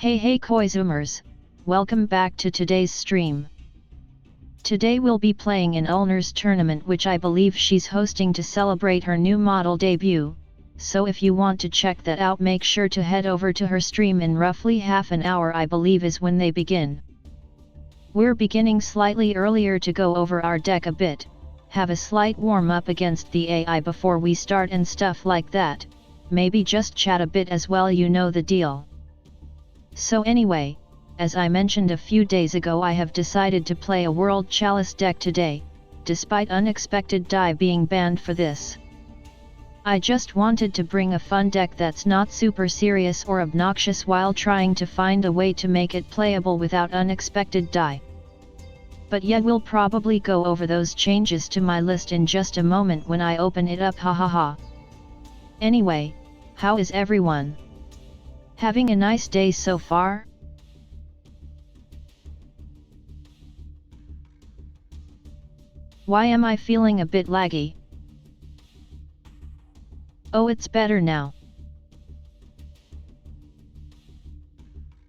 Hey Koi Zoomers, welcome back to today's stream. Today we'll be playing in Ulner's tournament, which I believe she's hosting to celebrate her new model debut, so if you want to check that out, make sure to head over to her stream in roughly half an hour, I believe is when they begin. We're beginning slightly earlier to go over our deck a bit, have a slight warm up against the AI before we start and stuff like that, maybe just chat a bit as well, you know the deal. So anyway, as I mentioned a few days ago, I have decided to play a World Chalice deck today, despite unexpected die being banned for this. I just wanted to bring a fun deck that's not super serious or obnoxious while trying to find a way to make it playable without unexpected die. But yeah, we'll probably go over those changes to my list in just a moment when I open it up, hahaha. Anyway, how is everyone? Having a nice day so far? Why am I feeling a bit laggy? Oh, it's better now.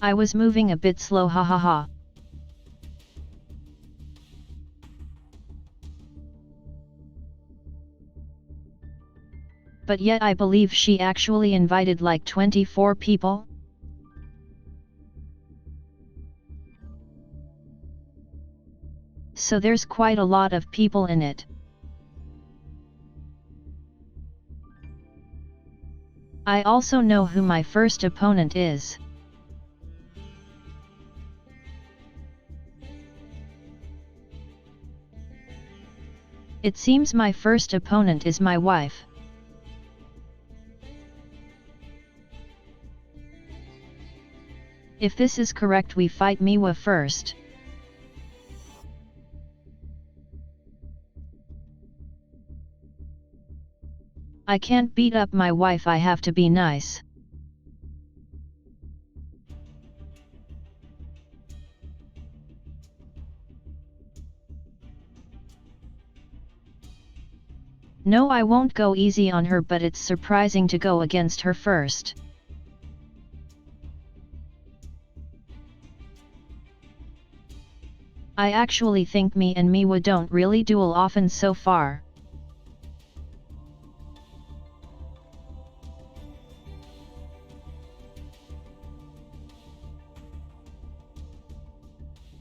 I was moving a bit slow, hahaha. But yet I believe she actually invited like 24 people? So there's quite a lot of people in it. I also know who my first opponent is. It seems my first opponent is my wife. If this is correct, we fight Miwa first. I can't beat up my wife, I have to be nice. No, I won't go easy on her, but it's surprising to go against her first. I actually think me and Miwa don't really duel often so far.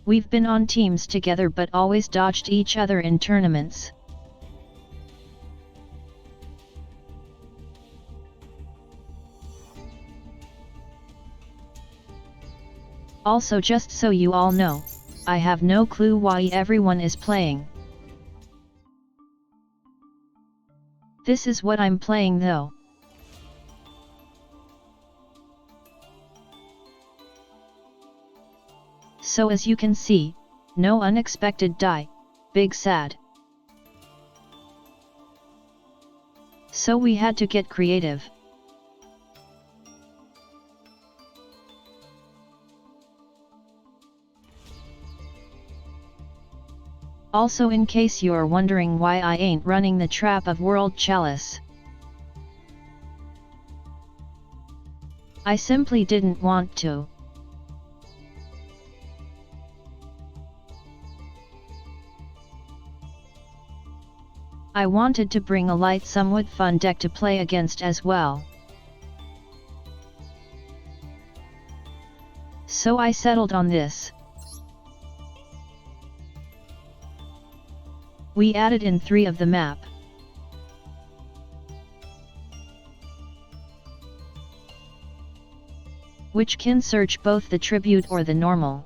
We've been on teams together but always dodged each other in tournaments. Also, just so you all know, I have no clue why everyone is playing. This is what I'm playing though. So as you can see, no unexpected die, big sad. So we had to get creative. Also, in case you're wondering why I ain't running the trap of World Chalice, I simply didn't want to. I wanted to bring a light, somewhat fun deck to play against as well. So I settled on this. We added in 3 of the map. Which can search both the tribute or the normal.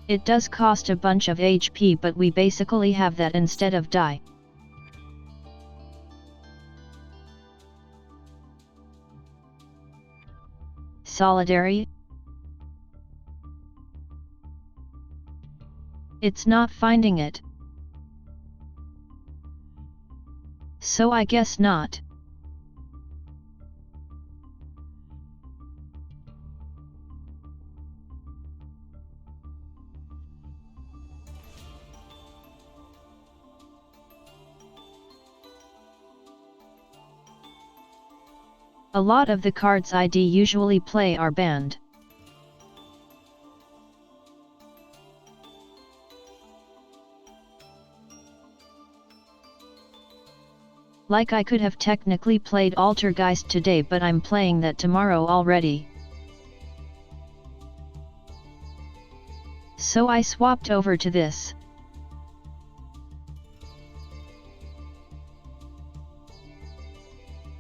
It does cost a bunch of HP, but we basically have that instead of die. Solidary? It's not finding it. So I guess not. A lot of the cards I usually play are banned. Like I could have technically played Altergeist today, but I'm playing that tomorrow already. So I swapped over to this.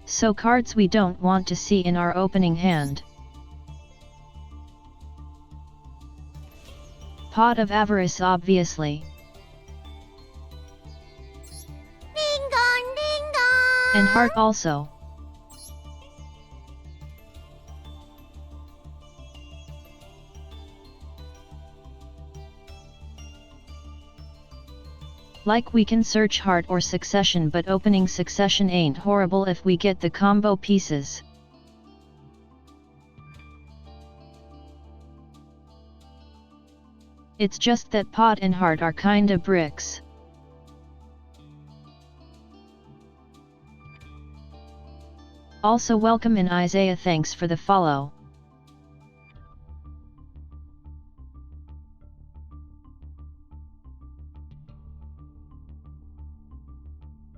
So cards we don't want to see in our opening hand. Pot of Avarice obviously. Ding dong, ding dong. And Heart also. Like we can search Heart or Succession, but opening Succession ain't horrible if we get the combo pieces. It's just that Pot and Heart are kinda bricks. Also welcome in Isaiah, thanks for the follow.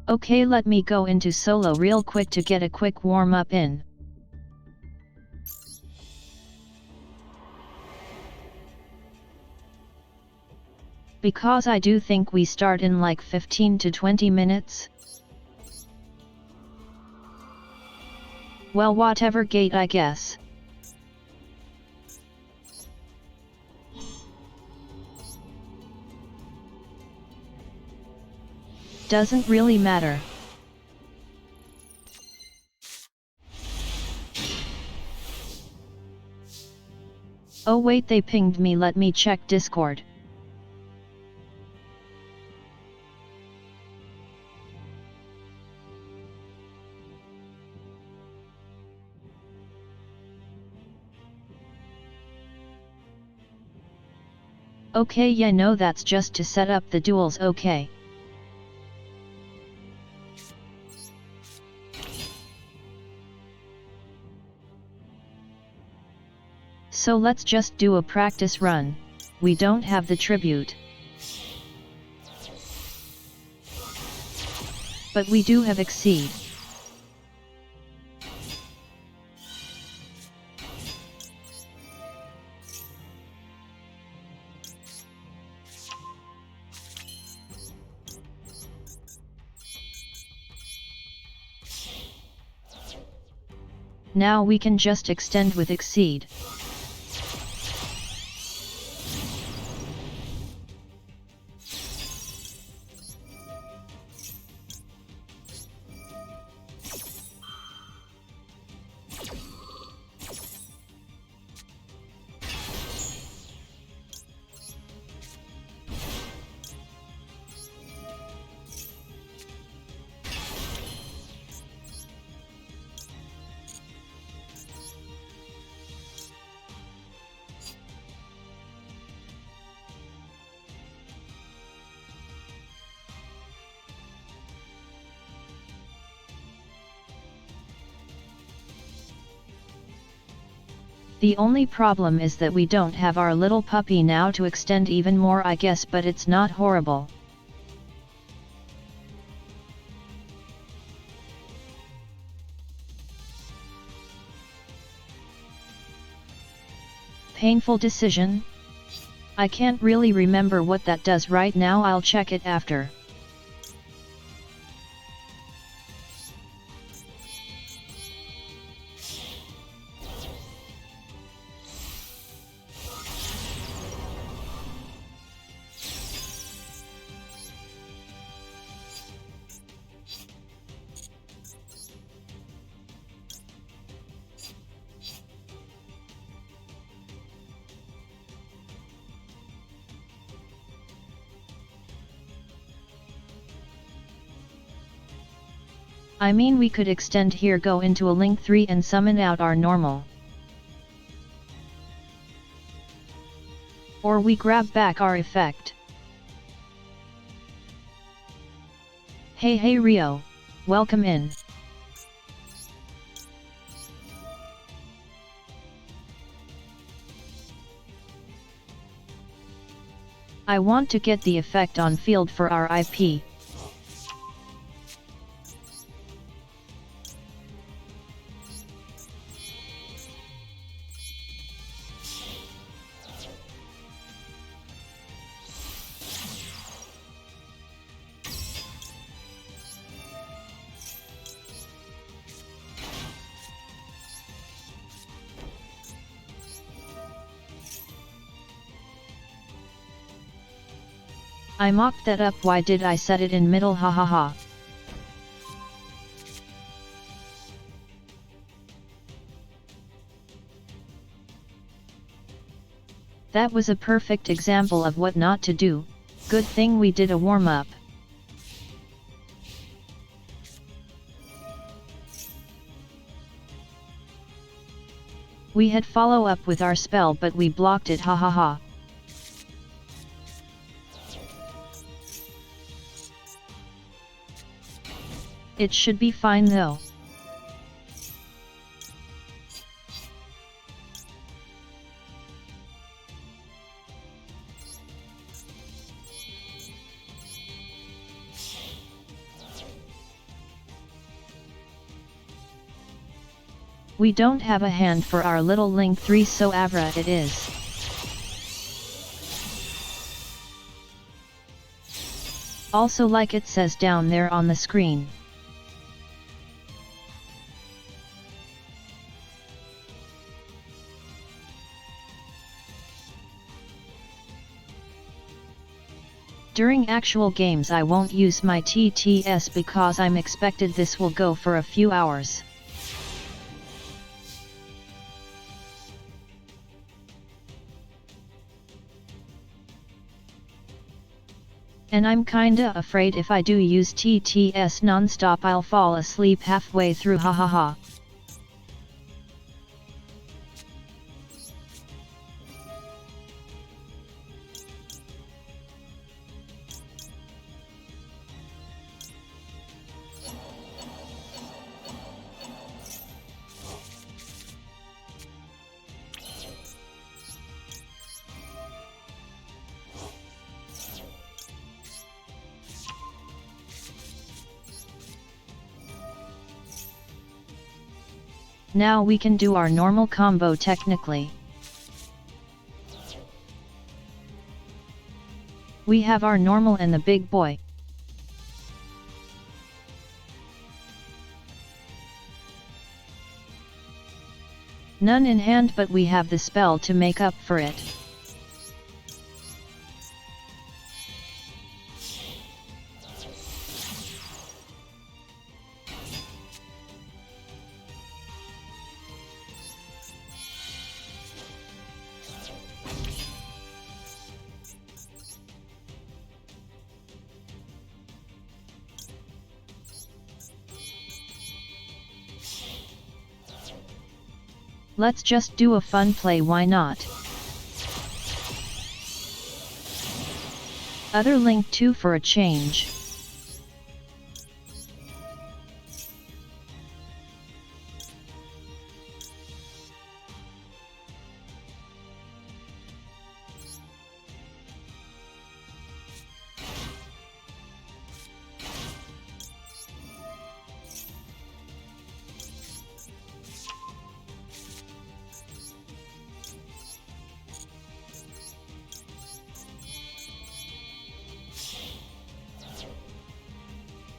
Okay, let me go into solo real quick to get a quick warm up in. Because I do think we start in like 15 to 20 minutes. Well, whatever gate I guess. Doesn't really matter. Oh wait, they pinged me, let me check Discord. Okay, yeah, no, that's just to set up the duels, okay. So let's just do a practice run. We don't have the tribute. But we do have Exceed. Now we can just extend with Exceed. The only problem is that we don't have our little puppy now to extend even more, I guess, but it's not horrible. Painful decision? I can't really remember what that does right now, I'll check it after. I mean, we could extend here, go into a link 3 and summon out our normal. Or we grab back our effect. Hey Rio, welcome in. I want to get the effect on field for our IP. I mocked that up. Why did I set it in middle? Hahaha. That was a perfect example of what not to do. Good thing we did a warm-up. We had follow up with our spell, but we blocked it. Hahaha. It should be fine though. We don't have a hand for our little Link 3, so Avra it is. Also, like it says down there on the screen. During actual games I won't use my TTS because I'm expected this will go for a few hours. And I'm kinda afraid if I do use TTS non-stop I'll fall asleep halfway through. Hahaha. Now we can do our normal combo technically. We have our normal and the big boy. None in hand, but we have the spell to make up for it. Let's just do a fun play, why not? Other Link 2 for a change.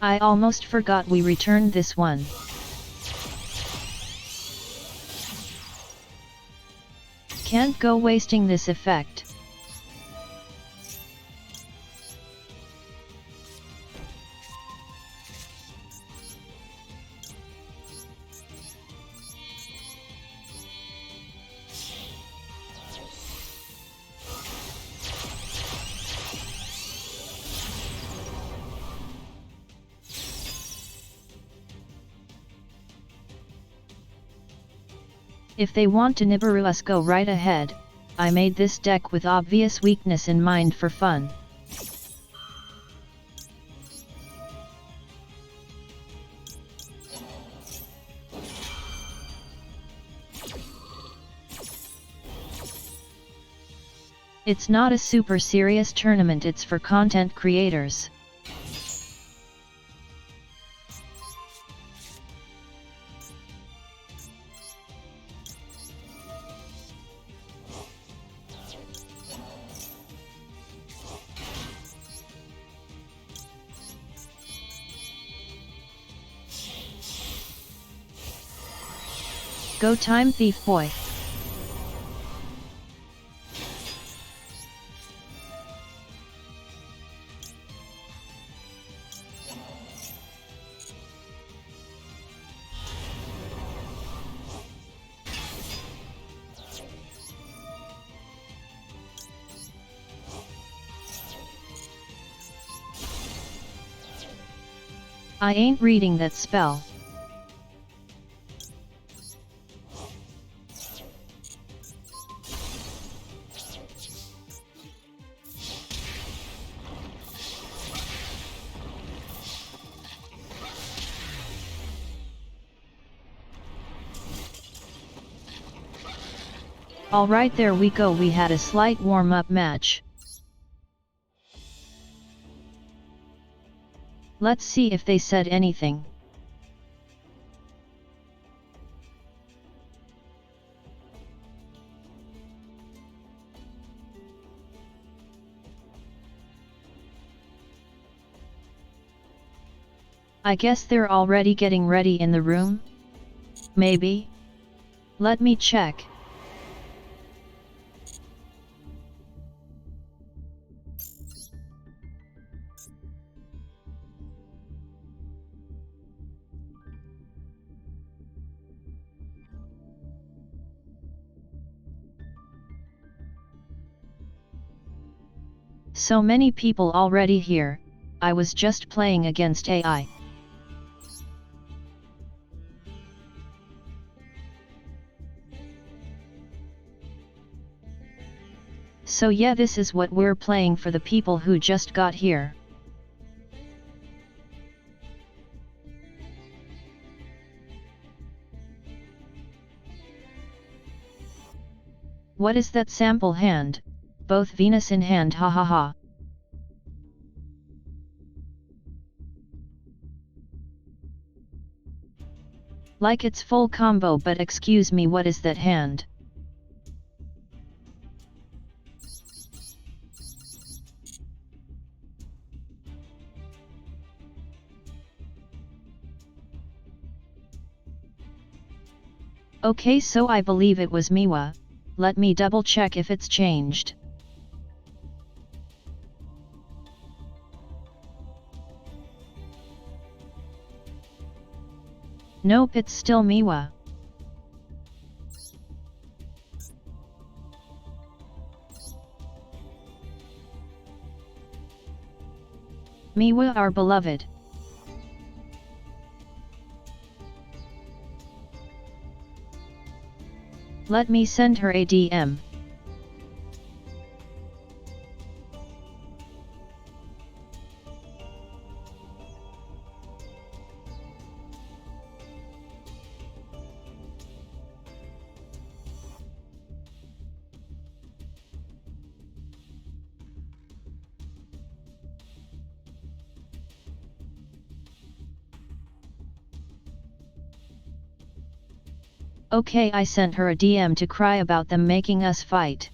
I almost forgot we returned this one. Can't go wasting this effect. If they want to Nibiru us, go right ahead. I made this deck with obvious weakness in mind for fun. It's not a super serious tournament, it's for content creators. Go time thief boy. I ain't reading that spell. Alright, there we go, we had a slight warm-up match. Let's see if they said anything. I guess they're already getting ready in the room? Maybe? Let me check. So many people already here, I was just playing against AI. So yeah, this is what we're playing for the people who just got here. What is that sample hand? Both Venus in hand, ha ha ha. Like it's full combo, but excuse me, what is that hand? Okay, so I believe it was Miwa. Let me double check if it's changed. Nope, it's still Miwa. Miwa, our beloved. Let me send her a DM. Okay, I sent her a DM to cry about them making us fight.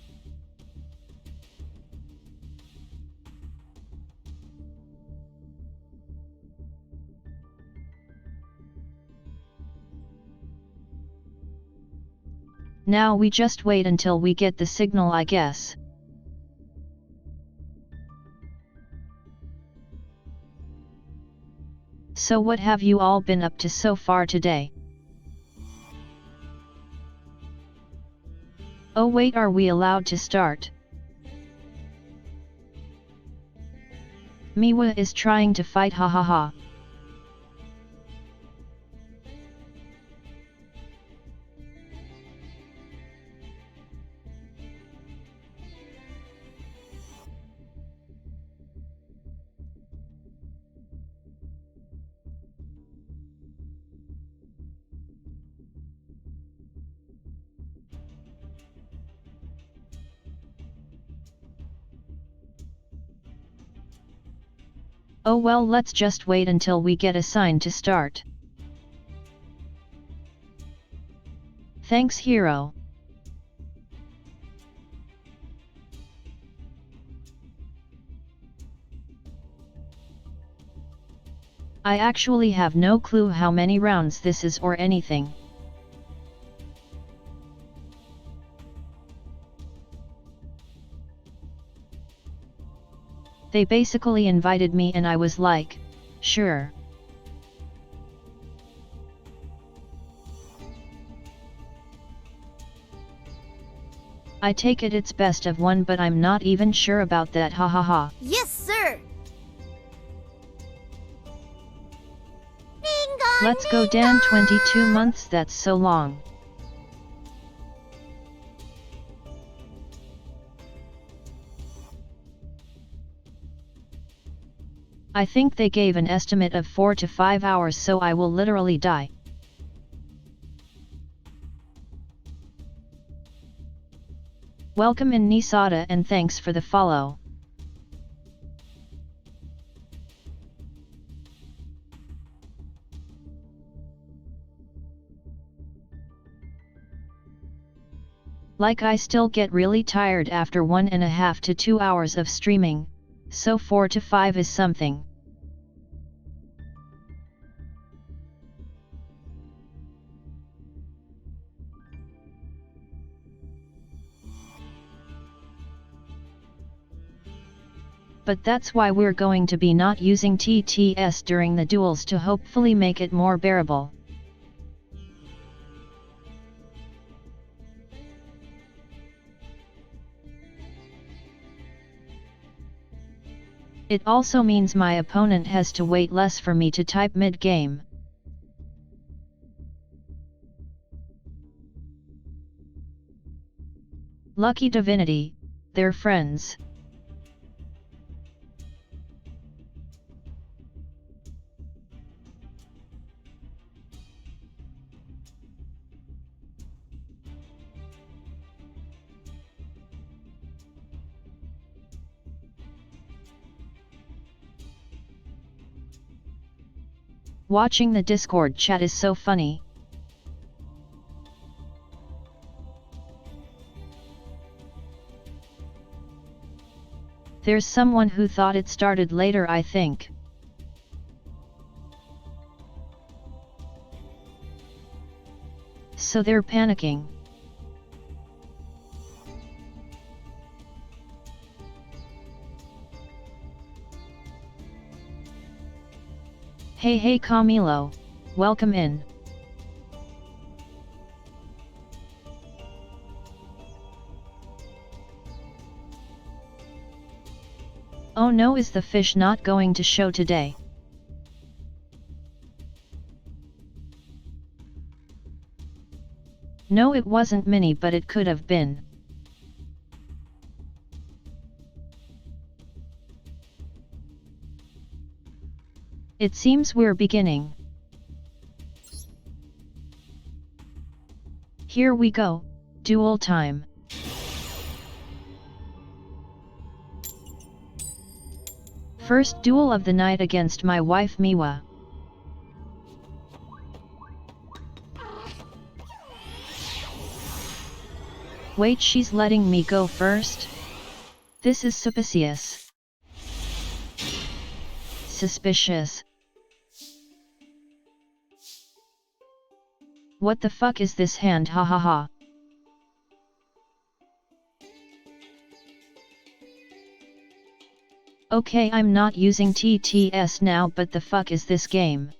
Now we just wait until we get the signal, I guess. So what have you all been up to so far today? Oh wait, are we allowed to start? Miwa is trying to fight, ha ha ha. Oh well, let's just wait until we get a sign to start. Thanks, hero. I actually have no clue how many rounds this is or anything. They basically invited me and I was like, sure. I take it's best of one, but I'm not even sure about that, hahaha. Yes, sir! Let's go, Dan. 22 months, that's so long. I think they gave an estimate of 4 to 5 hours, so I will literally die. Welcome in Nisada and thanks for the follow. Like, I still get really tired after 1.5 to 2 hours of streaming, so 4 to 5 is something. But that's why we're going to be not using TTS during the duels to hopefully make it more bearable. It also means my opponent has to wait less for me to type mid-game. Lucky divinity, they're friends. Watching the Discord chat is so funny. There's someone who thought it started later, I think. So they're panicking. Hey Camilo, welcome in. Oh no, is the fish not going to show today? No, it wasn't Minnie, but it could have been. It seems we're beginning. Here we go, duel time. First duel of the night against my wife Miwa. Wait, she's letting me go first? This is suspicious. Suspicious. What the fuck is this hand, hahaha. Okay, I'm not using TTS now, but the fuck is this game?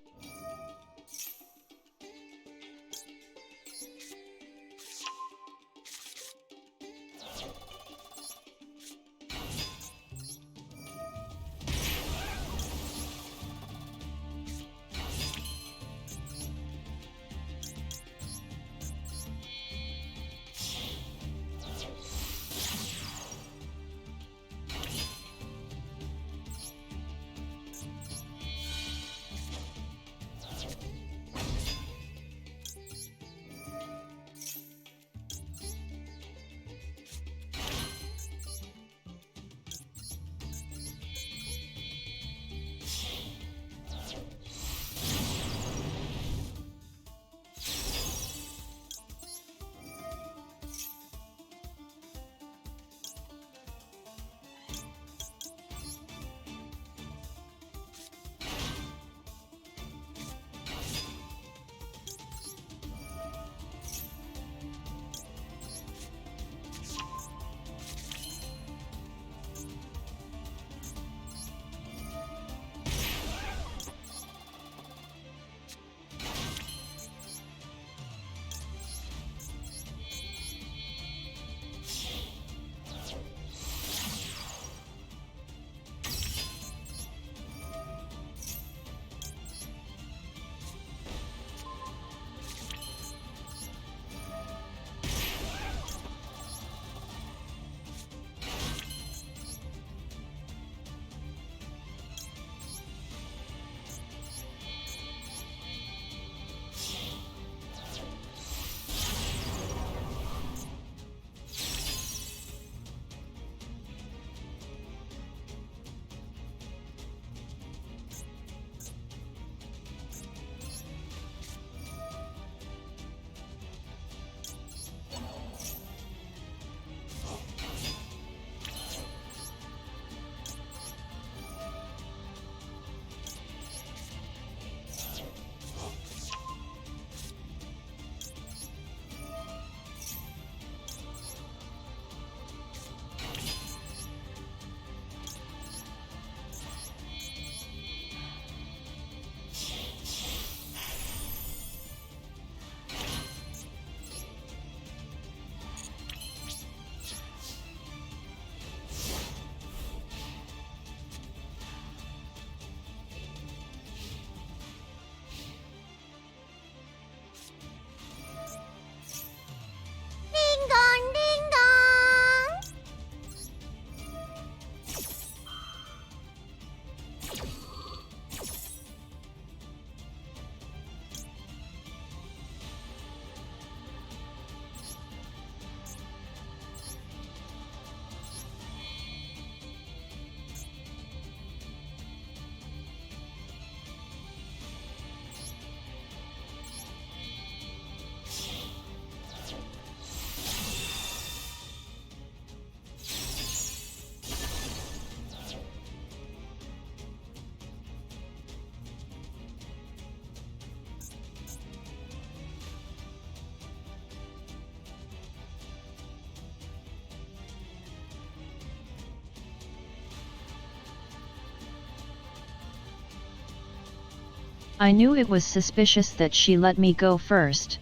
I knew it was suspicious that she let me go first.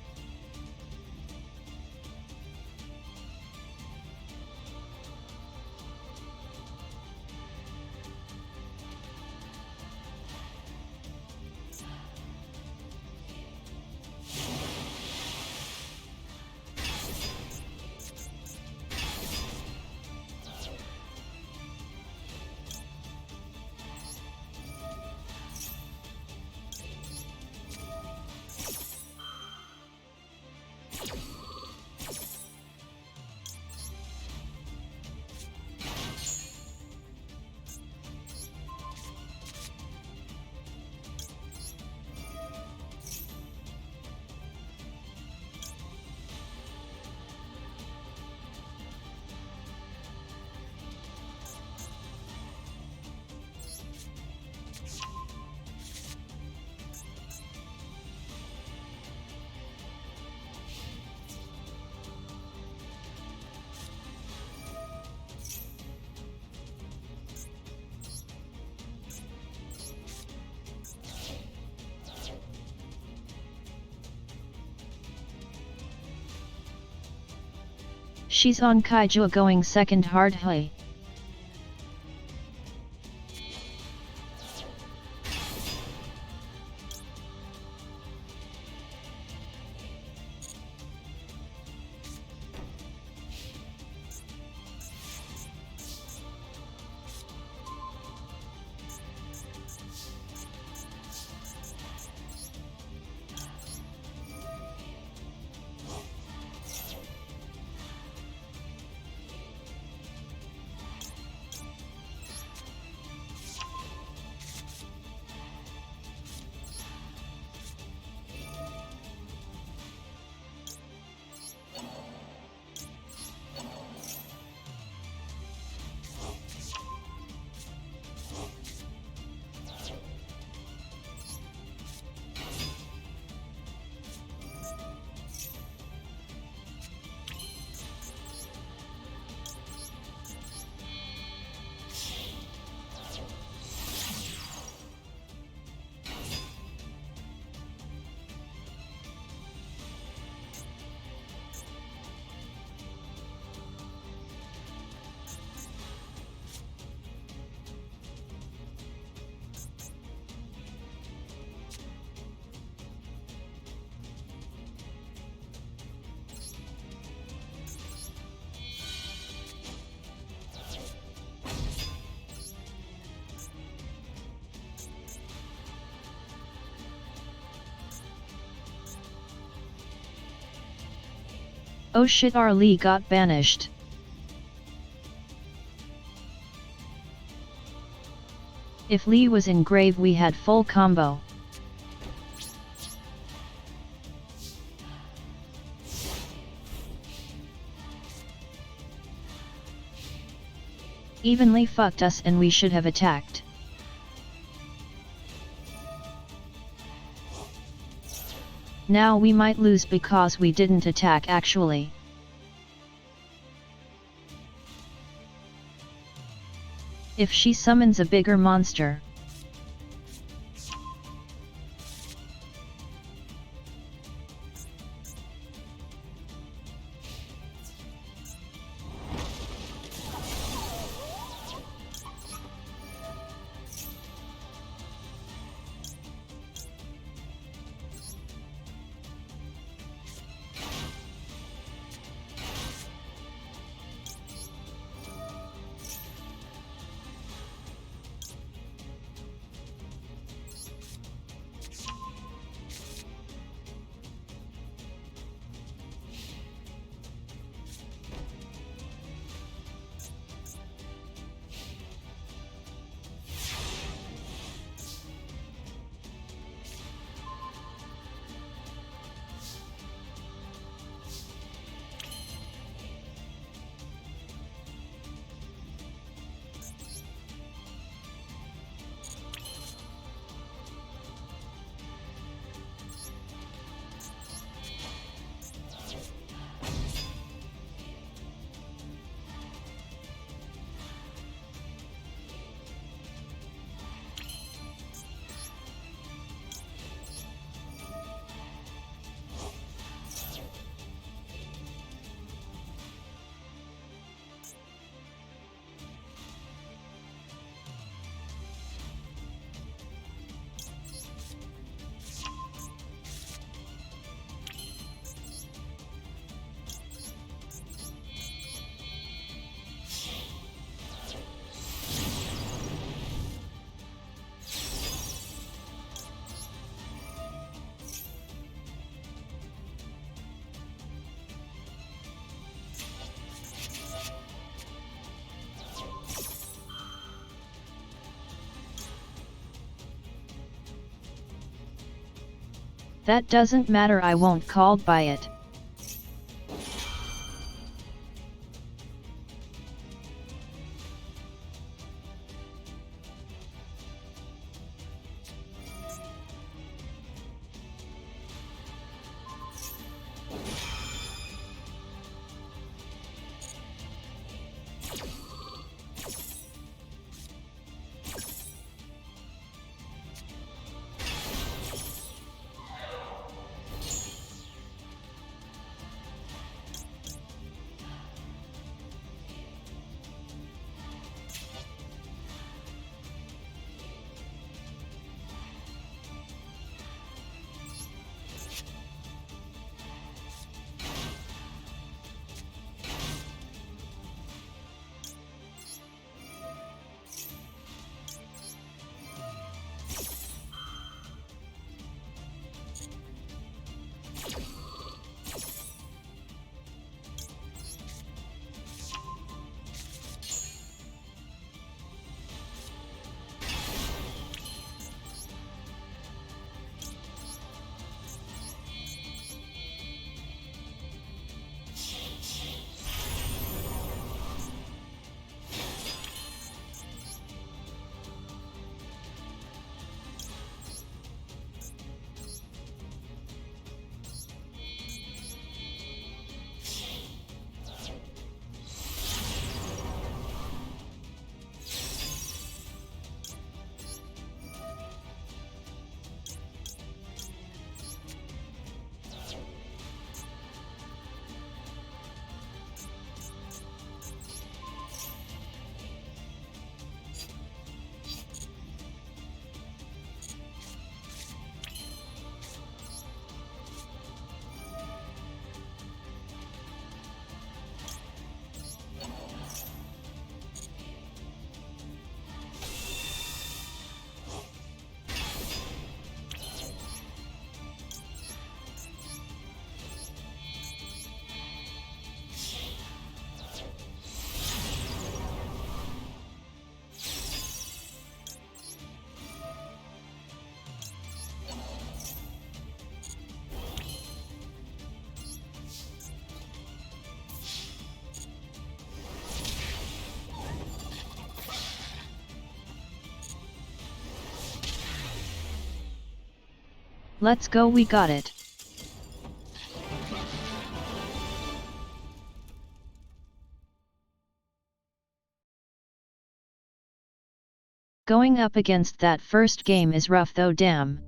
She's on Kaijua going second hard high. Oh shit, our Lee got banished. If Lee was in grave we had full combo. Evenly fucked us and we should have attacked. Now we might lose because we didn't attack actually. If she summons a bigger monster. That doesn't matter, I won't called by it. Let's go, we got it. Going up against that first game is rough though, damn.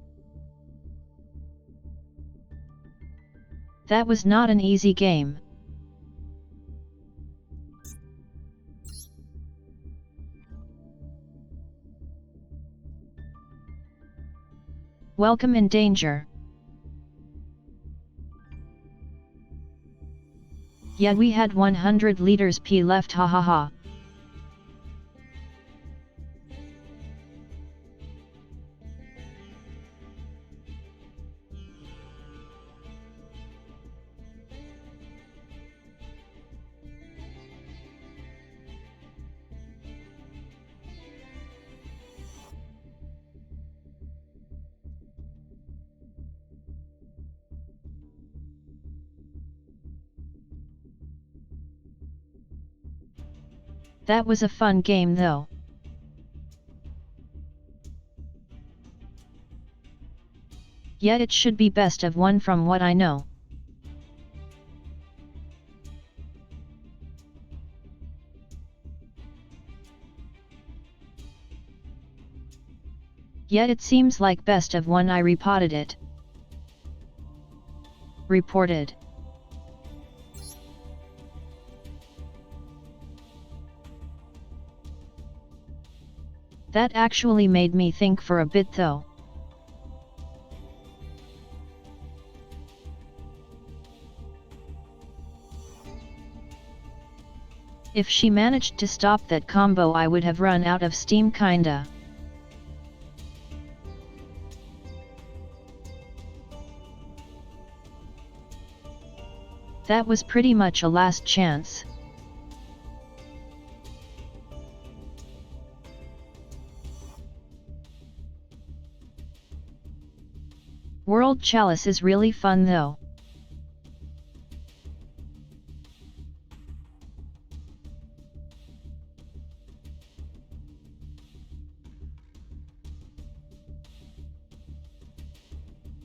That was not an easy game. Welcome in danger. Yeah, we had 100 liters P left, hahaha. That was a fun game though. Yeah, it should be best of one from what I know. Yet it seems like best of one, I repotted it. Reported. That actually made me think for a bit though. If she managed to stop that combo, I would have run out of steam kinda. That was pretty much a last chance. World Chalice is really fun though.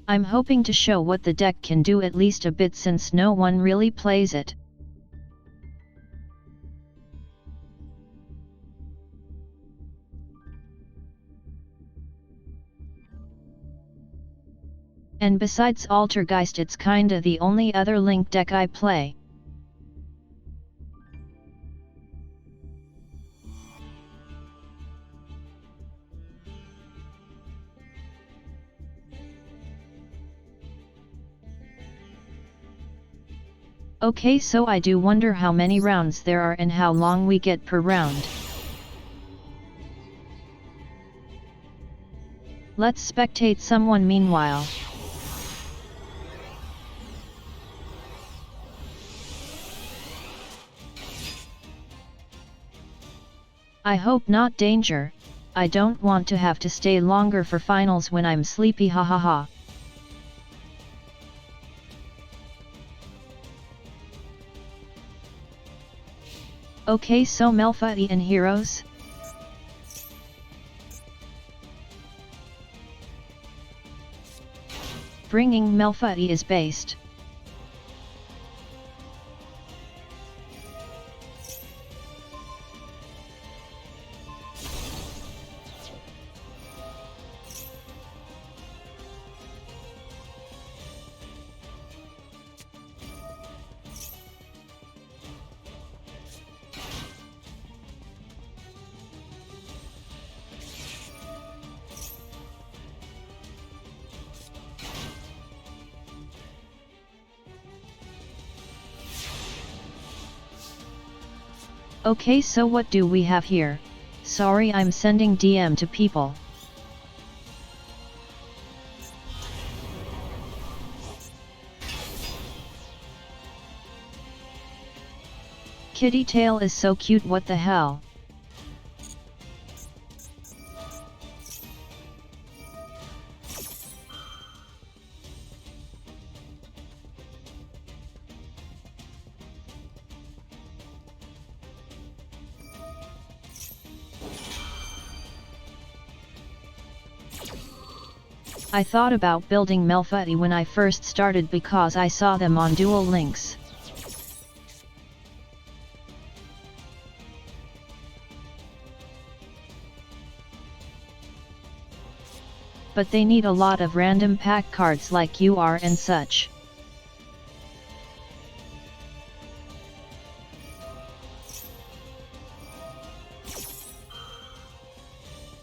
I'm hoping to show what the deck can do at least a bit since no one really plays it. And besides Altergeist, it's kinda the only other Link deck I play. Okay, so I do wonder how many rounds there are and how long we get per round. Let's spectate someone meanwhile. I hope not danger. I don't want to have to stay longer for finals when I'm sleepy, hahaha. Okay, so Melfati and heroes? Bringing Melfati is based. Okay, so what do we have here? Sorry, I'm sending DM to people. Kitty tail is so cute, what the hell? I thought about building Melfati when I first started because I saw them on Duel Links. But they need a lot of random pack cards like UR and such.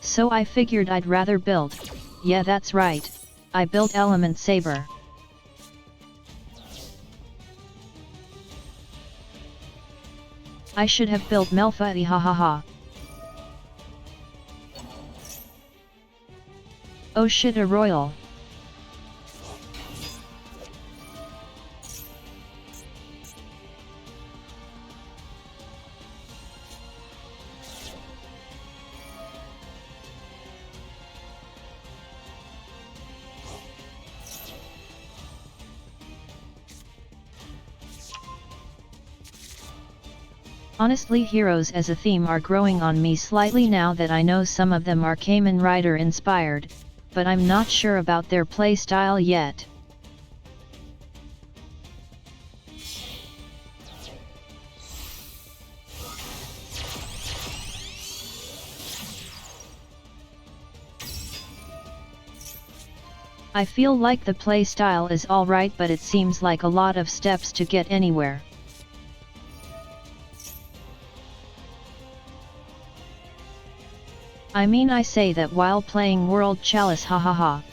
So I figured I'd rather build. Yeah, that's right. I built Element Saber. I should have built Melfati, hahaha. Oh shit, a royal. Honestly, heroes as a theme are growing on me slightly now that I know some of them are Kamen Rider inspired, but I'm not sure about their playstyle yet. I feel like the playstyle is alright, but it seems like a lot of steps to get anywhere. I mean, I say that while playing World Chalice, hahaha.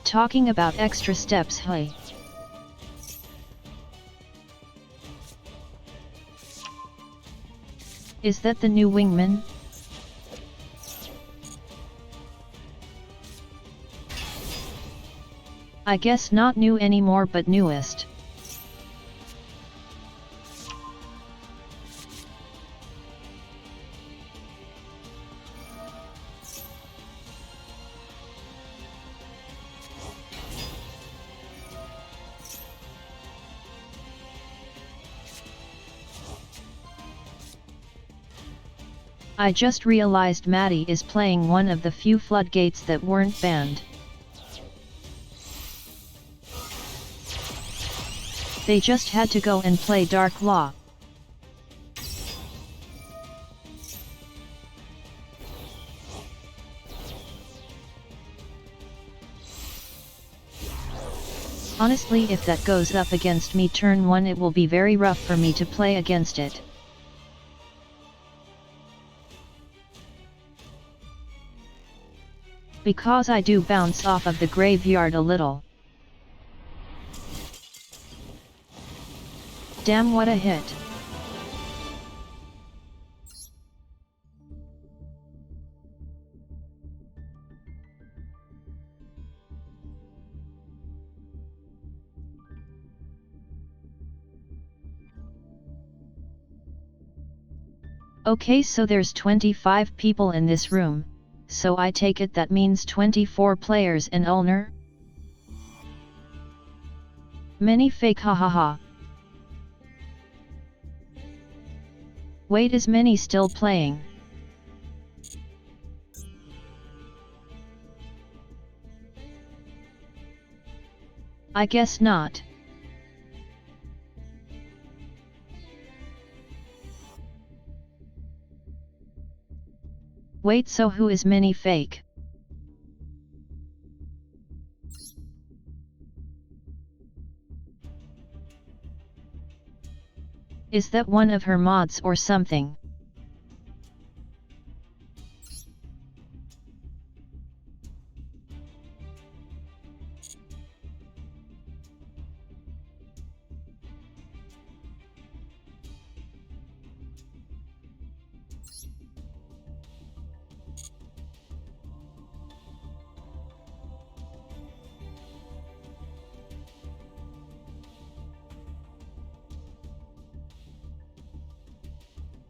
Talking about extra steps, hey. Is that the new wingman? I guess not new anymore, but newest. I just realized Maddie is playing one of the few floodgates that weren't banned. They just had to go and play Dark Law. Honestly, if that goes up against me turn 1, it will be very rough for me to play against it. Because I do bounce off of the graveyard a little. Damn, what a hit. Okay, so there's 25 people in this room, so I take it that means 24 players in Ulnar? Many fake, hahaha. Wait, is Many still playing? I guess not. Wait, so who is Many fake? Is that one of her mods or something?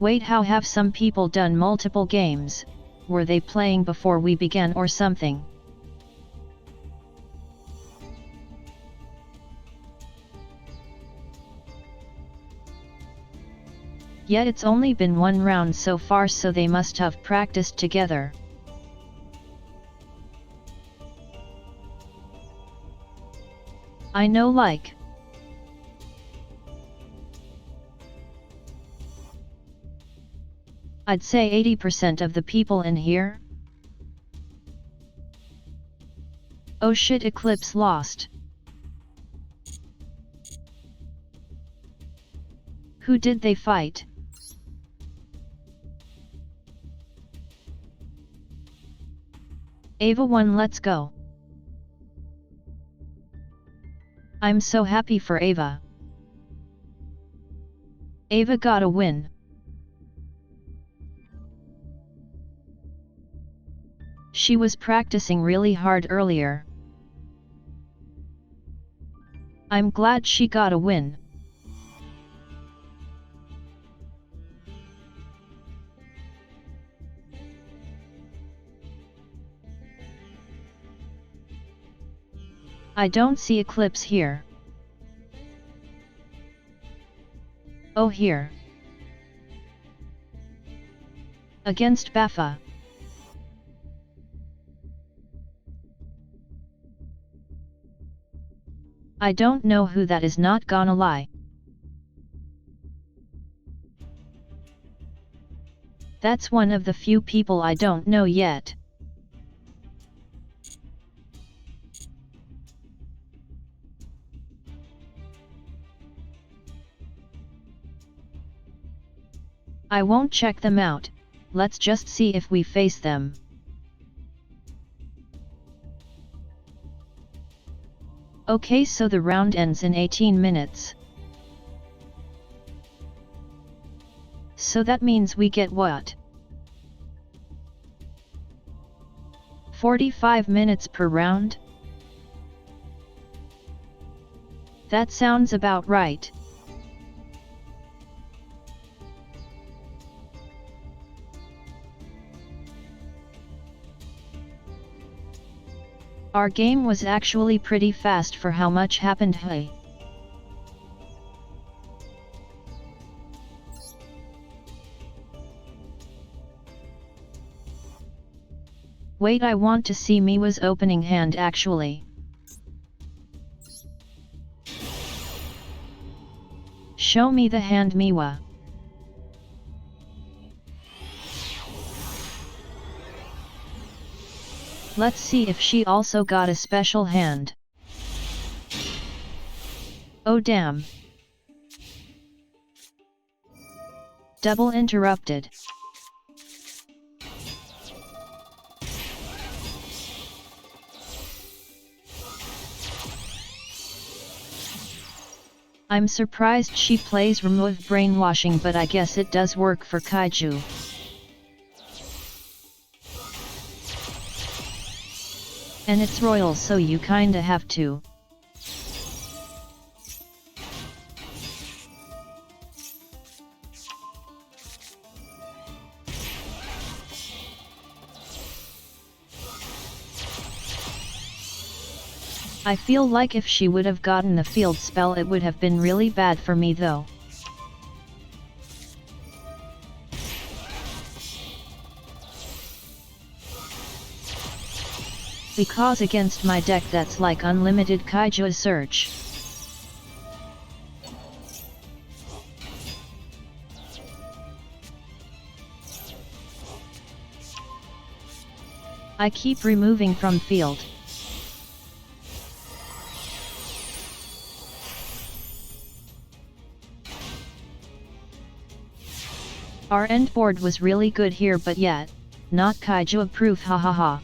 Wait, how have some people done multiple games? Were they playing before we began or something? Yet it's only been one round so far, so they must have practiced together. I know, like. I'd say 80% of the people in here. Oh shit, Eclipse lost. Who did they fight? Ava won, let's go. I'm so happy for Ava. Ava got a win. She was practicing really hard earlier. I'm glad she got a win. I don't see Eclipse here. Oh, here. Against Baffa. I don't know who that is, not gonna lie. That's one of the few people I don't know yet. I won't check them out, let's just see if we face them. Okay, so the round ends in 18 minutes. So that means we get what? 45 minutes per round? That sounds about right. Our game was actually pretty fast for how much happened, hey. Wait, I want to see Miwa's opening hand actually. Show me the hand, Miwa. Let's see if she also got a special hand. Oh damn. Double interrupted. I'm surprised she plays remove brainwashing, but I guess it does work for Kaiju. And it's royal, so you kinda have to. I feel like if she would have gotten the field spell it would have been really bad for me though. Because against my deck that's like unlimited Kaiju search. I keep removing from field. Our end board was really good here, but yet, not Kaiju proof, hahaha.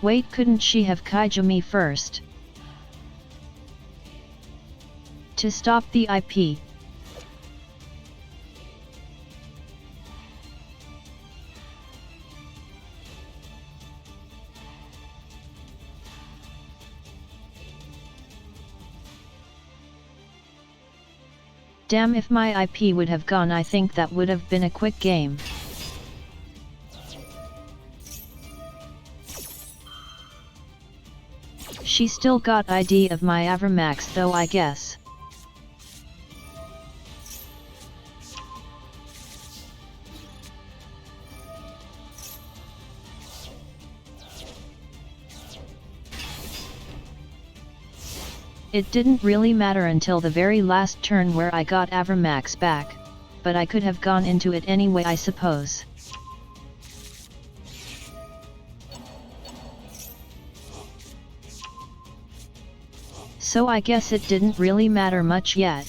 Wait, couldn't she have Kaiju me first? To stop the IP. Damn, if my IP would have gone, I think that would have been a quick game. She still got ID of my Avermax though, I guess. It didn't really matter until the very last turn where I got Avermax back, but I could have gone into it anyway, I suppose. So I guess it didn't really matter much yet.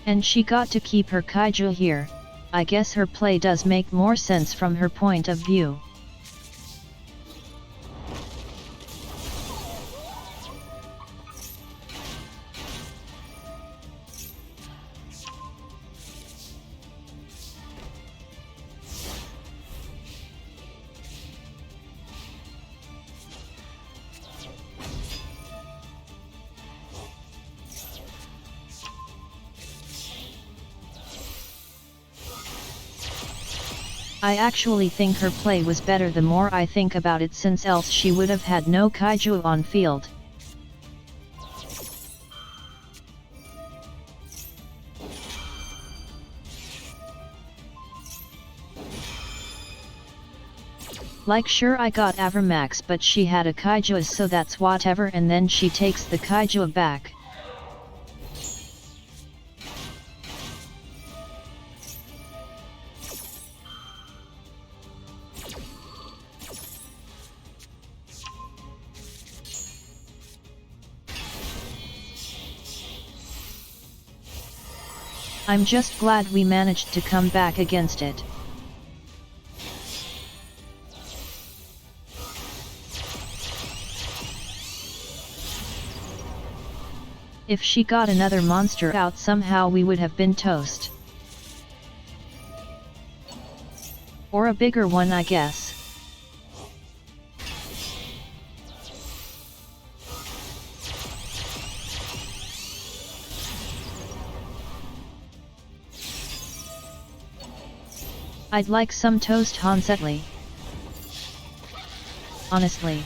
And she got to keep her Kaiju here. I guess her play does make more sense from her point of view. I actually think her play was better the more I think about it, since else she would have had no Kaiju on field. Like, sure, I got Avermax, but she had a Kaiju, so that's whatever, and then she takes the Kaiju back. I'm just glad we managed to come back against it. If she got another monster out somehow we would have been toast. Or a bigger one, I guess. I'd like some toast honestly. Honestly.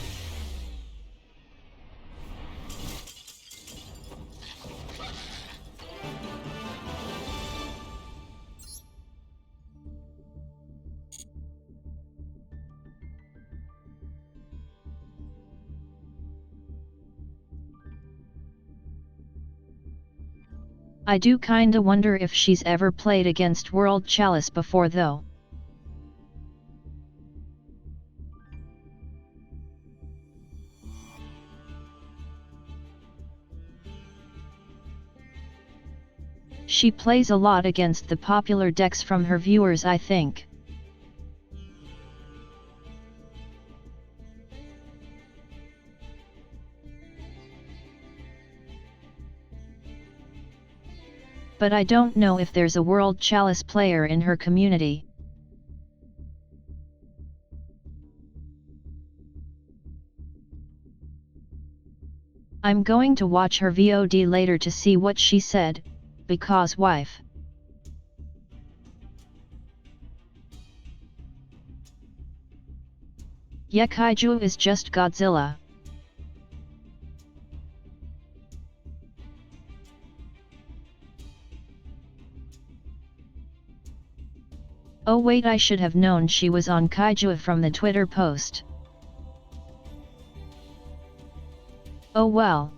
I do kinda wonder if she's ever played against World Chalice before though. She plays a lot against the popular decks from her viewers, I think. But I don't know if there's a World Chalice player in her community. I'm going to watch her VOD later to see what she said, because wife. Yeah, Kaiju is just Godzilla. Oh wait, I should have known she was on Kaiju from the Twitter post. Oh well.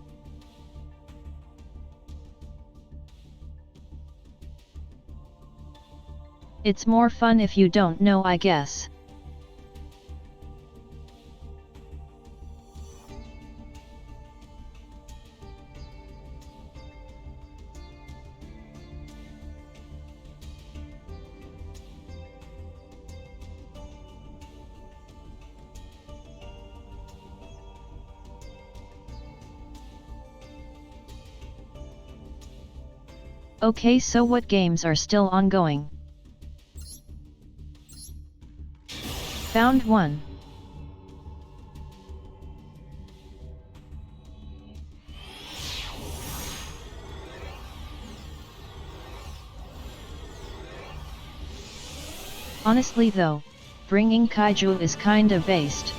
It's more fun if you don't know, I guess. Okay, so what games are still ongoing? Found one. Honestly though, bringing Kaiju is kinda based.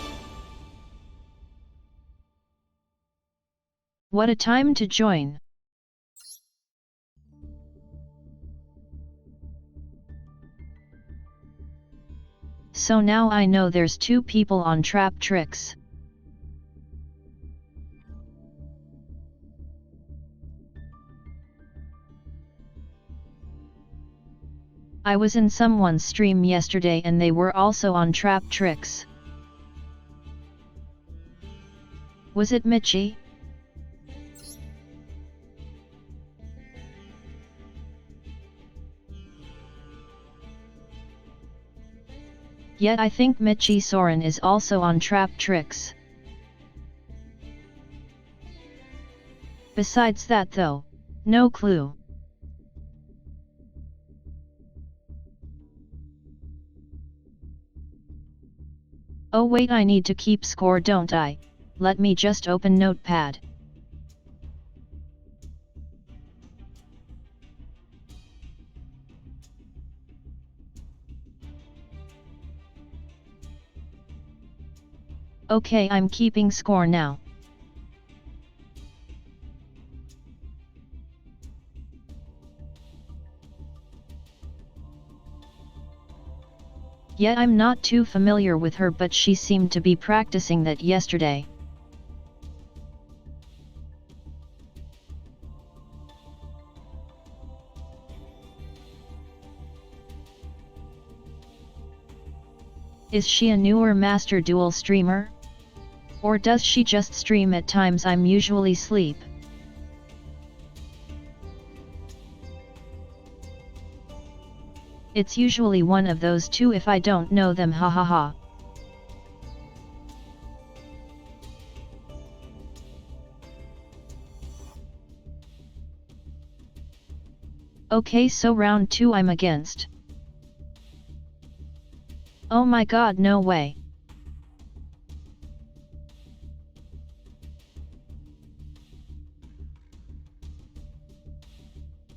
What a time to join. So now I know there's two people on trap tricks. I was in someone's stream yesterday and they were also on trap tricks. Was it Michi? Yet I think Michi Soren is also on trap tricks. Besides that though, no clue. Oh wait, I need to keep score, don't I? Let me just open Notepad. Okay, I'm keeping score now. Yet I'm not too familiar with her, but she seemed to be practicing that yesterday. Is she a newer Master Duel streamer? Or does she just stream at times I'm usually sleep? It's usually one of those two if I don't know them, hahaha. Okay, so round 2 I'm against. Oh my god, no way.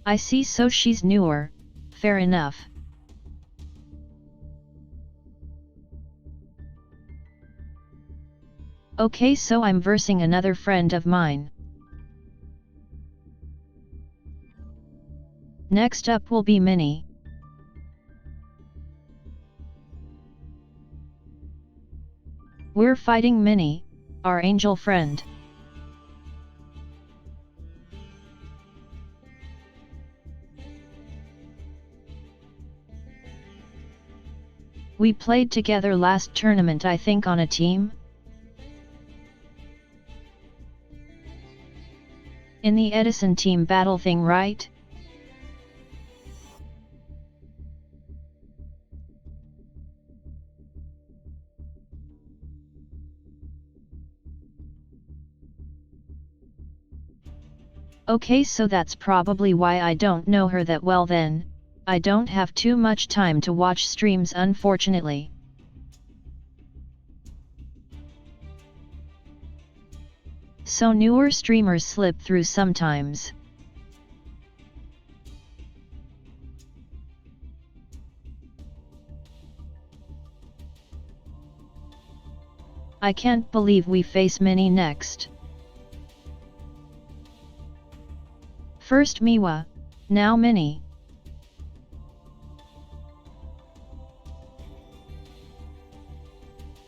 I see, so she's newer, fair enough. Okay, so I'm versing another friend of mine. Next up will be Minnie. We're fighting Minnie, our angel friend. We played together last tournament, I think, on a team? In the Edison team battle thing, right? Okay, so that's probably why I don't know her that well then. I don't have too much time to watch streams, unfortunately. So newer streamers slip through sometimes. I can't believe we face Minnie next. First Miwa, now Minnie.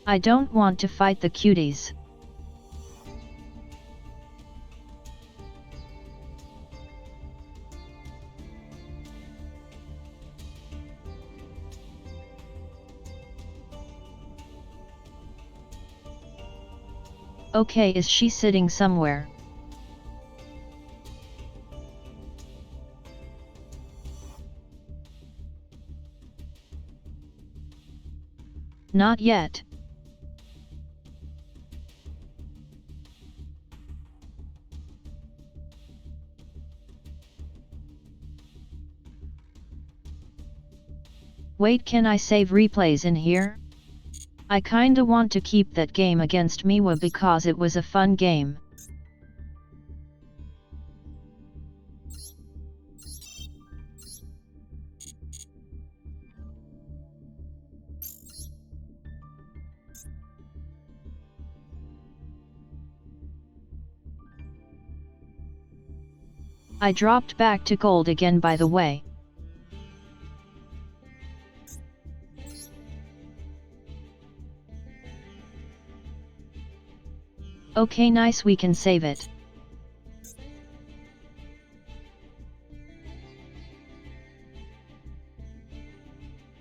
I don't want to fight the cuties. Okay, is she sitting somewhere? Not yet. Wait, can I save replays in here? I kinda want to keep that game against Miwa because it was a fun game. I dropped back to gold again, by the way. Okay, nice, we can save it.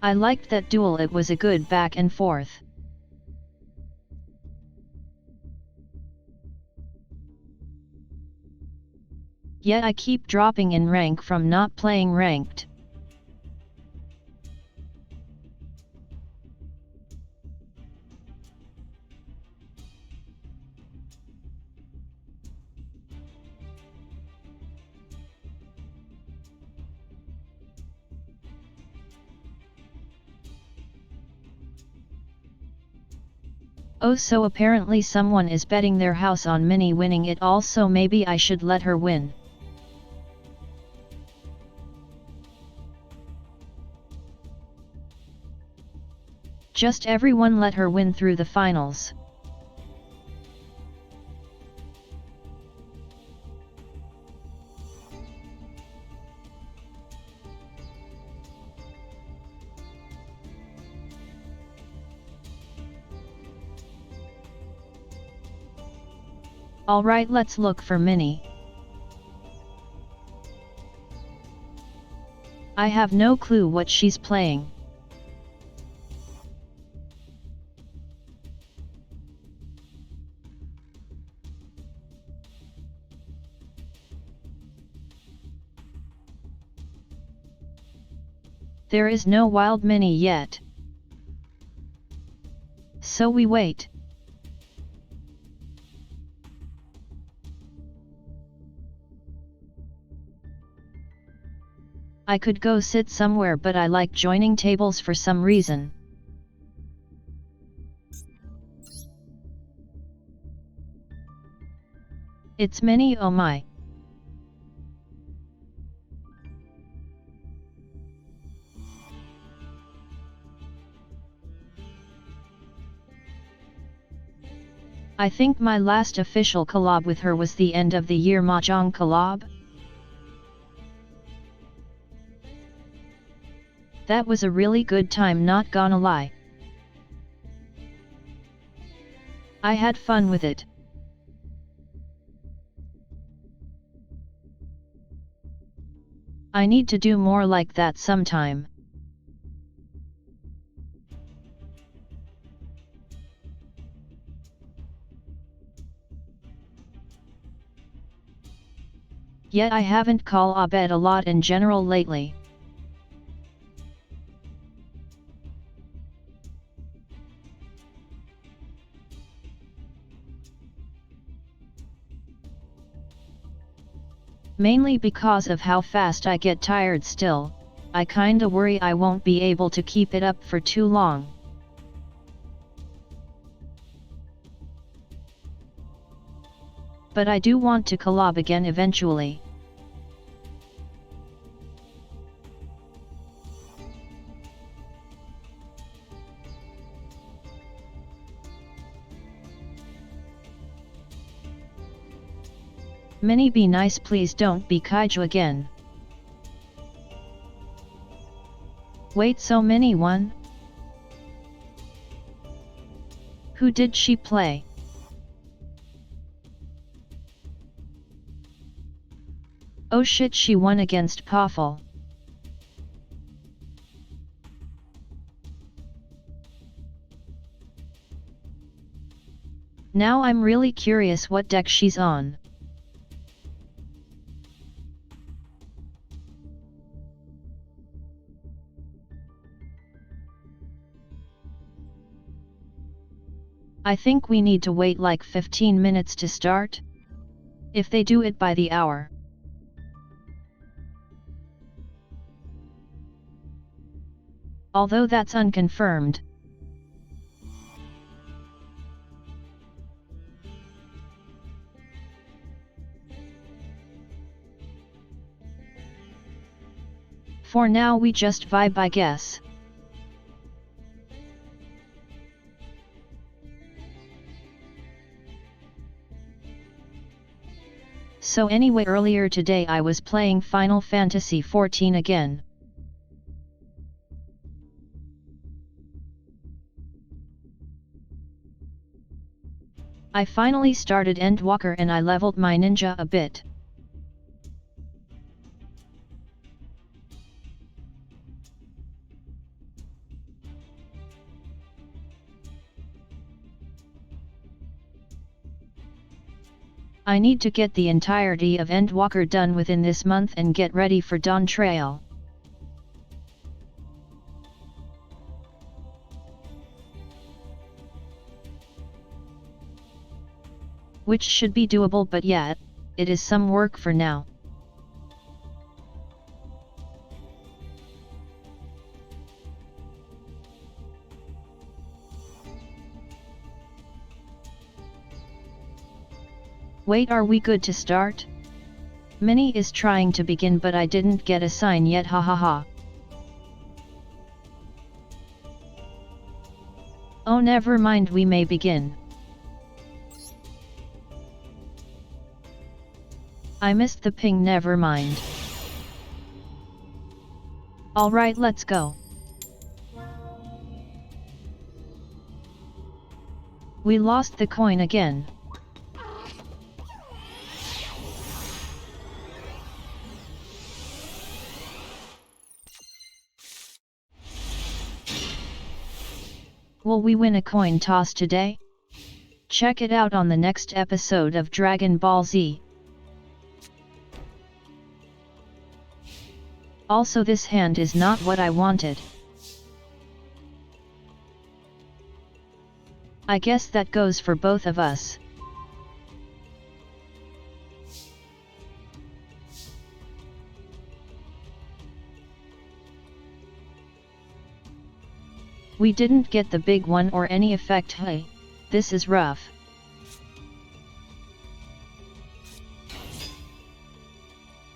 I liked that duel, it was a good back and forth. Yet I keep dropping in rank from not playing ranked. Oh, so apparently someone is betting their house on Minnie winning it all, so maybe I should let her win. Just everyone let her win through the finals. Alright, let's look for Minnie. I have no clue what she's playing. There is no wild Minnie yet. So we wait. I could go sit somewhere, but I like joining tables for some reason. It's many, oh my. I think my last official collab with her was the end of the year Mahjong collab. That was a really good time, not gonna lie. I had fun with it. I need to do more like that sometime. Yet I haven't collabed a lot in general lately. Mainly because of how fast I get tired still. I kinda worry I won't be able to keep it up for too long. But I do want to collab again eventually. Many be nice, please don't be kaiju again. Wait, so many one? Who did she play? Oh shit, she won against Poffel. Now I'm really curious what deck she's on. I think we need to wait like 15 minutes to start. If they do it by the hour. Although that's unconfirmed. For now we just vibe, I guess. So anyway, earlier today I was playing Final Fantasy XIV again. I finally started Endwalker and I leveled my ninja a bit. I need to get the entirety of Endwalker done within this month and get ready for Dawn Trail. Which should be doable, but yeah, it is some work for now. Wait, are we good to start? Minnie is trying to begin, but I didn't get a sign yet, hahaha. Oh, never mind, we may begin. I missed the ping, never mind. Alright, let's go. We lost the coin again. Will we win a coin toss today? Check it out on the next episode of Dragon Ball Z. Also, this hand is not what I wanted. I guess that goes for both of us. We didn't get the big one or any effect. Hey, this is rough.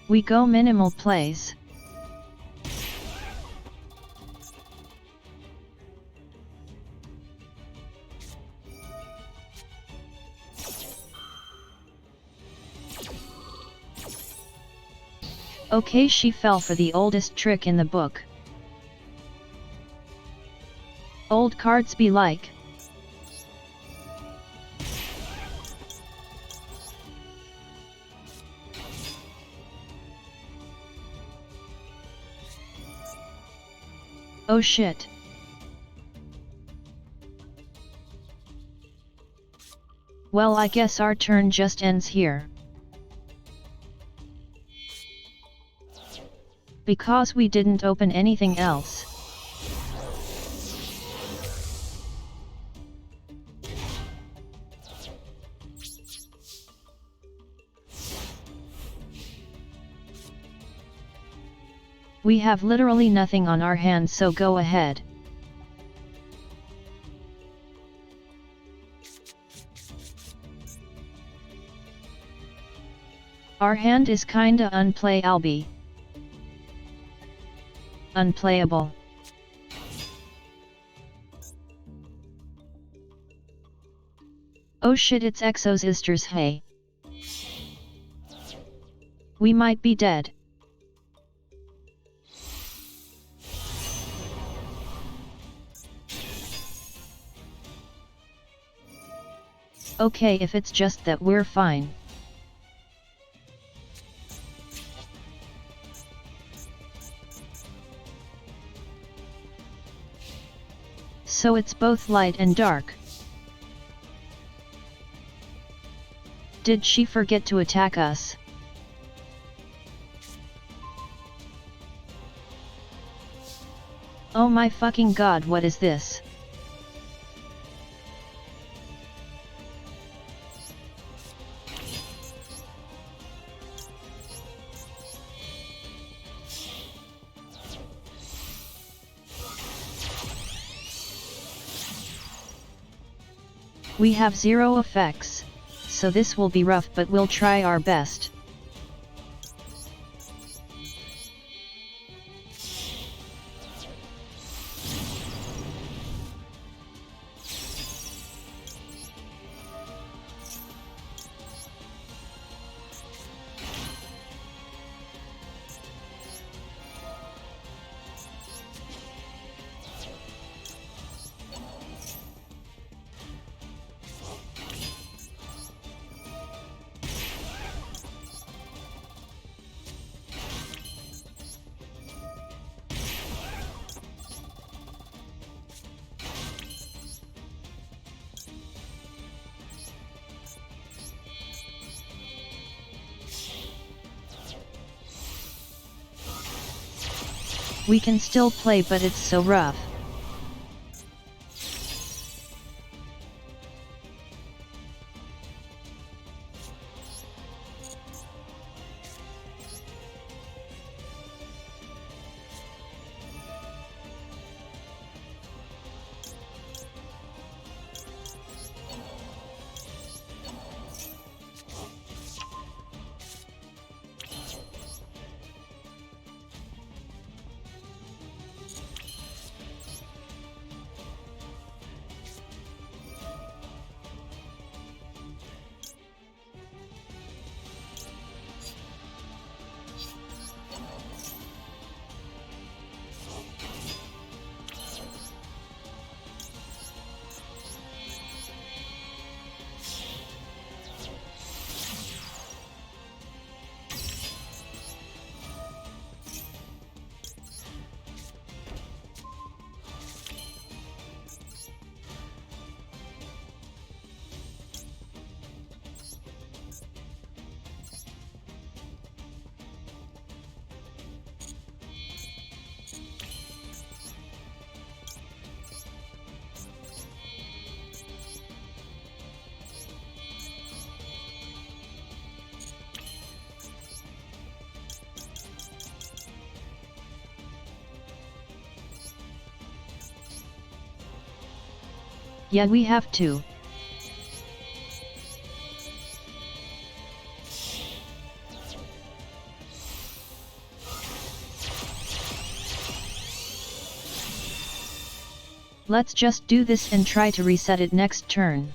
We go minimal plays. Okay, she fell for the oldest trick in the book. Old cards be like. Oh shit. Well, I guess our turn just ends here. Because we didn't open anything else. We have literally nothing on our hands, so go ahead. Our hand is kinda unplayable. Oh shit, it's Exo's Isters. Hey. We might be dead. Okay, if it's just that, we're fine. So it's both light and dark. Did she forget to attack us? Oh my fucking god, what is this? We have 0 effects, so this will be rough, but we'll try our best. We can still play, but it's so rough. Yeah, we have to. Let's just do this and try to reset it next turn.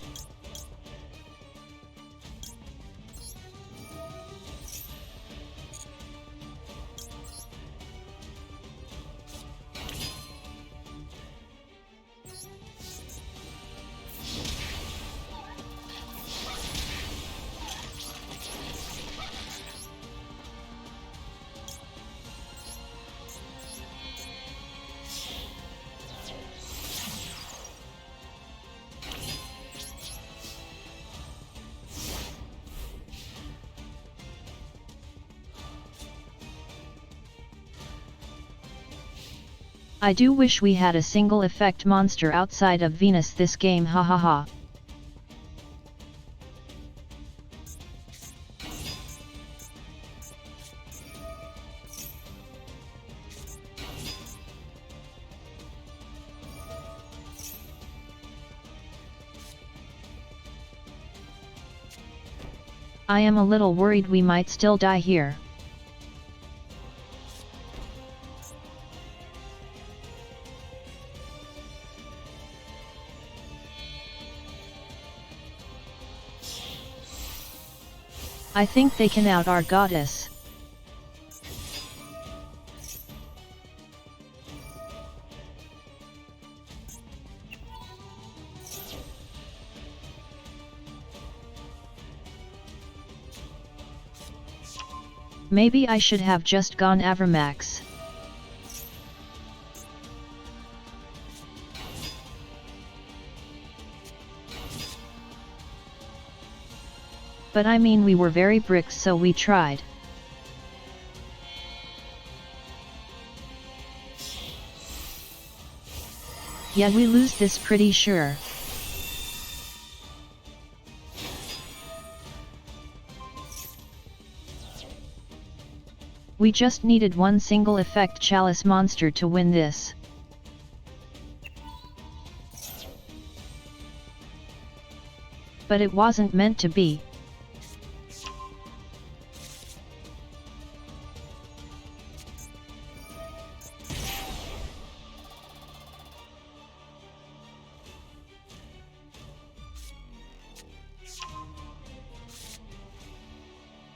I do wish we had a single effect monster outside of Venus this game, hahaha. I am a little worried we might still die here. I think they can out our goddess. Maybe I should have just gone Avramax. But I mean, we were very bricks, so we tried. Yeah, we lose this pretty sure. We just needed one single effect chalice monster to win this. But it wasn't meant to be.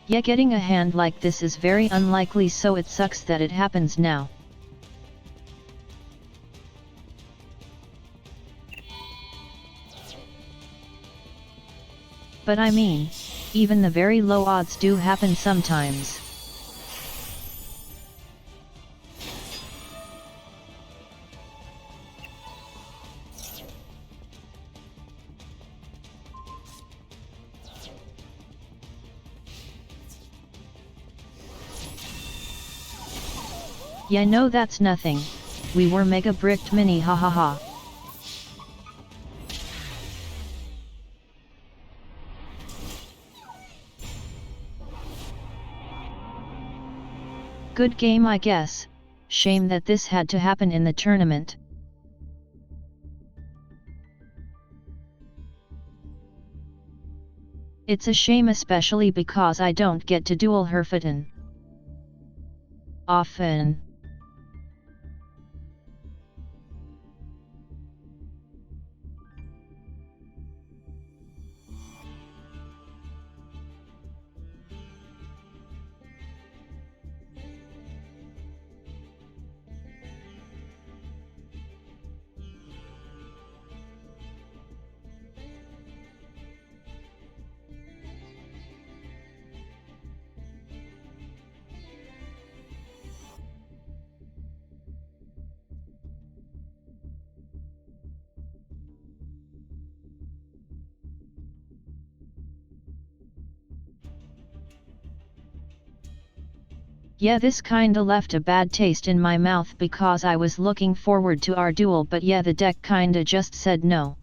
Yeah, getting a hand like this is very unlikely, so it sucks that it happens now. But I mean, even the very low odds do happen sometimes. Yeah, no, that's nothing. We were mega bricked mini, hahaha. Good game, I guess. Shame that this had to happen in the tournament. It's a shame, especially because I don't get to duel Herfitten often. Yeah, this kinda left a bad taste in my mouth because I was looking forward to our duel, but yeah, the deck kinda just said no.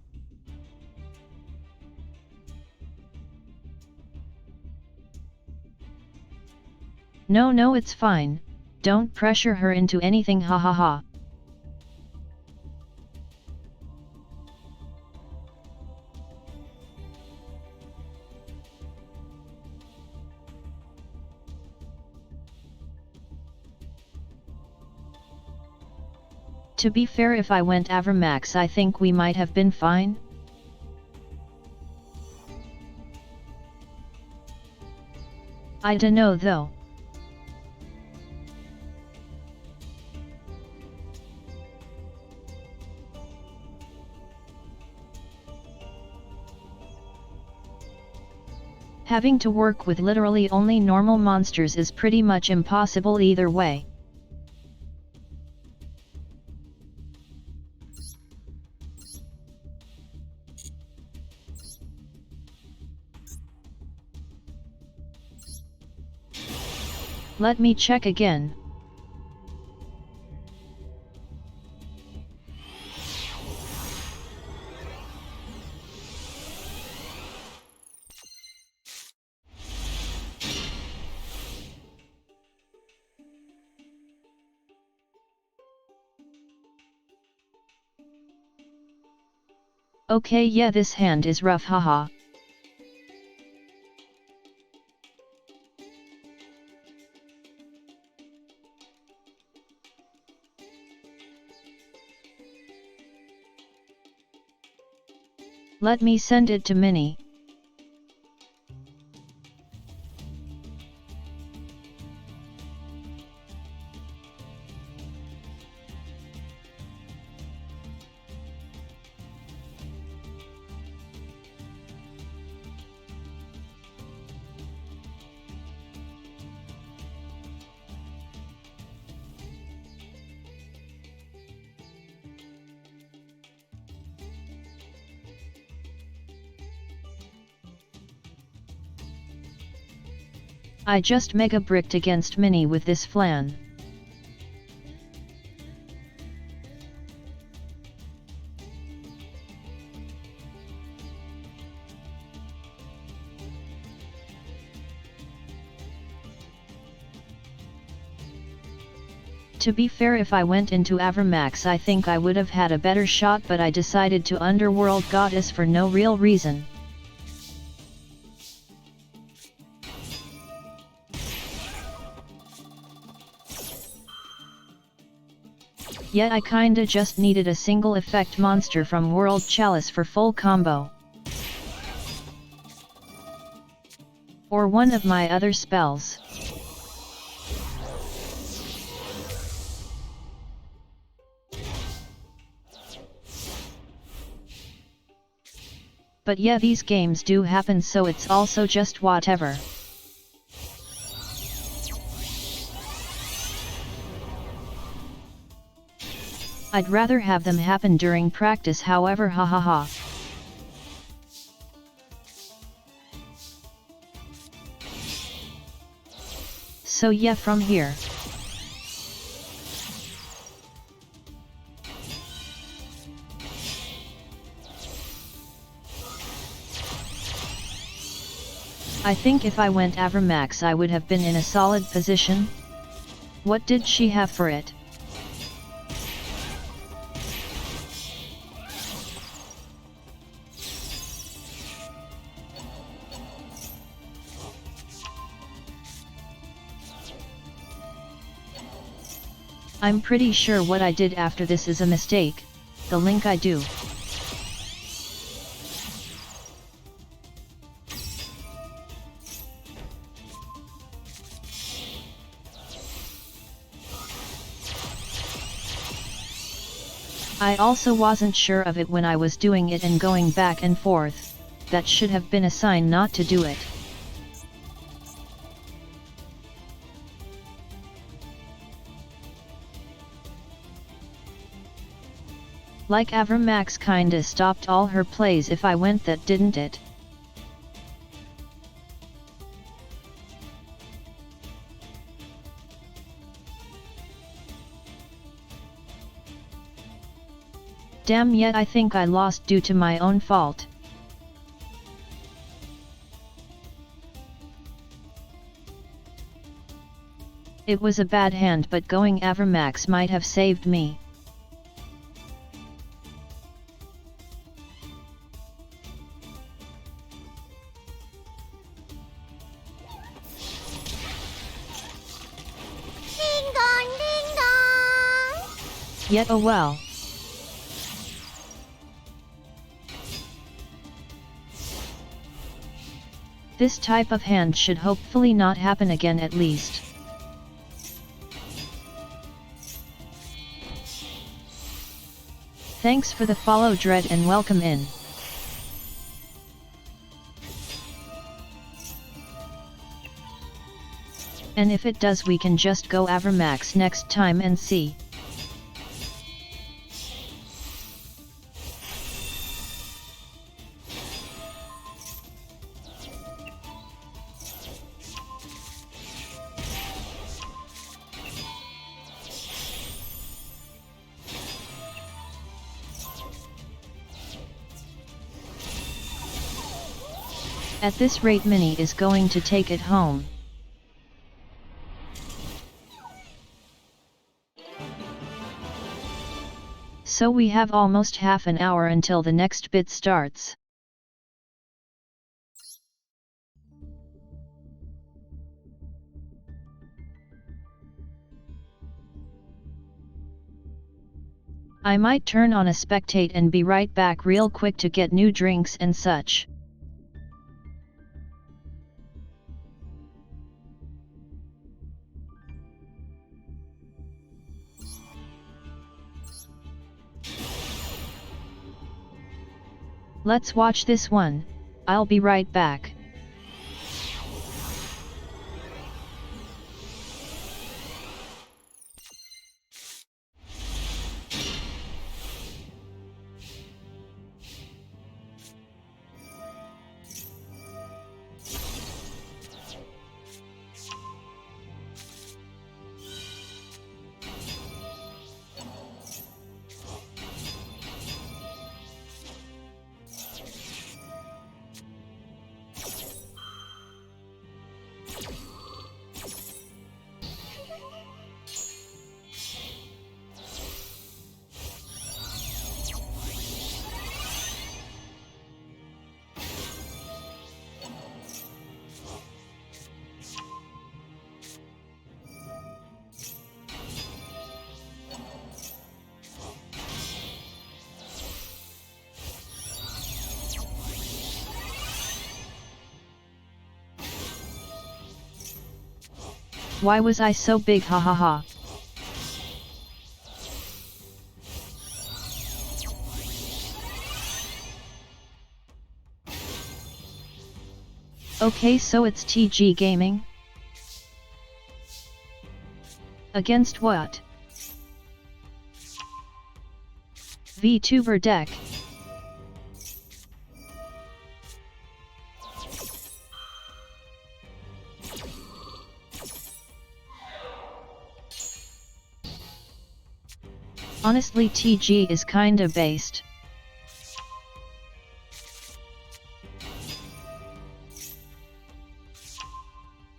No, it's fine. Don't pressure her into anything, hahaha. To be fair, if I went Avermax I think we might have been fine. I dunno though. Having to work with literally only normal monsters is pretty much impossible either way. Let me check again. Okay, yeah, this hand is rough, haha. Let me send it to Minnie. I just mega bricked against Minnie with this flan. To be fair, if I went into Avermax I think I would have had a better shot, but I decided to Underworld Goddess for no real reason. Yet I kinda just needed a single effect monster from World Chalice for full combo. Or one of my other spells. But yeah, these games do happen, so it's also just whatever. I'd rather have them happen during practice, however, hahaha. So yeah, from here. I think if I went Avermax I would have been in a solid position. What did she have for it? I'm pretty sure what I did after this is a mistake. The link I do. I also wasn't sure of it when I was doing it and going back and forth. That should have been a sign not to do it. Like Avermax kinda stopped all her plays if I went that, didn't it? Damn, yet I think I lost due to my own fault. It was a bad hand, but going Avermax might have saved me. Yet oh well. This type of hand should hopefully not happen again at least. Thanks for the follow Dread and welcome in. And if it does we can just go Avermax next time and see. At this rate Minnie is going to take it home. So we have almost half an hour until the next bit starts. I might turn on a spectate and be right back real quick to get new drinks and such. Let's watch this one, I'll be right back. Why was I so big, ha ha ha. Okay, so it's TG Gaming? Against what? VTuber deck. Honestly, TG is kinda based.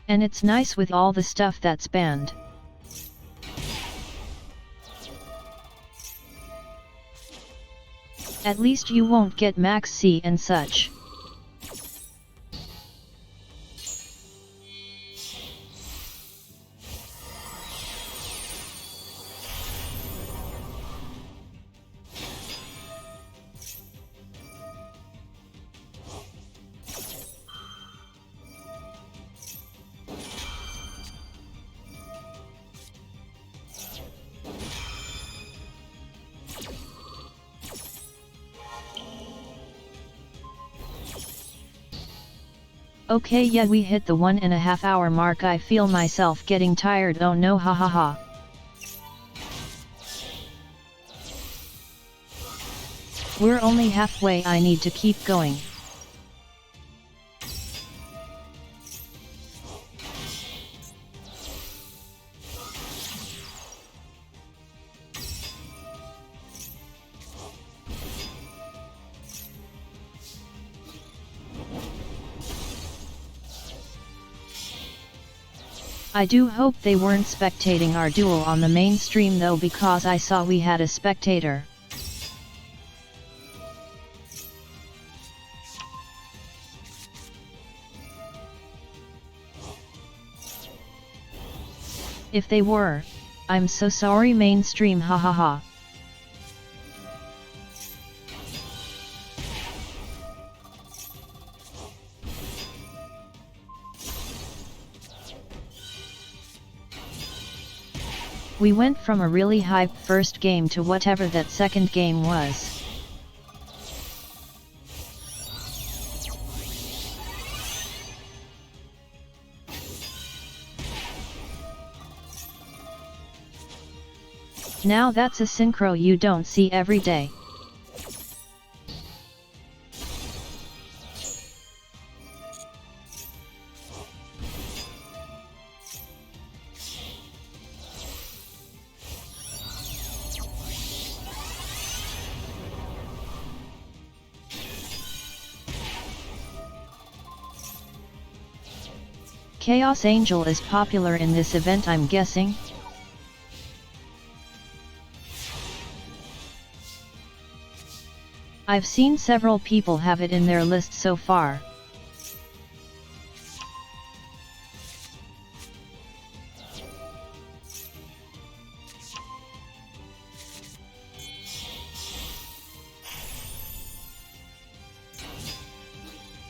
And it's nice with all the stuff that's banned. At least you won't get Max C and such. Okay, yeah, we hit the 1.5 hour mark. I feel myself getting tired. Oh no, ha ha ha. We're only halfway. I need to keep going. I do hope they weren't spectating our duel on the main stream though, because I saw we had a spectator. If they were, I'm so sorry mainstream, ha ha ha. We went from a really hype first game to whatever that second game was. Now that's a synchro you don't see every day. Chaos Angel is popular in this event, I'm guessing? I've seen several people have it in their list so far.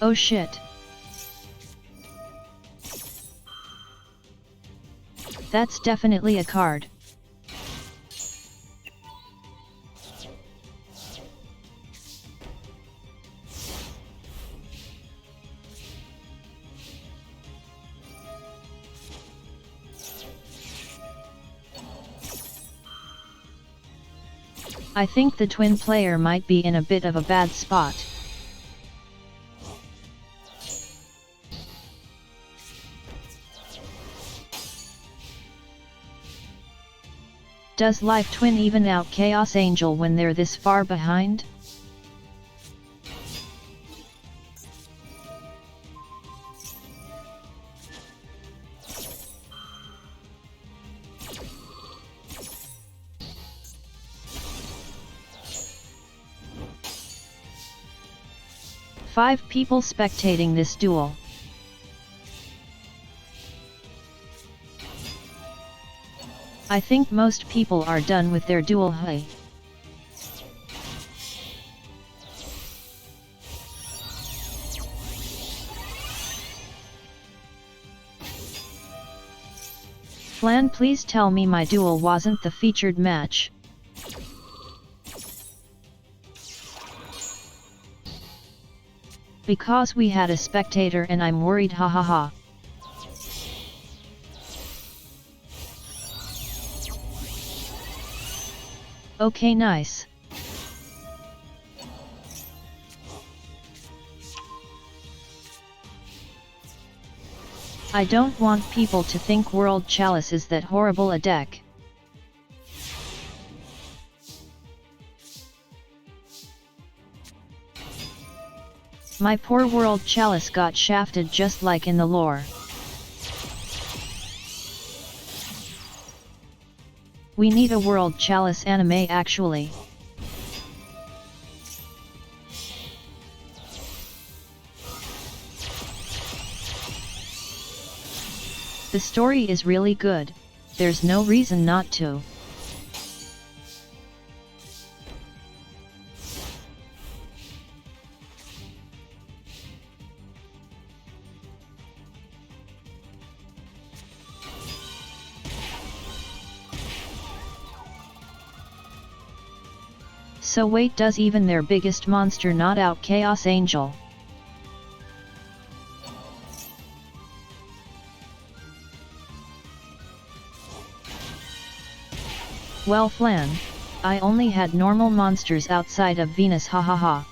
Oh shit. That's definitely a card. I think the twin player might be in a bit of a bad spot. Does Life Twin even out Chaos Angel when they're this far behind? Five people spectating this duel. I think most people are done with their duel. Hey. Flan, please tell me my duel wasn't the featured match. Because we had a spectator and I'm worried, hahaha. Okay, nice. I don't want people to think World Chalice is that horrible a deck. My poor World Chalice got shafted just like in the lore. We need a World Chalice anime actually. The story is really good, there's no reason not to. So wait, does even their biggest monster not out Chaos Angel? Well Flan, I only had normal monsters outside of Venus, hahaha.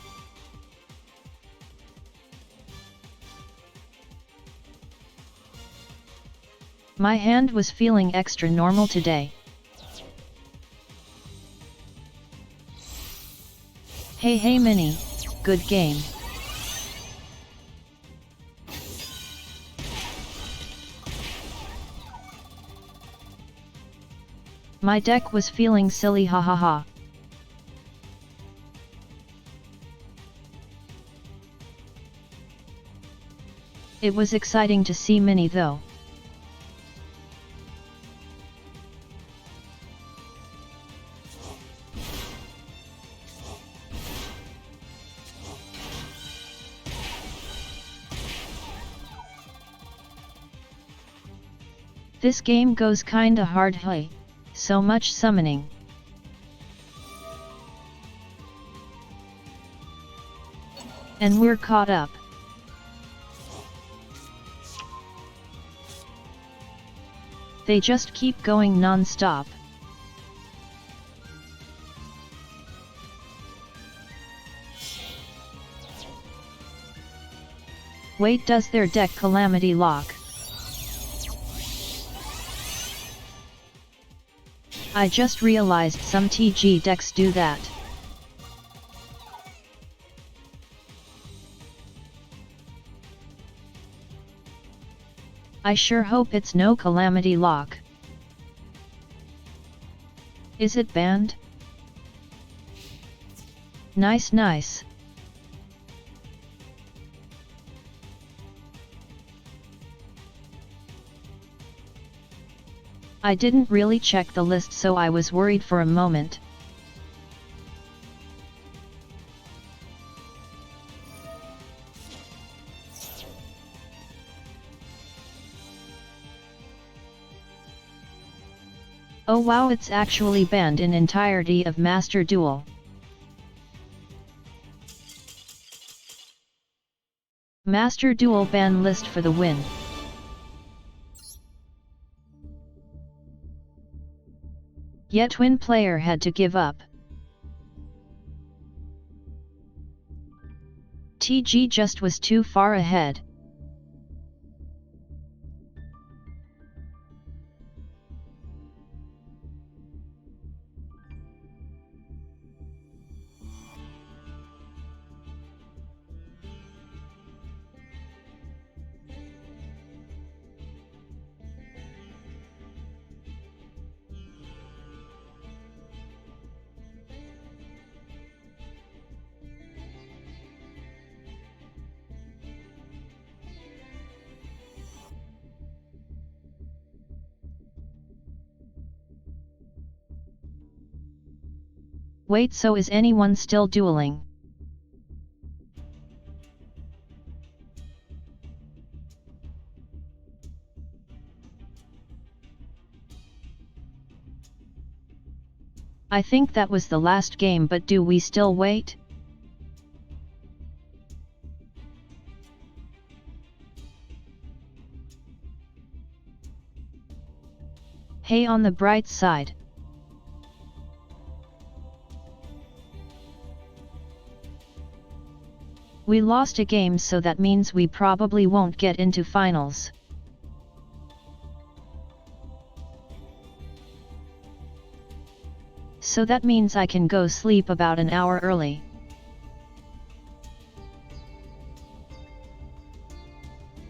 My hand was feeling extra normal today. Hey Minnie, good game. My deck was feeling silly, hahaha. It was exciting to see Minnie though. This game goes kinda hard, hey. So much summoning. And we're caught up. They just keep going non-stop. Wait, does their deck Calamity lock? I just realized some TG decks do that. I sure hope it's no Calamity lock. Is it banned? Nice, nice. I didn't really check the list, so I was worried for a moment. Oh wow, it's actually banned in entirety of Master Duel. Master Duel ban list for the win. Yet twin player had to give up. TG just was too far ahead. Wait, so is anyone still dueling? I think that was the last game, but do we still wait? Hey, on the bright side. We lost a game, so that means we probably won't get into finals. So that means I can go sleep about an hour early.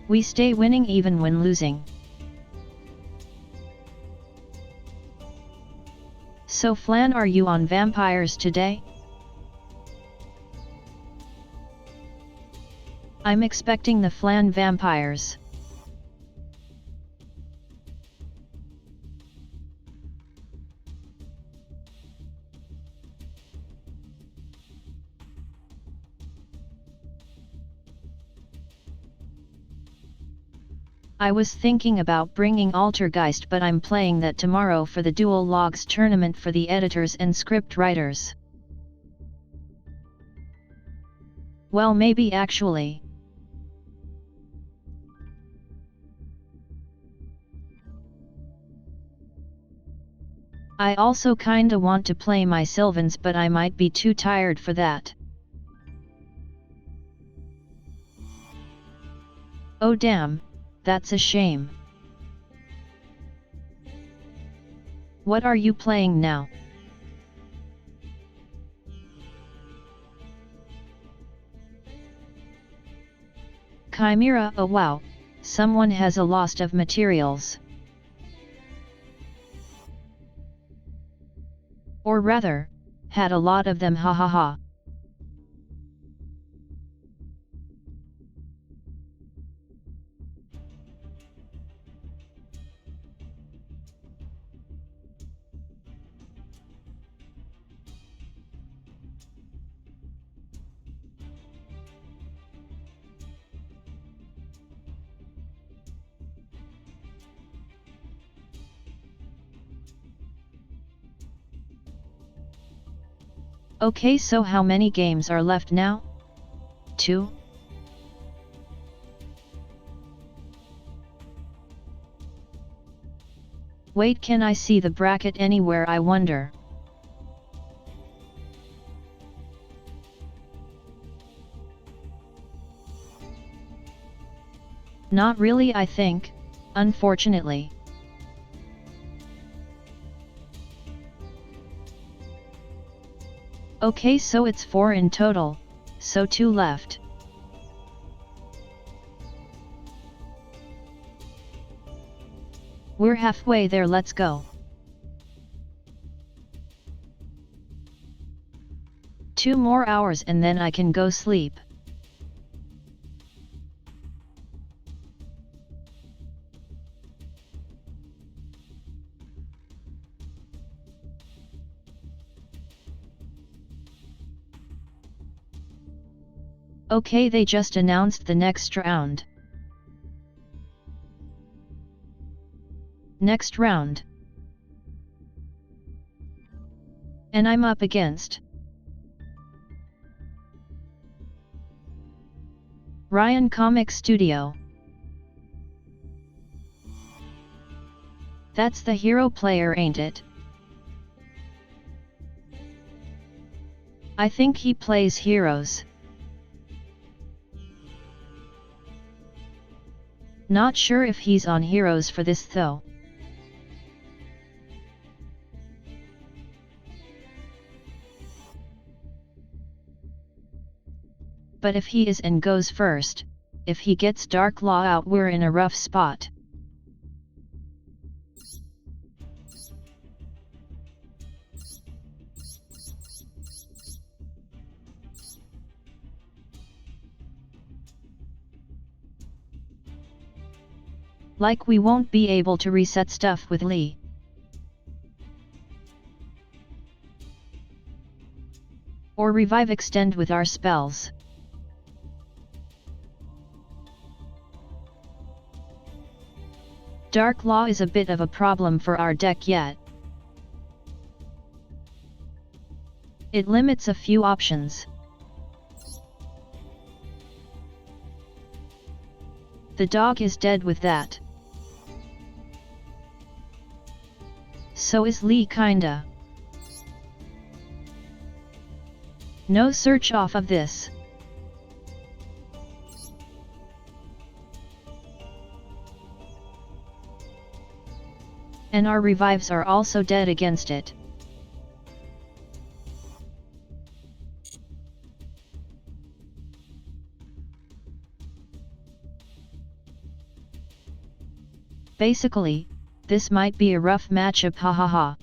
We stay winning even when losing. So Flan, are you on vampires today? I'm expecting the Flan vampires. I was thinking about bringing Altergeist, but I'm playing that tomorrow for the Dual Logs tournament for the editors and script writers. Well, maybe actually. I also kinda want to play my Sylvans, but I might be too tired for that. Oh damn, that's a shame. What are you playing now? Chimera. Oh wow, someone has a lot of materials. Or rather, had a lot of them, ha ha ha. Okay, so how many games are left now? 2? Wait, can I see the bracket anywhere, I wonder? Not really, I think, unfortunately. Okay, so it's 4 in total, so 2 left. We're halfway there, let's go. 2 more hours and then I can go sleep. Okay, they just announced the next round. Next round. And I'm up against Ryan Comic Studio. That's the hero player, ain't it? I think he plays heroes. Not sure if he's on heroes for this though. But if he is and goes first, if he gets Dark Law out, we're in a rough spot. Like we won't be able to reset stuff with Lee. Or revive extend with our spells. Dark Law is a bit of a problem for our deck yet. It limits a few options. The dog is dead with that. So is Lee kinda. No search off of this. And our revives are also dead against it. Basically, this might be a rough matchup, hahaha.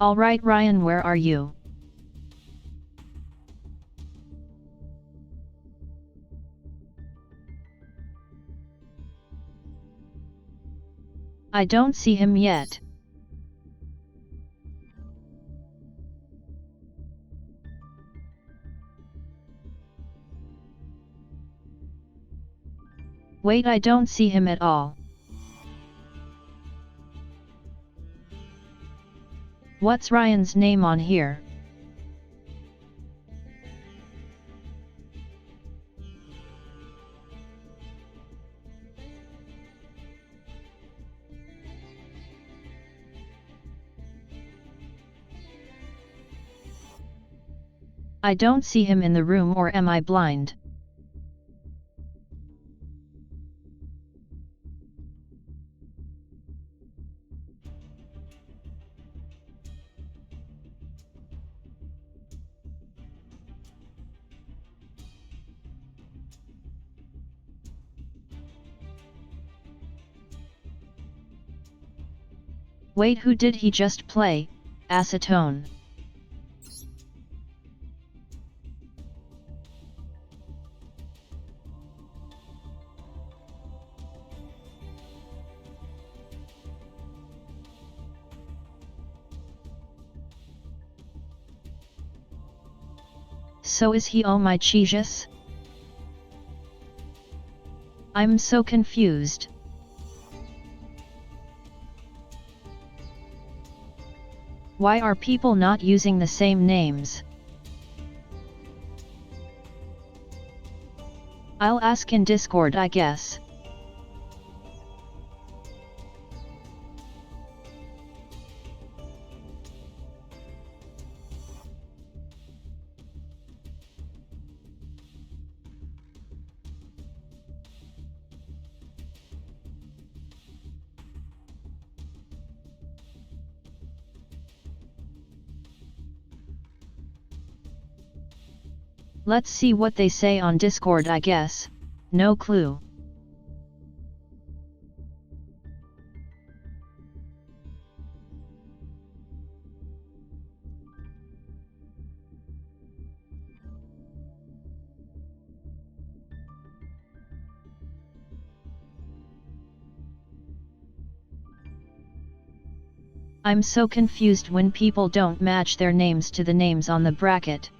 Alright Ryan, where are you? I don't see him yet. Wait, I don't see him at all. What's Ryan's name on here? I don't see him in the room, or am I blind? Wait, who did he just play? Acetone. So is he, oh my Jesus? I'm so confused. Why are people not using the same names? I'll ask in Discord, I guess. Let's see what they say on Discord, I guess. No clue. I'm so confused when people don't match their names to the names on the bracket.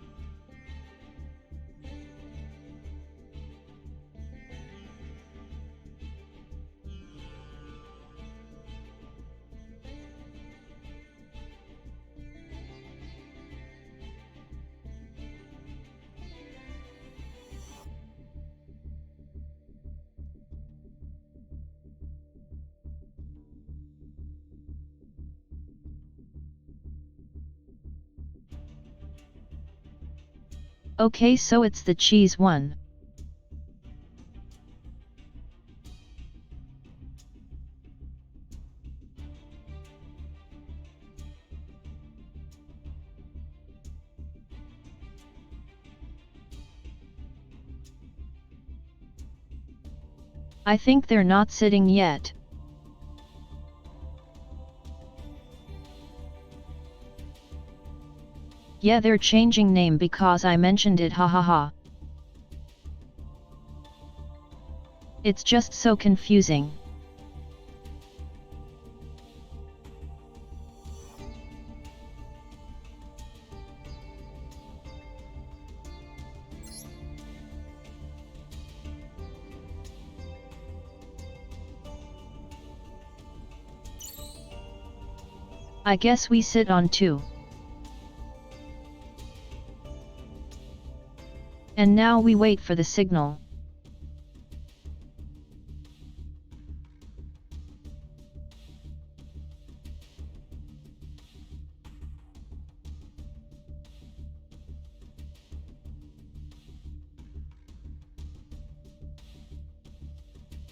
Okay, so it's the cheese one. I think they're not sitting yet. Yeah, they're changing name because I mentioned it, hahaha. It's just so confusing. I guess we sit on 2. And now we wait for the signal.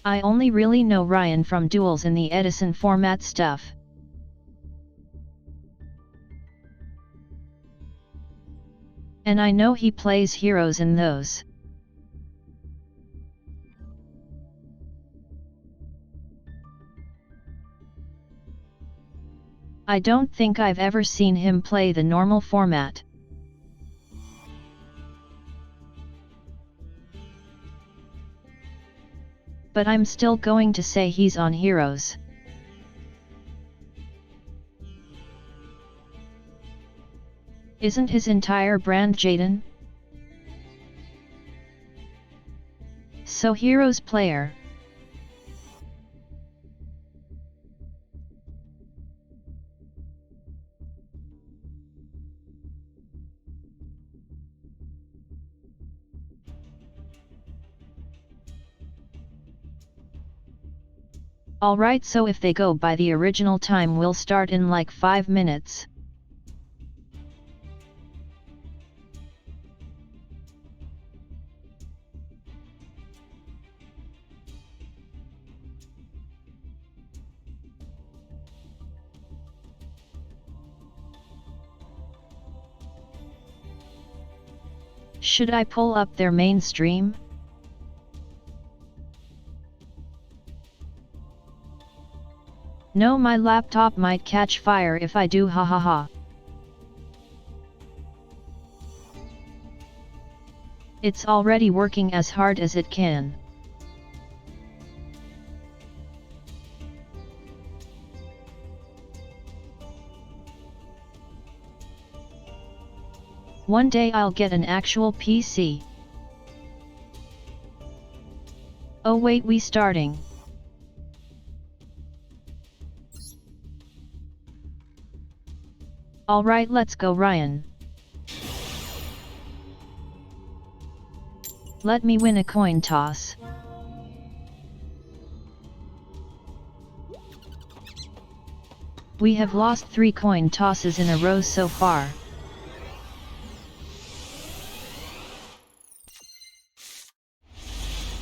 I only really know Ryan from duels in the Edison format stuff. And I know he plays heroes in those. I don't think I've ever seen him play the normal format. But I'm still going to say he's on heroes. Isn't his entire brand Jaden? So heroes player. Alright, so if they go by the original time, we'll start in like 5 minutes. Should I pull up their main stream? No, my laptop might catch fire if I do, hahaha. It's already working as hard as it can. One day I'll get an actual PC. Oh wait, we starting. . Alright, let's go, Ryan. Let me win a coin toss. We have lost 3 coin tosses in a row so far.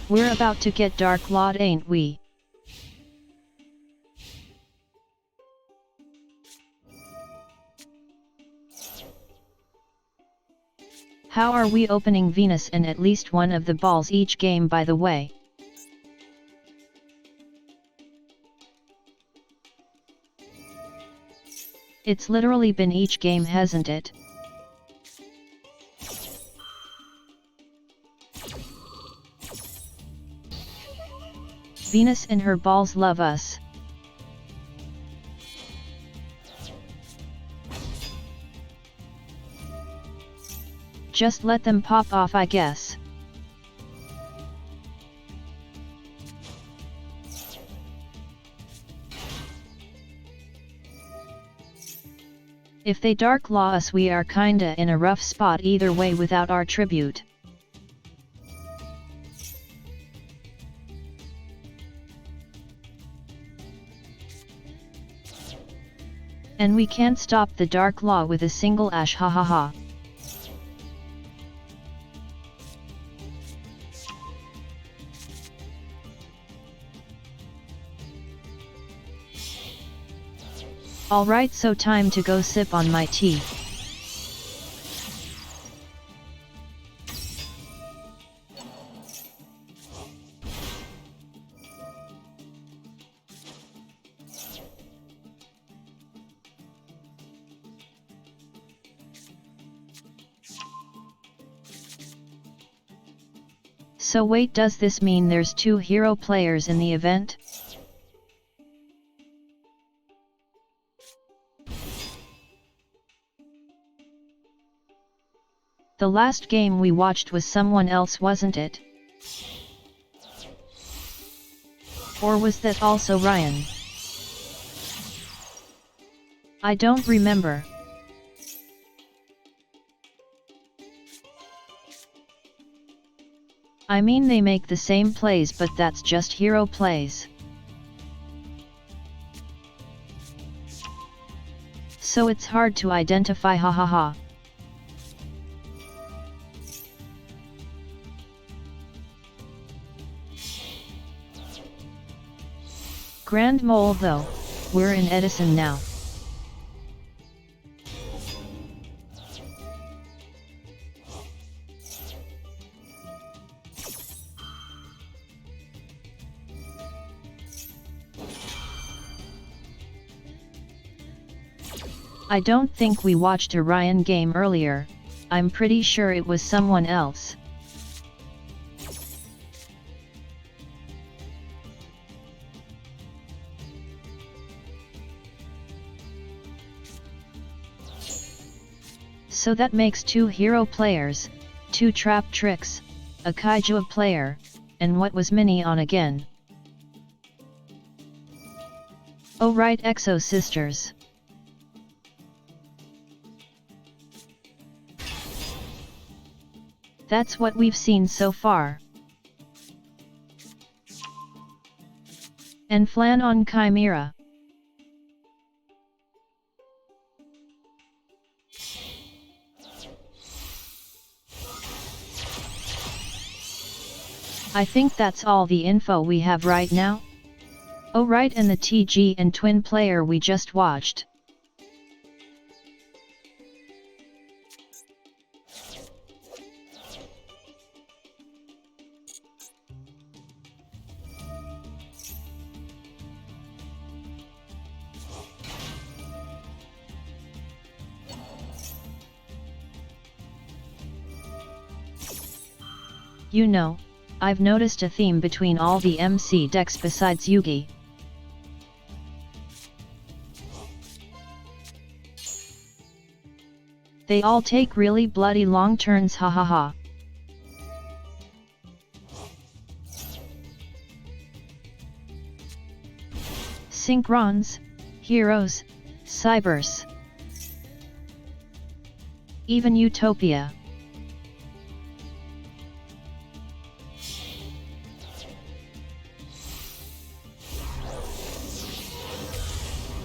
We're about to get dark lot, ain't we? How are we opening Venus and at least one of the balls each game, by the way? It's literally been each game, hasn't it? Venus and her balls love us. Just let them pop off, I guess. If they dark law us, we are kinda in a rough spot either way without our tribute. And we can't stop the dark law with a single ash, ha ha ha. Alright, so time to go sip on my tea. So wait, does this mean there's 2 hero players in the event? The last game we watched was someone else, wasn't it? Or was that also Ryan? I don't remember. I mean, they make the same plays, but that's just hero plays. So it's hard to identify, ha ha ha. Grand Mole though, we're in Edison now. I don't think we watched a Ryan game earlier, I'm pretty sure it was someone else. So that makes 2 hero players, 2 trap tricks, a kaiju player, and what was Mini on again? Oh right, Exo Sisters. That's what we've seen so far. And Flan on Chimera. I think that's all the info we have right now. Oh right, and the TG and twin player we just watched. You know, I've noticed a theme between all the MC decks besides Yugi. They all take really bloody long turns, ha ha ha. Synchrons, Heroes, Cybers. even Utopia.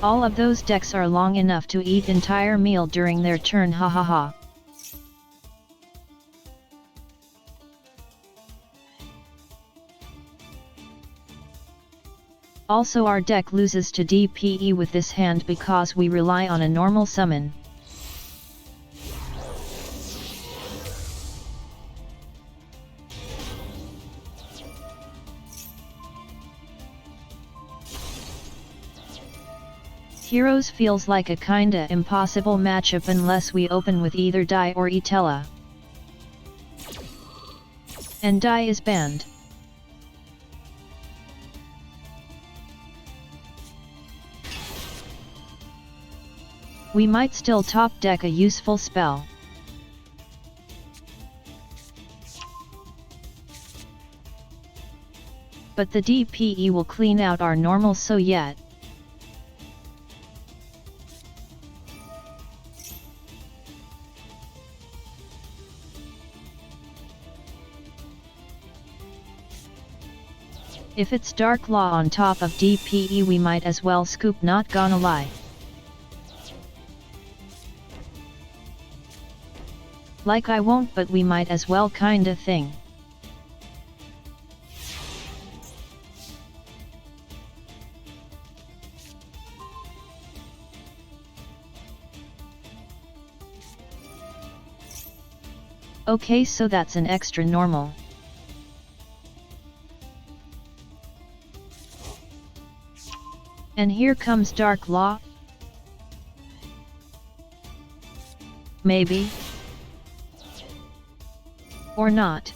All of those decks are long enough to eat entire meal during their turn, hahaha. Also our deck loses to DPE with this hand because we rely on a normal summon. Heroes feels like a kinda impossible matchup unless we open with either Dai or Itella. And Dai is banned. We might still top deck a useful spell. But the DPE will clean out our normal, so yet. If it's Dark Law on top of DPE, we might as well scoop, not gonna lie. Like I won't, but we might as well kinda thing. Okay, so that's an extra normal. And here comes Dark Law? Maybe? Or not?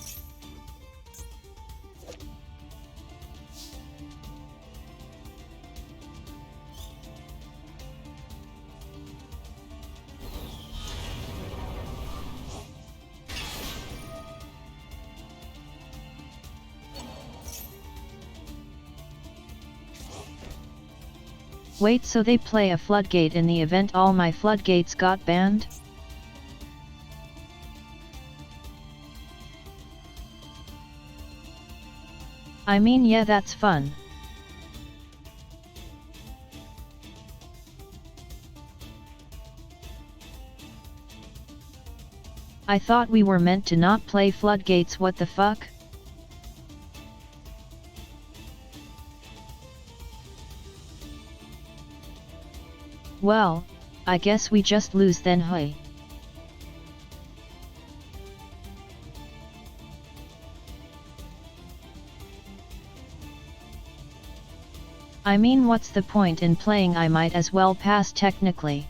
Wait, so they play a floodgate in the event all my floodgates got banned? I mean, yeah, that's fun. I thought we were meant to not play floodgates, what the fuck? Well, I guess we just lose then, hey. I mean, what's the point in playing? I might as well pass technically.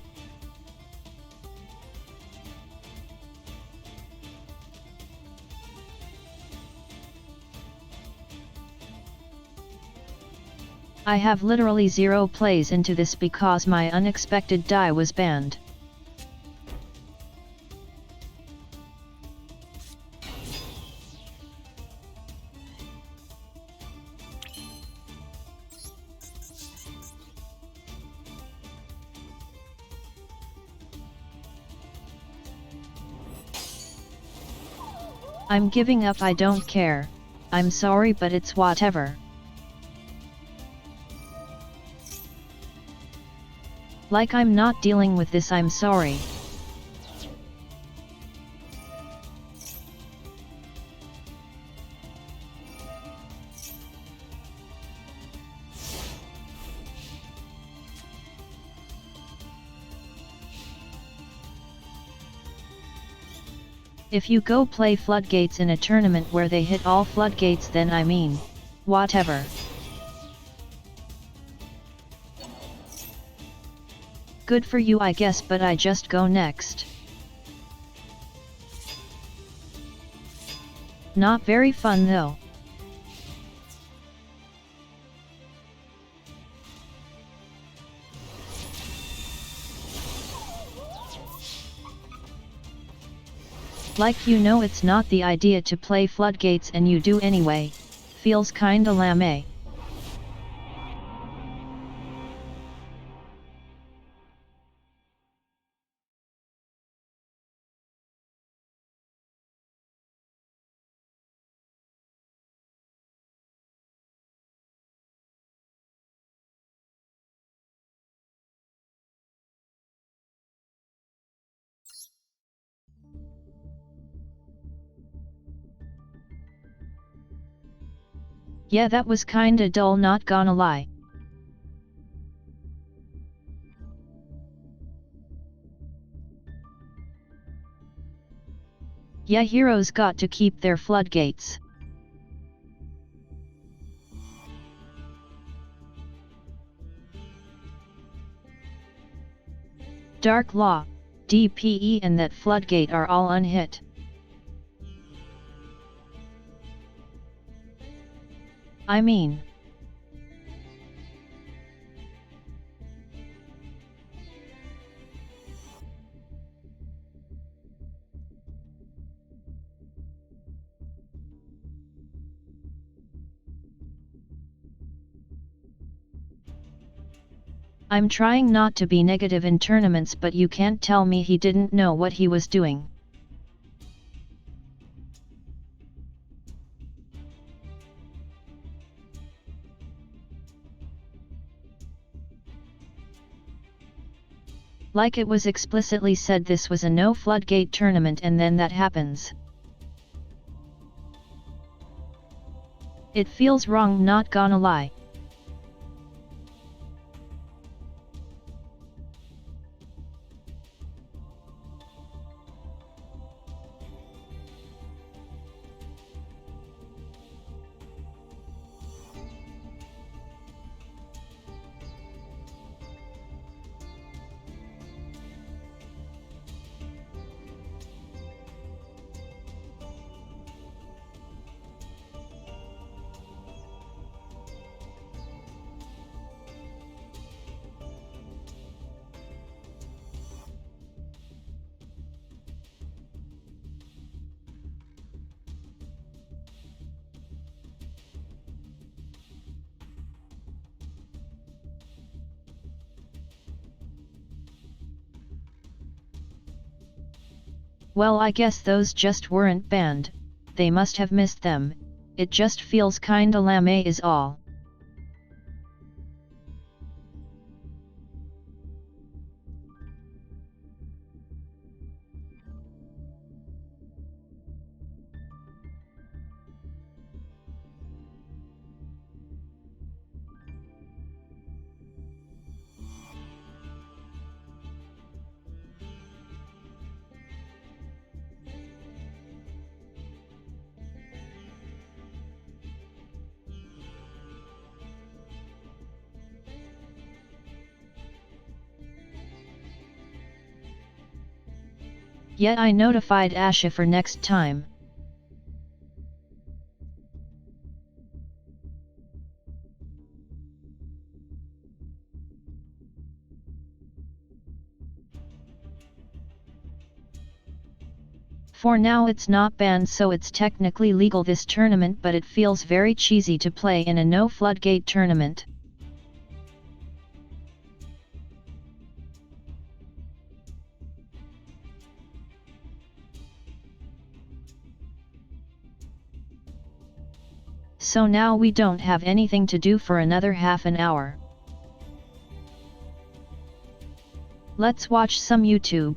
I have literally 0 plays into this because my unexpected die was banned. I'm giving up, I don't care. I'm sorry, but it's whatever. Like I'm not dealing with this, I'm sorry. If you go play floodgates in a tournament where they hit all floodgates, then I mean, whatever. Good for you, I guess, but I just go next. Not very fun though. Like, you know, it's not the idea to play floodgates and you do anyway. Feels kinda lame. Yeah, that was kinda dull, not gonna lie. Yeah, heroes got to keep their floodgates. Dark Law, DPE and that floodgate are all unhit. I mean, I'm trying not to be negative in tournaments, but you can't tell me he didn't know what he was doing. Like it was explicitly said this was a no floodgate tournament, and then that happens. It feels wrong, not gonna lie. Well, I guess those just weren't banned, they must have missed them, it just feels kinda lame is all. Yet I notified Asha for next time. For now it's not banned, so it's technically legal this tournament, but it feels very cheesy to play in a no floodgate tournament. So now we don't have anything to do for another half an hour. Let's watch some YouTube.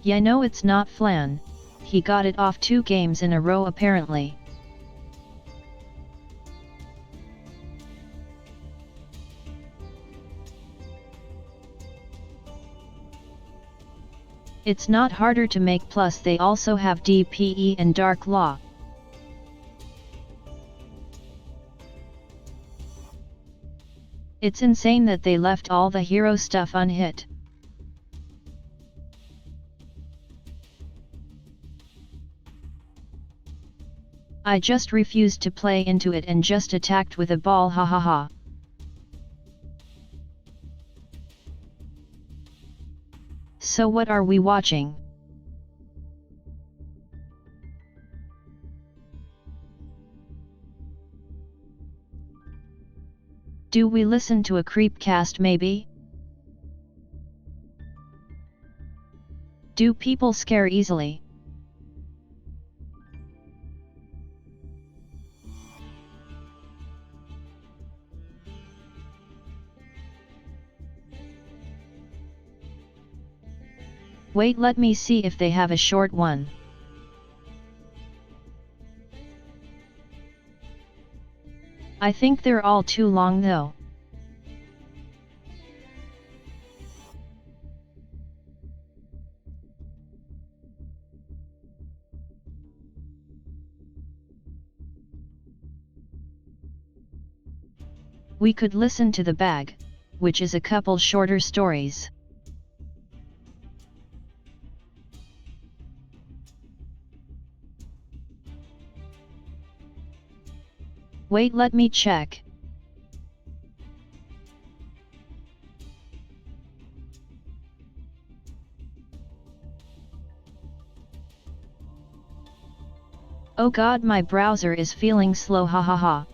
Yeah, no, it's not flan, he got it off 2 games in a row apparently. It's not harder to make, plus they also have DPE and Dark Law. It's insane that they left all the hero stuff unhit. I just refused to play into it and just attacked with a ball, hahaha. So what are we watching? Do we listen to a creepcast maybe? Do people scare easily? Wait, let me see if they have a short one. I think they're all too long though. We could listen to the bag, which is a couple shorter stories. Wait, let me check. Oh god, my browser is feeling slow, hahaha.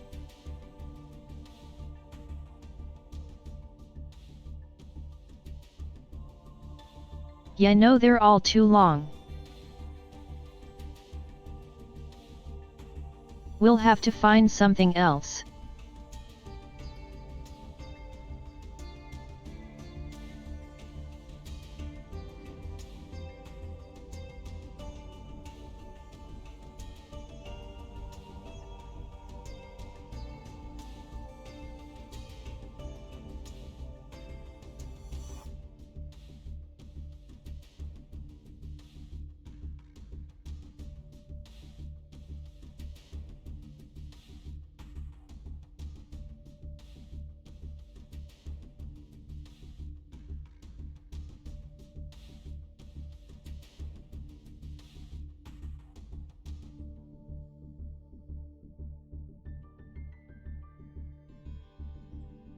Yeah, no, they're all too long. We'll have to find something else.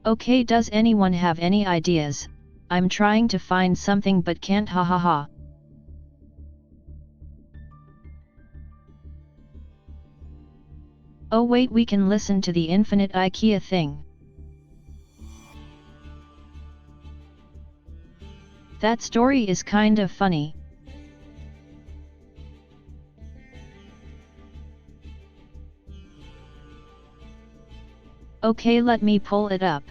Okay, does anyone have any ideas? I'm trying to find something but can't, hahaha. Oh wait, we can listen to the infinite IKEA thing. That story is kind of funny. Okay, let me pull it up.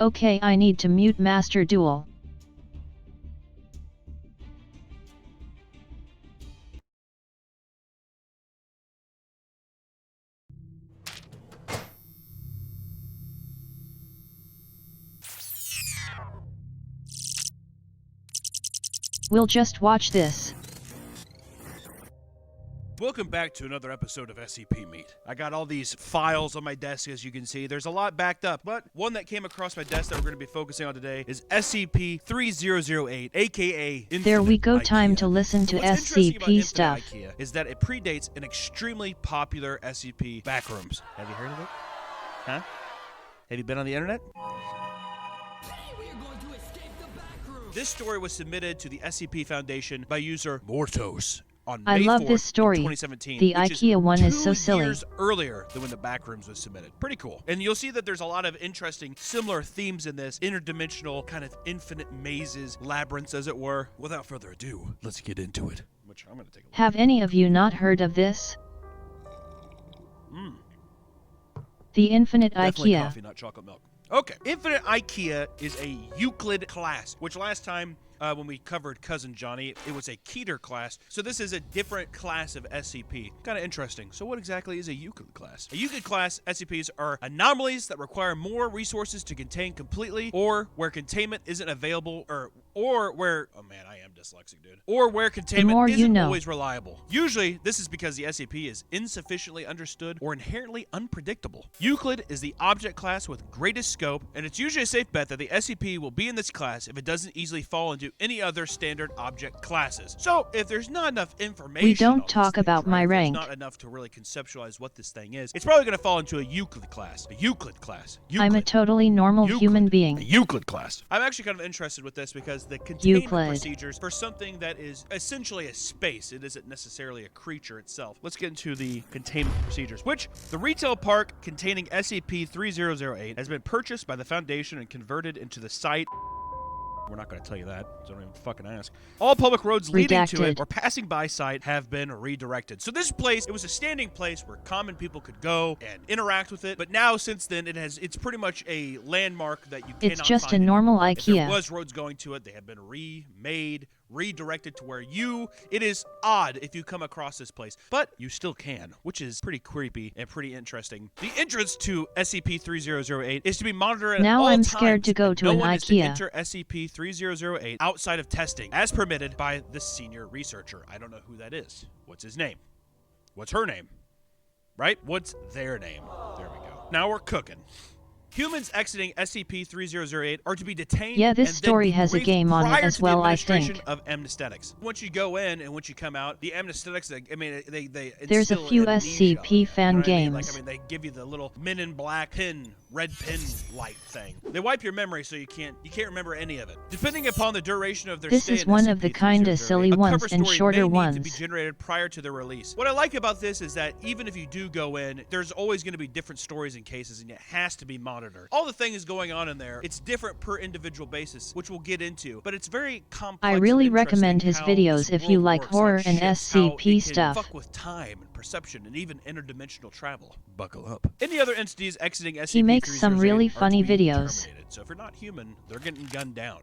Okay, I need to mute Master Duel. We'll just watch this. Welcome back to another episode of SCP Meet. I got all these files on my desk, as you can see. There's a lot backed up, but one that came across my desk that we're going to be focusing on today is SCP-3008, aka Infinite There we go, IKEA. time to listen to What's interesting about SCP Infinite stuff. IKEA is that it predates an extremely popular SCP backrooms. Have you heard of it? Huh? Have you been on the internet? This story was submitted to the SCP Foundation by user Mortos on I May love 4th this story. 2017, The which IKEA one is so 2 silly. years earlier than when the Backrooms was submitted. Pretty cool. And you'll see that there's a lot of interesting, similar themes in this, interdimensional, kind of infinite mazes, labyrinths, as it were. Without further ado, let's get into it. Which I'm going to take a look. Have any of you not heard of this? The Infinite Definitely IKEA. coffee, not chocolate milk. Okay. Infinite IKEA is a Euclid class, which last time when we covered Cousin Johnny, it was a Keter class. So this is a different class of SCP. Kind of interesting. So what exactly is a Euclid class? A Euclid class SCPs are anomalies that require more resources to contain completely, or where containment isn't available, or where, oh man, I am dyslexic, dude. Or where containment isn't always reliable. Usually, this is because the SCP is insufficiently understood or inherently unpredictable. Euclid is the object class with greatest scope, and it's usually a safe bet that the SCP will be in this class if it doesn't easily fall into any other standard object classes. So, if there's not enough information, We don't talk about my rank. There's not enough to really conceptualize what this thing is, it's probably going to fall into a Euclid class. A Euclid class. Euclid. I'm a totally normal human being. A Euclid class. I'm actually kind of interested with this because the containment Euclid. procedures for something that is essentially a space. It isn't necessarily a creature itself. Let's get into the containment procedures, which the retail park containing SCP-3008 has been purchased by the Foundation and converted into the site. We're not going to tell you that, so don't even fucking ask. All public roads leading to it or passing by site have been redirected. So this place, it was a standing place where common people could go and interact with it, but now since then it's pretty much a landmark that you cannot find. It's just a normal If there IKEA. was roads going to it, they have been remade, redirected to where it is odd if you come across this place, but you still can, which is pretty creepy and pretty interesting. The entrance to SCP-3008 is to be monitored at all Now times. I'm scared to go to no an one is to IKEA. enter SCP-3008 outside of testing, as permitted by the senior researcher. I don't know who that is. What's his name? What's her name? Right? What's their name? There we go. Now we're cooking. Humans exiting SCP-3008 are to be detained. Yeah, this and then story has a briefed game on it prior as to the well, I administration think. Of anesthetics. Once you go in and once you come out, the anesthetics, I mean, they There's a instill few amnesia, SCP fan you know what I mean? games. Like, I mean, they give you the little Men in Black red pin light thing. They wipe your memory so you can't remember any of it. Depending upon the duration of their This stay is in one of the kinda SCP-3008, silly a ones cover and story shorter may need to be ones. generated prior to their release. What I like about this is that even if you do go in, there's always going to be different stories and cases, and it has to be monitored. All the things going on in there, it's different per individual basis, which we'll get into, but it's very complex. I really and recommend his interesting how videos this if you world like works, horror it and shifts how SCP it can stuff. fuck with time and perception and even interdimensional travel. Buckle up. Any other entities exiting SCP-3008 He makes some really are to funny be videos. terminated. So if you're not human, they're getting gunned down.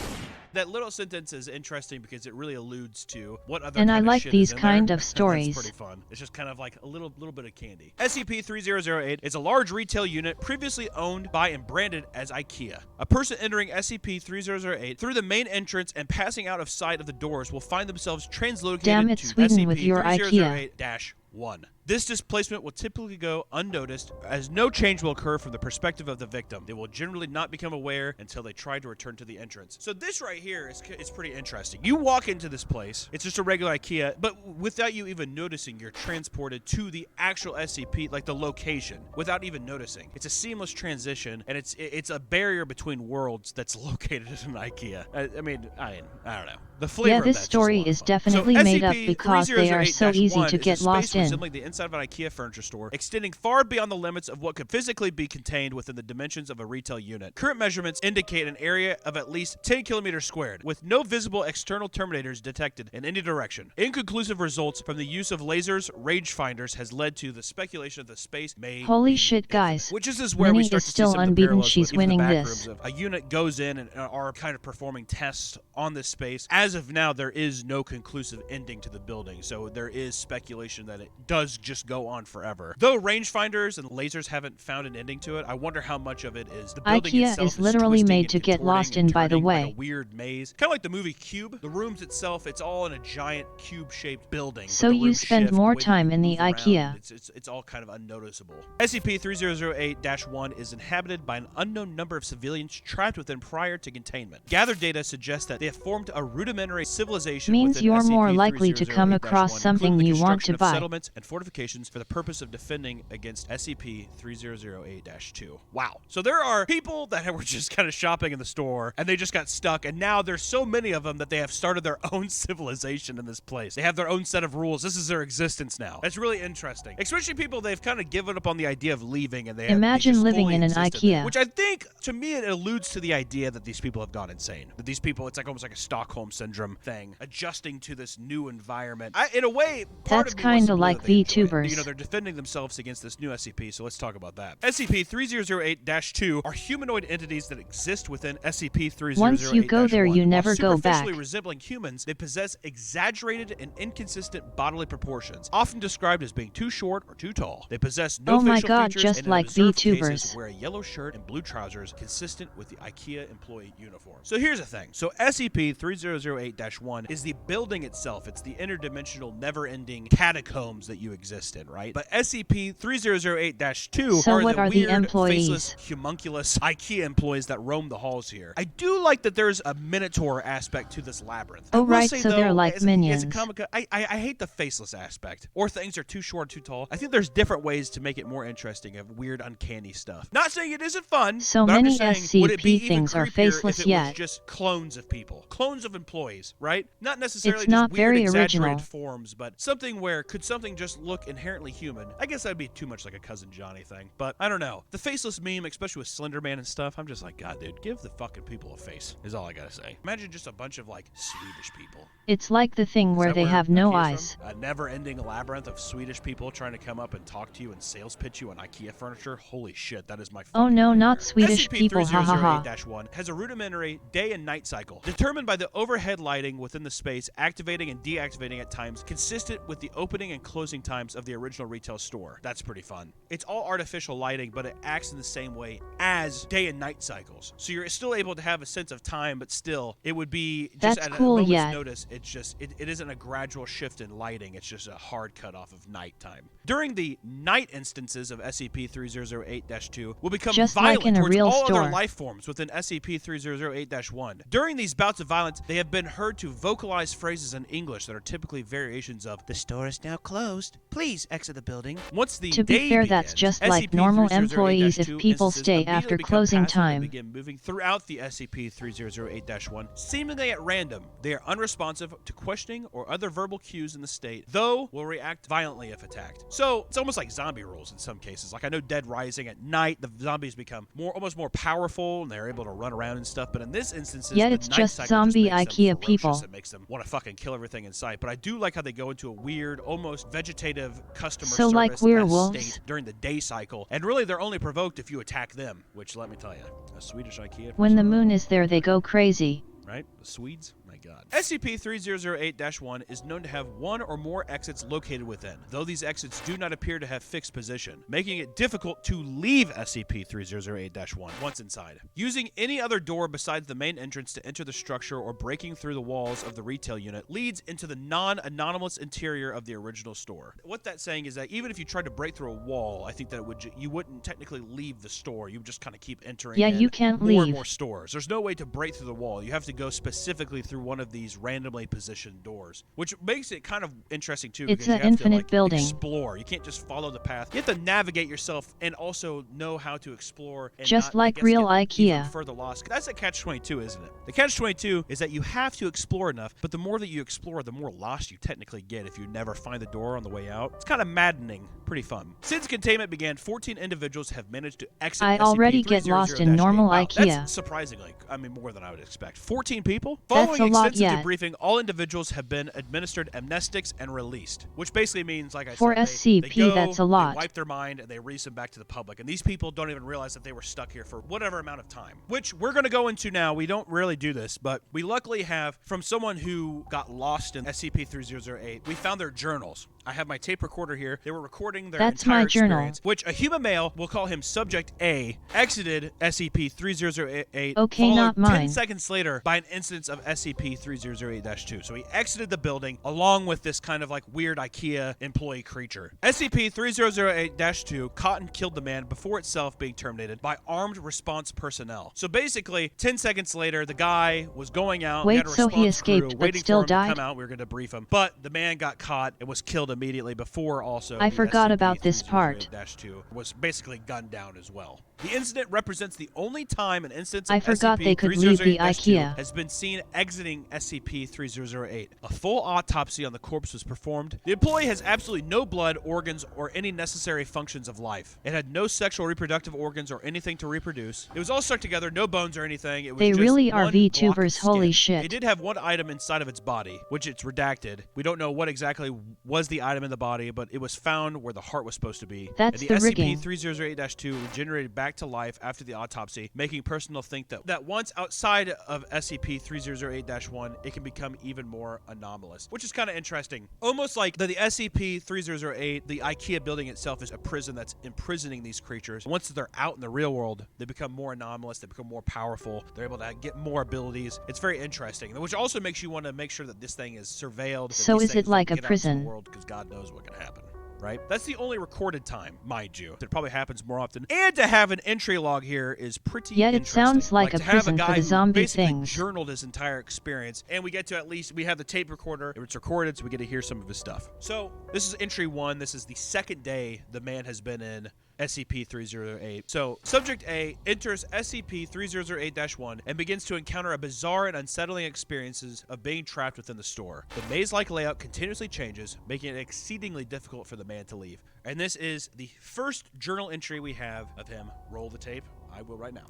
That little sentence is interesting because it really alludes to what other And kind I of like shit these is in kind there. of stories. That's pretty fun. It's just kind of like a little bit of candy. SCP-3008 is a large retail unit previously owned by and branded as IKEA. A person entering SCP-3008 through the main entrance and passing out of sight of the doors will find themselves translocated Damn it, to Sweden with your IKEA. SCP-3008-1. This displacement will typically go unnoticed, as no change will occur from the perspective of the victim. They will generally not become aware until they try to return to the entrance. So this right here is pretty interesting. You walk into this place, it's just a regular IKEA, but without you even noticing, you're transported to the actual SCP, like the location, without even noticing. It's a seamless transition, and it's a barrier between worlds that's located in an IKEA. I don't know. The flavor Yeah, of this that's just a story lot of is fun. definitely So made up because they are so easy SCP-3008-1 to is get a lost space in. resembling the inside of an IKEA furniture store, extending far beyond the limits of what could physically be contained within the dimensions of a retail unit. Current measurements indicate an area of at least 10 kilometers squared, with no visible external terminators detected in any direction. Inconclusive results from the use of lasers, rangefinders, has led to the speculation of the space may Holy be shit, guys. infinite. Which is where we Minnie start is to see still some of the unbeaten. parallels She's with even the winning back this. rooms of a unit goes in and are kind of performing tests on this space. As of now, there is no conclusive ending to the building, so there is speculation that it does just go on forever. Though rangefinders and lasers haven't found an ending to it, I wonder how much of it is the building IKEA itself is literally twisting made and to get contorting lost and in, by the turning like way. a weird maze, kind of like the movie Cube. The rooms itself, it's all in a giant cube-shaped building. So but the you rooms spend shift more the way time you in the move around. IKEA. It's all kind of unnoticeable. SCP-3008-1 is inhabited by an unknown number of civilians trapped within prior to containment. Gathered data suggests that they have formed a rudimentary civilization Means within you're more likely to come SCP-3008-1, across something including the you want construction to of buy. settlements and fortifications for the purpose of defending against SCP-3008-2. Wow. So there are people that were just kind of shopping in the store, and they just got stuck, and now there's so many of them that they have started their own civilization in this place. They have their own set of rules. This is their existence now. That's really interesting. Especially people, they've kind of given up on the idea of leaving, and they Imagine just living fully in an exist there. IKEA. Which I think, to me, it alludes to the idea that these people have gone insane. That these people, it's like almost like a Stockholm syndrome thing, adjusting to this new environment. In a way, part That's of me wants to kinda believe like that they enjoy it. VTubers. You know, they're defending themselves against this new SCP, so let's talk about that. SCP-3008-2 are humanoid entities that exist within SCP-3008-1. Once you go there, you never While go back. superficially resembling humans, they possess exaggerated and inconsistent bodily proportions, often described as being too short or too tall. They possess no Oh my facial god, features, just and in like observed VTubers. cases wear a yellow shirt and blue trousers consistent with the IKEA employee uniform. So here's the thing. So SCP-3008-1 is the building itself. It's the interdimensional, never-ending catacombs that you exist exist in, right? But SCP-3008-2 So are what the are the weird, employees? faceless, homunculus IKEA employees that roam the halls here. I do like that there's a Minotaur aspect to this labyrinth. I Oh will right, say, so though, they're like as a minions. comic, I hate the faceless aspect, or things are too short, too tall. I think there's different ways to make it more interesting of weird, uncanny stuff. Not saying it isn't fun, So but I'm many just saying, would it be SCP even things are creepier faceless if it was yet. just clones of people, clones of employees, right? Not necessarily It's not just weird, very exaggerated original. forms, but something where could something just look inherently human? I guess that'd be too much like a Cousin Johnny thing, but I don't know. The faceless meme, especially with Slender Man and stuff, I'm just like, God, dude, give the fucking people a face, is all I gotta say. Imagine just a bunch of, like, Swedish people. It's like the thing Is where that they have no IKEA's eyes. from? A never-ending labyrinth of Swedish people trying to come up and talk to you and sales pitch you on IKEA furniture. Holy shit, that is my fucking Oh no, nightmare. not Swedish people, hahaha. SCP-3008-1 has a rudimentary day and night cycle, determined by the overhead lighting within the space, activating and deactivating at times, consistent with the opening and closing times of the original retail store. That's pretty fun. It's all artificial lighting, but it acts in the same way as day and night cycles. So you're still able to have a sense of time, but still, it would be just That's at cool, a moment's yet. notice. It's just, it isn't a gradual shift in lighting. It's just a hard cut off of nighttime. During the night instances of SCP-3008-2 will become Just violent like in a towards real all store. other life forms within SCP-3008-1. During these bouts of violence, they have been heard to vocalize phrases in English that are typically variations of, "The store is now closed. Please exit the building." Once the To day be fair, that's begins, just like normal employees if SCP-3008-2 people instances stay immediately after become closing passive and time. begin moving throughout the SCP-3008-1, seemingly at random. They are unresponsive to questioning or other verbal cues in the state, though will react violently if attacked. So it's almost like zombie rules in some cases. Like I know Dead Rising, at night the zombies become almost more powerful and they're able to run around and stuff. But in this instance, Yet the it's night just cycle zombie makes them IKEA ferocious. people. It makes them want to fucking kill everything in sight. But I do like how they go into a weird, almost vegetative customer So like service werewolves? state during the day cycle. And really, they're only provoked if you attack them, which let me tell you, a Swedish IKEA. When the moon is there, they go crazy. Right? The Swedes? My God. SCP-3008-1 is known to have one or more exits located within, though these exits do not appear to have fixed position, making it difficult to leave SCP-3008-1 once inside. Using any other door besides the main entrance to enter the structure or breaking through the walls of the retail unit leads into the non-anonymous interior of the original store. What that's saying is that even if you tried to break through a wall, I think that you wouldn't technically leave the store. You would just kind of keep entering Yeah, in you can't more and leave. more stores. There's no way to break through the wall. You have to go specifically through one of these randomly positioned doors, which makes it kind of interesting too. It's because you an have infinite to, like, building. explore. You can't just follow the path. You have to navigate yourself and also know how to explore. And Just not, I like guess, real get even IKEA. further lost. That's a catch-22, isn't it? The catch-22 is that you have to explore enough, but the more that you explore, the more lost you technically get if you never find the door on the way out. It's kind of maddening. Pretty fun. Since containment began, 14 individuals have managed to exit I already get lost in normal Wow, IKEA. That's surprisingly, I mean, more than I would expect. 14 people? That's Following a lot extensive yet. debriefing, all individuals have been administered amnestics and released, which basically means, like I For said, SCP, they go, that's a lot. They wipe their mind and they release them back to the public. And these people don't even realize that they were stuck here for whatever amount of time, which we're going to go into now. We don't really do this, but we luckily have, from someone who got lost in SCP-3008, we found their journals. I have my tape recorder here. They were recording their That's entire my journal. experience, which a human male, we'll call him Subject A, exited SCP-3008 Okay, followed not 10 mine. seconds later by an instance of SCP-3008-2. So he exited the building along with this kind of like weird IKEA employee creature. SCP-3008-2 caught and killed the man before itself being terminated by armed response personnel. So basically, 10 seconds later, the guy was going out. Wait, had a so he response escaped crew but waiting still for him to died? come out. We were going to brief him, but the man got caught and was killed immediately before also I the forgot about this part. SCP-3008-2 was basically gunned down as well. The incident represents the only time an instance I of forgot they could leave the SCP-3008-2 IKEA. has been seen exiting SCP-3008. A full autopsy on the corpse was performed. The employee has absolutely no blood, organs, or any necessary functions of life. It had no sexual reproductive organs or anything to reproduce. It was all stuck together, no bones or anything. It was They just really are one block of VTubers, skin. holy shit. It did have one item inside of its body, which it's redacted. We don't know what exactly was the item in the body, but it was found where the heart was supposed to be. That's and the rigging. SCP-3008-2 regenerated back to life after the autopsy, making personnel think that once outside of SCP-3008-1, it can become even more anomalous, which is kind of interesting. Almost like the SCP-3008, the IKEA building itself is a prison that's imprisoning these creatures. Once they're out in the real world, they become more anomalous, they become more powerful, they're able to get more abilities. It's very interesting, which also makes you want to make sure that this thing is surveilled. So is it like a prison? Because God knows what can happen. right? That's the only recorded time, mind you. It probably happens more often. And to have an entry log here is pretty Yet it interesting. sounds like a to have prison guy for the who zombie basically things. journaled his entire experience, and we get to at least, we have the tape recorder, it's recorded, so we get to hear some of his stuff. So this is entry 1. This is the second day the man has been in SCP-3008. So, Subject A enters SCP-3008-1 and begins to encounter a bizarre and unsettling experiences of being trapped within the store. The maze-like layout continuously changes, making it exceedingly difficult for the man to leave. And this is the first journal entry we have of him. Roll the tape. I will right now.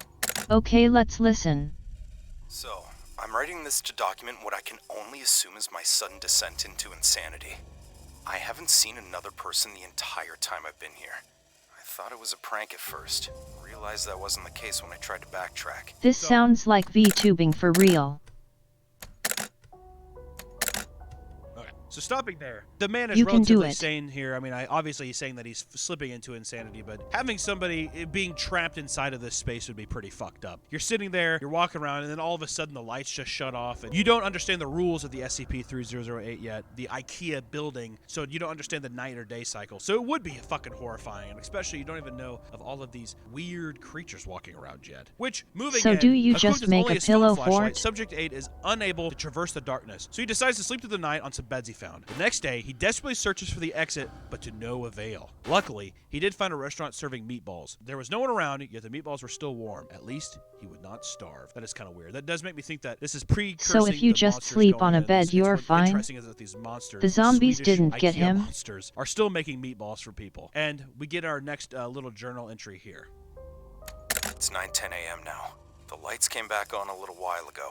Okay, let's listen. So, I'm writing this to document what I can only assume is my sudden descent into insanity. I haven't seen another person the entire time I've been here. I thought it was a prank at first. Realized that wasn't the case when I tried to backtrack. This sounds like VTubing for real. So stopping there, the man is You can do relatively it. sane here. I mean, obviously he's saying that he's slipping into insanity, but having somebody being trapped inside of this space would be pretty fucked up. You're sitting there, you're walking around, and then all of a sudden the lights just shut off, and you don't understand the rules of the SCP-3008 yet, the IKEA building, so you don't understand the night or day cycle. So it would be fucking horrifying, and especially you don't even know of all of these weird creatures walking around yet. Which, moving So in, do you equipped just with make only a stone pillow flashlight, fort? Subject 8 is unable to traverse the darkness, so he decides to sleep through the night on some beds he found. The next day, he desperately searches for the exit, but to no avail. Luckily, he did find a restaurant serving meatballs. There was no one around, yet the meatballs were still warm. At least, he would not starve. That is kind of weird. That does make me think that this is precursing So if you the just monsters sleep going on a in. bed, you're What's fine? interesting is that these monsters, The zombies Swedish didn't get IKEA him? monsters, are still making meatballs for people. And we get our next little journal entry here. It's 9:10 a.m. now. The lights came back on a little while ago.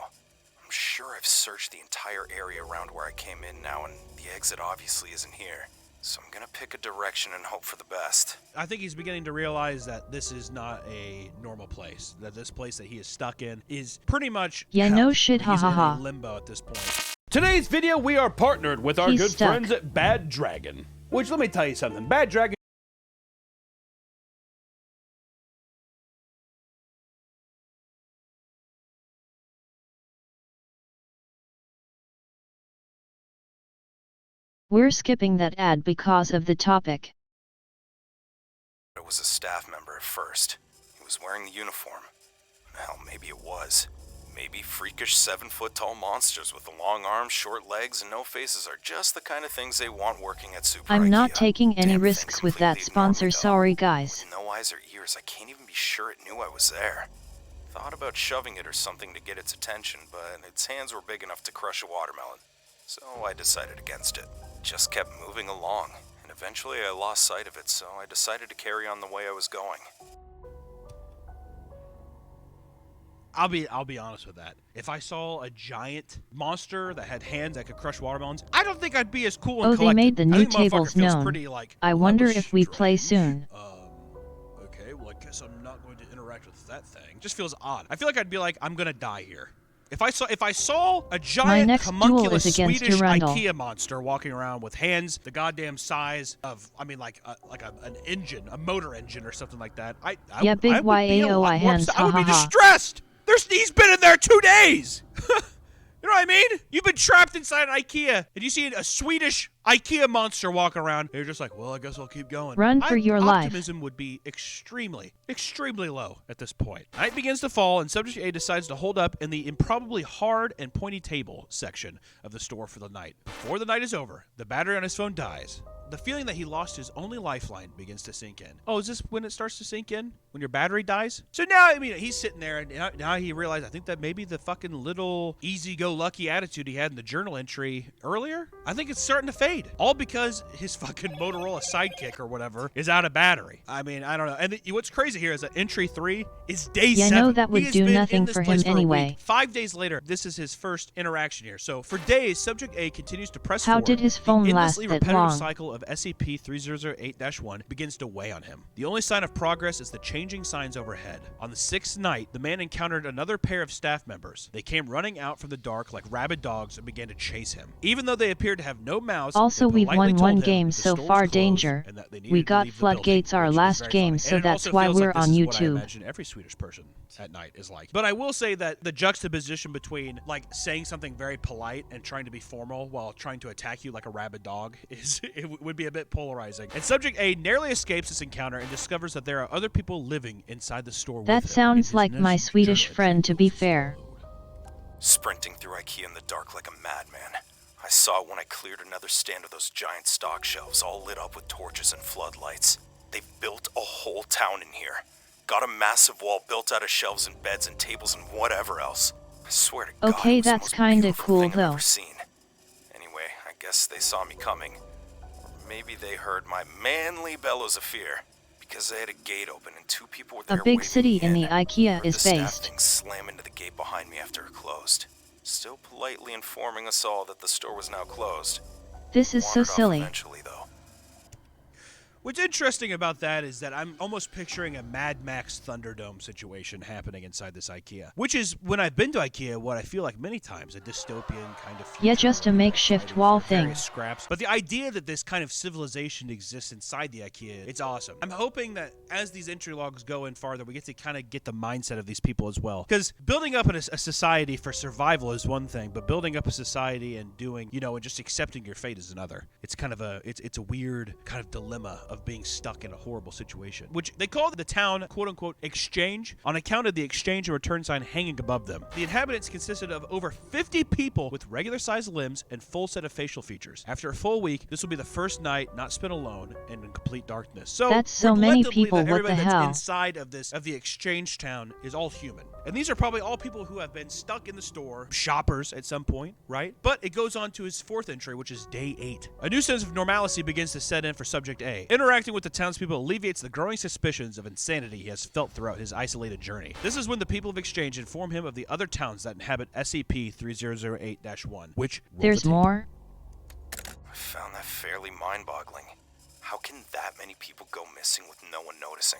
I'm sure I've searched the entire area around where I came in now, and the exit obviously isn't here. So I'm gonna pick a direction and hope for the best. I think he's beginning to realize that this is not a normal place. That this place that he is stuck in is pretty much Yeah, hell. no shit, He's in ha. a limbo at this point. Today's video, we are partnered with our He's good stuck. friends at Bad Dragon. Which, let me tell you something, Bad Dragon We're skipping that ad because of the topic. It was a staff member at first. He was wearing the uniform. Hell, maybe it was. Maybe freakish 7-foot-tall monsters with long arms, short legs, and no faces are just the kind of things they want working at Super I'm not IKEA. taking any Damn thing risks with that completely ignored me, sponsor, though. sorry guys. With no eyes or ears, I can't even be sure it knew I was there. Thought about shoving it or something to get its attention, but its hands were big enough to crush a watermelon. So I decided against it. Just kept moving along, and eventually I lost sight of it, so I decided to carry on the way I was going. I'll be honest with that. If I saw a giant monster that had hands that could crush watermelons, I don't think I'd be as cool and Oh, they collected. made the I new think motherfucker tables feels known. pretty, like, I well, that wonder was if we play strange. soon. Okay, well, I guess I'm not going to interact with that thing. Just feels odd. I feel like I'd be like, I'm gonna die here. If I saw a giant next duel homunculus is against Swedish Durandal. IKEA monster walking around with hands the goddamn size of, I mean, like an engine, a motor engine or something like that, Yeah, big I would be a lot YAOI more hands, upset. I would be ha, ha, ha. distressed. He's been in there 2 days. You know what I mean? You've been trapped inside an IKEA, and you see a Swedish IKEA monster walk around. And you're just like, well, I guess I'll keep going. Run for your life. Optimism would be extremely, extremely low at this point. Night begins to fall, and Subject A decides to hold up in the improbably hard and pointy table section of the store for the night. Before the night is over, the battery on his phone dies. The feeling that he lost his only lifeline begins to sink in. Oh, is this when it starts to sink in? When your battery dies? So now, I mean, he's sitting there, and now he realized, I think that maybe the fucking little easy-go-lucky attitude he had in the journal entry earlier, I think it's starting to fade. All because his fucking Motorola Sidekick or whatever is out of battery. I mean, I don't know. And what's crazy here is that entry 3 is day 7. Yeah, no, that would He has do been nothing in this for place him a week. anyway. 5 days later, this is his first interaction here. So for days, Subject A continues to press How forward. did his The phone last endlessly that repetitive long? cycle of SCP-3008-1 begins to weigh on him. The only sign of progress is the changing signs overhead. On the 6th night, the man encountered another pair of staff members. They came running out from the dark like rabid dogs and began to chase him. Even though they appeared to have no mouths, Also, They we've politely won told one him game that the so store was far. closed Danger. and that they needed We to got leave the floodgates building, our which is last very game, funny. so And it that's also why feels we're like this on is what I YouTube. imagine every Swedish person at night is like. But I will say that the juxtaposition between like saying something very polite and trying to be formal while trying to attack you like a rabid dog would be a bit polarizing. And Subject A narrowly escapes this encounter and discovers that there are other people living inside the store with him. That sounds In his like my notes, Swedish journal friend, entry to be goes as fair. follows. Sprinting through IKEA in the dark like a madman. I saw it when I cleared another stand of those giant stock shelves all lit up with torches and floodlights. They've built a whole town in here. Got a massive wall built out of shelves and beds and tables and whatever else. I swear to God, Okay, it was the that's most kinda beautiful cool, thing I've though. ever seen. Anyway, I guess they saw me coming. Or maybe they heard my manly bellows of fear. Because they had a gate open and two people were there A big waving city me in the I IKEA heard is the staff based. thing slam into the gate behind me after it closed. Still politely informing us all that the store was now closed. This is so Wandered off silly. eventually, though. What's interesting about that is that I'm almost picturing a Mad Max Thunderdome situation happening inside this IKEA. Which is, when I've been to IKEA, what I feel like many times, a dystopian kind of future. Yeah, just a where people are makeshift fighting wall for various thing. Scraps. But the idea that this kind of civilization exists inside the IKEA, it's awesome. I'm hoping that as these entry logs go in farther, we get to kind of get the mindset of these people as well. Because building up a society for survival is one thing, but building up a society and doing, and just accepting your fate is another. It's kind of it's a weird kind of dilemma of being stuck in a horrible situation, which they call the town quote-unquote exchange on account of the exchange and return sign hanging above them. The inhabitants consisted of over 50 people with regular-sized limbs and full set of facial features. After a full week, this will be the first night not spent alone and in complete darkness. So That's so we're many led to believe people, that what everybody the that's hell? inside of the exchange town is all human. And these are probably all people who have been stuck in the store, shoppers at some point, right? But it goes on to his fourth entry, which is day 8. A new sense of normalcy begins to set in for Subject A. Interacting with the townspeople alleviates the growing suspicions of insanity he has felt throughout his isolated journey. This is when the people of Exchange inform him of the other towns that inhabit SCP-3008-1, which... There's more? I found that fairly mind-boggling. How can that many people go missing with no one noticing?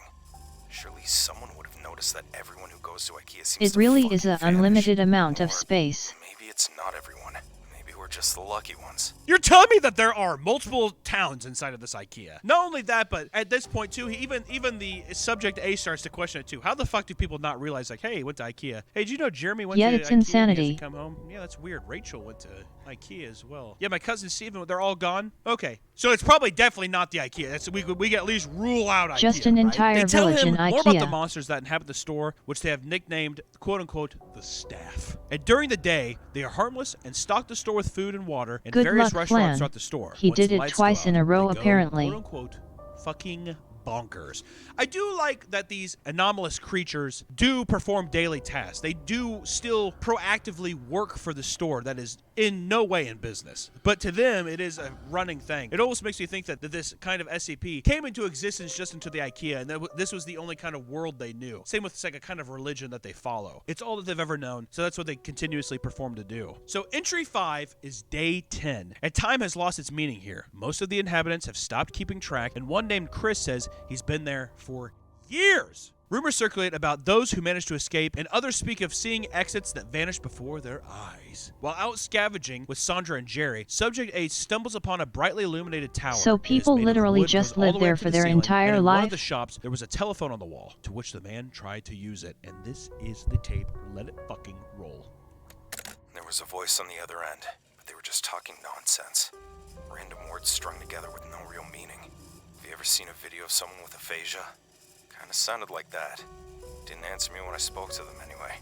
Surely someone would have noticed that everyone who goes to IKEA seems It to really fucking is an vanish. unlimited amount of Or space. maybe it's not everyone. Maybe we're just the lucky ones. You're telling me that there are multiple towns inside of this IKEA. Not only that, but at this point too, even the Subject A starts to question it too. How the fuck do people not realize, like, hey, he went to IKEA? Hey, did you know Jeremy went Yeah, to it's IKEA and he insanity. hasn't come home? Yeah, that's weird. Rachel went to IKEA as well. Yeah, my cousin Steven, they're all gone? Okay. So it's probably definitely not the IKEA. We can at least rule out IKEA. Just an right? entire They tell village him in more about the IKEA. monsters that inhabit the store, which they have nicknamed, quote-unquote, the staff. And during the day, they are harmless and stock the store with food and water and Good various luck, restaurants Flan. throughout the store. He Once did the it lights twice go in a out, row, they go, apparently. quote-unquote, fucking bonkers. I do like that these anomalous creatures do perform daily tasks. They do still proactively work for the store that is in no way in business. But to them, it is a running thing. It almost makes me think that this kind of SCP came into existence just into the IKEA, and that this was the only kind of world they knew. Same with, it's like a kind of religion that they follow. It's all that they've ever known, so that's what they continuously perform to do. So entry 5 is day 10, and time has lost its meaning here. Most of the inhabitants have stopped keeping track, and one named Chris says he's been there for years. Rumors circulate about those who managed to escape, and others speak of seeing exits that vanish before their eyes. While out scavenging with Sandra and Jerry, Subject A stumbles upon a brightly illuminated tower. So It is people made of literally wood, just goes all live the way there up to for the their ceiling, entire and in one of life? the shops, there was a telephone on the wall, to which the man tried to use it. And this is the tape. Let it fucking roll. There was a voice on the other end, but they were just talking nonsense. Random words strung together with no real meaning. Have you ever seen a video of someone with aphasia? Kinda sounded like that. Didn't answer me when I spoke to them anyway.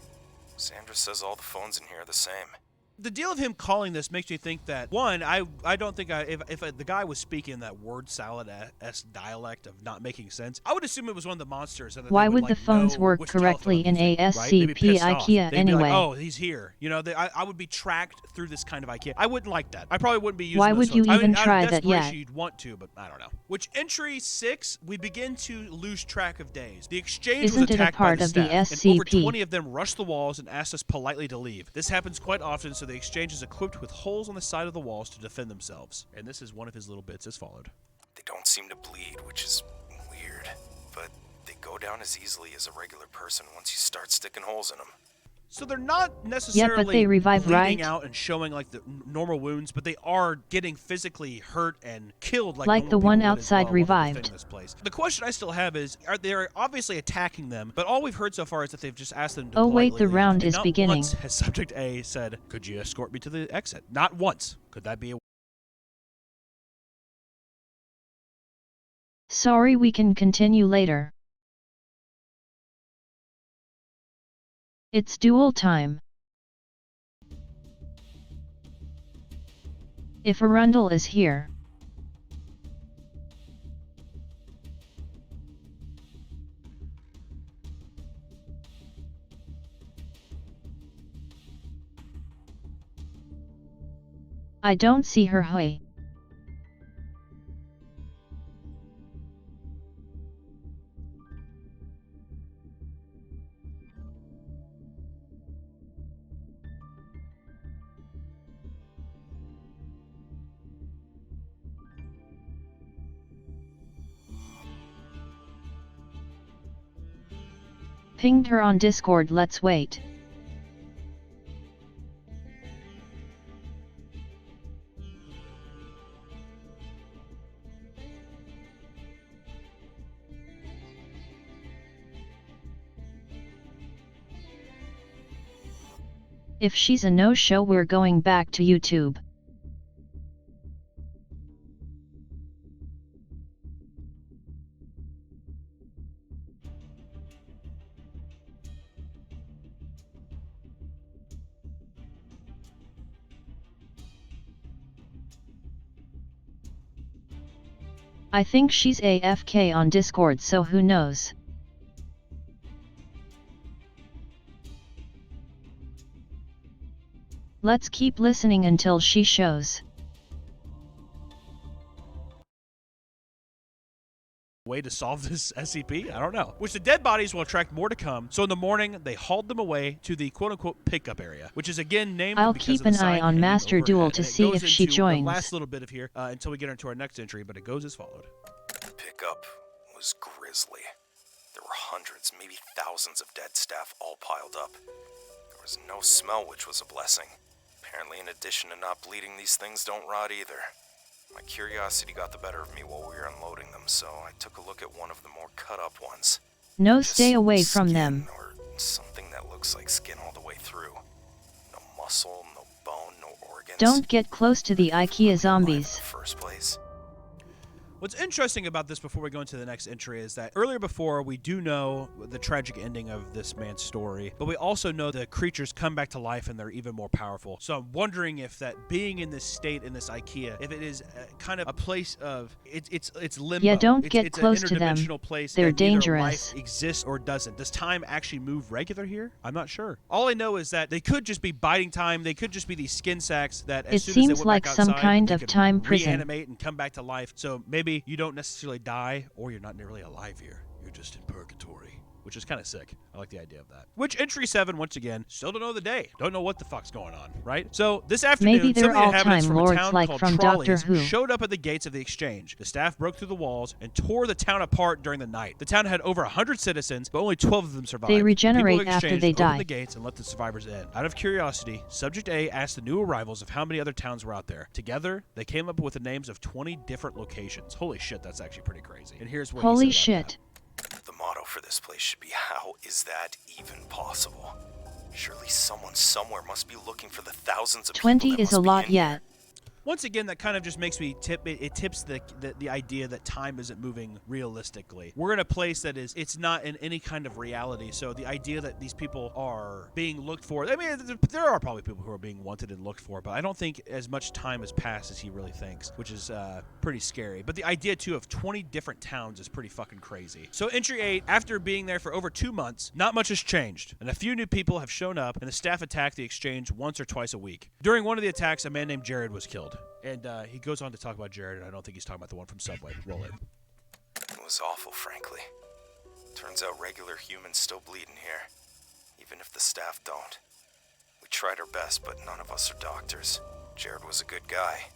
Sandra says all the phones in here are the same. The deal of him calling this makes me think that, one, I don't think if the guy was speaking that word salad-esque dialect of not making sense, I would assume it was one of the monsters. And that Why they would the like, phones know work which correctly telephone in I'm a using, right? They'd be SCP pissed off. IKEA They'd anyway? be like, oh, he's here. You know, I would be tracked through this kind of IKEA. I wouldn't like that. I probably wouldn't be using Why those would you phones. even out of try that desperation, yet? You'd want to, but I don't know. Which entry 6, we begin to lose track of days. The exchange Isn't was it a attacked part by the of the staff, and over SCP? 20 of them rushed the walls and asked us politely to leave. This happens quite often, so the exchange is equipped with holes on the side of the walls to defend themselves. And this is one of his little bits as followed. They don't seem to bleed, which is weird, but they go down as easily as a regular person once you start sticking holes in them. So they're not necessarily they revive, bleeding right? out and showing like the normal wounds, but they are getting physically hurt and killed like Like the normal one people would as outside well while they're revived. defending this place. The question I still have is, they're obviously attacking them, but all we've heard so far is that they've just asked them to Oh wait, politely the leave. round And is not beginning. once has Subject A said, "Could you escort me to the exit?" Not once. Could that be a... Sorry, we can continue later. It's duel time. If Arundel is here. I don't see her. Hui. Pinged her on Discord. Let's wait. If she's a no-show, we're going back to YouTube. I think she's AFK on Discord, so who knows? Let's keep listening until she shows. way to solve this SCP? I don't know. Which the dead bodies will attract more to come, so in the morning, they hauled them away to the quote-unquote pickup area, which is again named I'll because keep of the an sign eye on hanging Master overhead. Duel to And it see goes if she into joins. the last little bit of here until we get into our next entry, but it goes as followed. The pickup was grisly. There were hundreds, maybe thousands of dead staff all piled up. There was no smell, which was a blessing. Apparently, in addition to not bleeding, these things don't rot either. My curiosity got the better of me while we were unloading them, so I took a look at one of the more cut-up ones. No, Just stay away from skin, them. or something that looks like skin all the way through. No muscle, no bone, no organs. Don't get close to the IKEA Alive in zombies. the first place. What's interesting about this before we go into the next entry is that earlier before we do know the tragic ending of this man's story, but we also know the creatures come back to life and they're even more powerful. So I'm wondering if that being in this state in this IKEA, if it is kind of a place of it's limbo. Yeah, don't it's, get it's close an to them. interdimensional place They're that either dangerous. life exists or doesn't. Does time actually move regular here? I'm not sure. All I know is that they could just be biding time. They could just be these skin sacks that as It soon seems as they went like back some outside, kind they of could time prison. reanimate and come back to life. So maybe you don't necessarily die, or you're not really alive here. You're just in purgatory, which is kind of sick. I like the idea of that. Which entry 7, once again, still don't know the day. Don't know what the fuck's going on, right? So this afternoon, Maybe they're some of the inhabitants all-time from a lords town like called from Doctor Trolleys Who. showed up at the gates of the exchange. The staff broke through the walls and tore the town apart during the night. The town had over 100 citizens, but only 12 of them survived. They The regenerate people of after exchange they opened die. the gates and let the survivors in. Out of curiosity, Subject A asked the new arrivals of how many other towns were out there. Together, they came up with the names of 20 different locations. Holy shit, that's actually pretty crazy. And here's what Holy he said about shit. The motto for this place should be, how is that even possible? Surely someone somewhere must be looking for the thousands of 20 people that is must a be lot in here. yet. Once again, that kind of just makes me tip. It tips the idea that time isn't moving realistically. We're in a place that it's not in any kind of reality. So the idea that these people are being looked for. I mean, there are probably people who are being wanted and looked for, but I don't think as much time has passed as he really thinks, which is pretty scary. But the idea too of 20 different towns is pretty fucking crazy. So entry 8, after being there for over 2 months, not much has changed, and a few new people have shown up, and the staff attack the exchange once or twice a week. During one of the attacks, a man named Jared was killed. And he goes on to talk about Jared, and I don't think he's talking about the one from Subway. Roll it. It was awful, frankly. Turns out regular humans still bleed in here, even if the staff don't. We tried our best, but none of us are doctors. Jared was a good guy.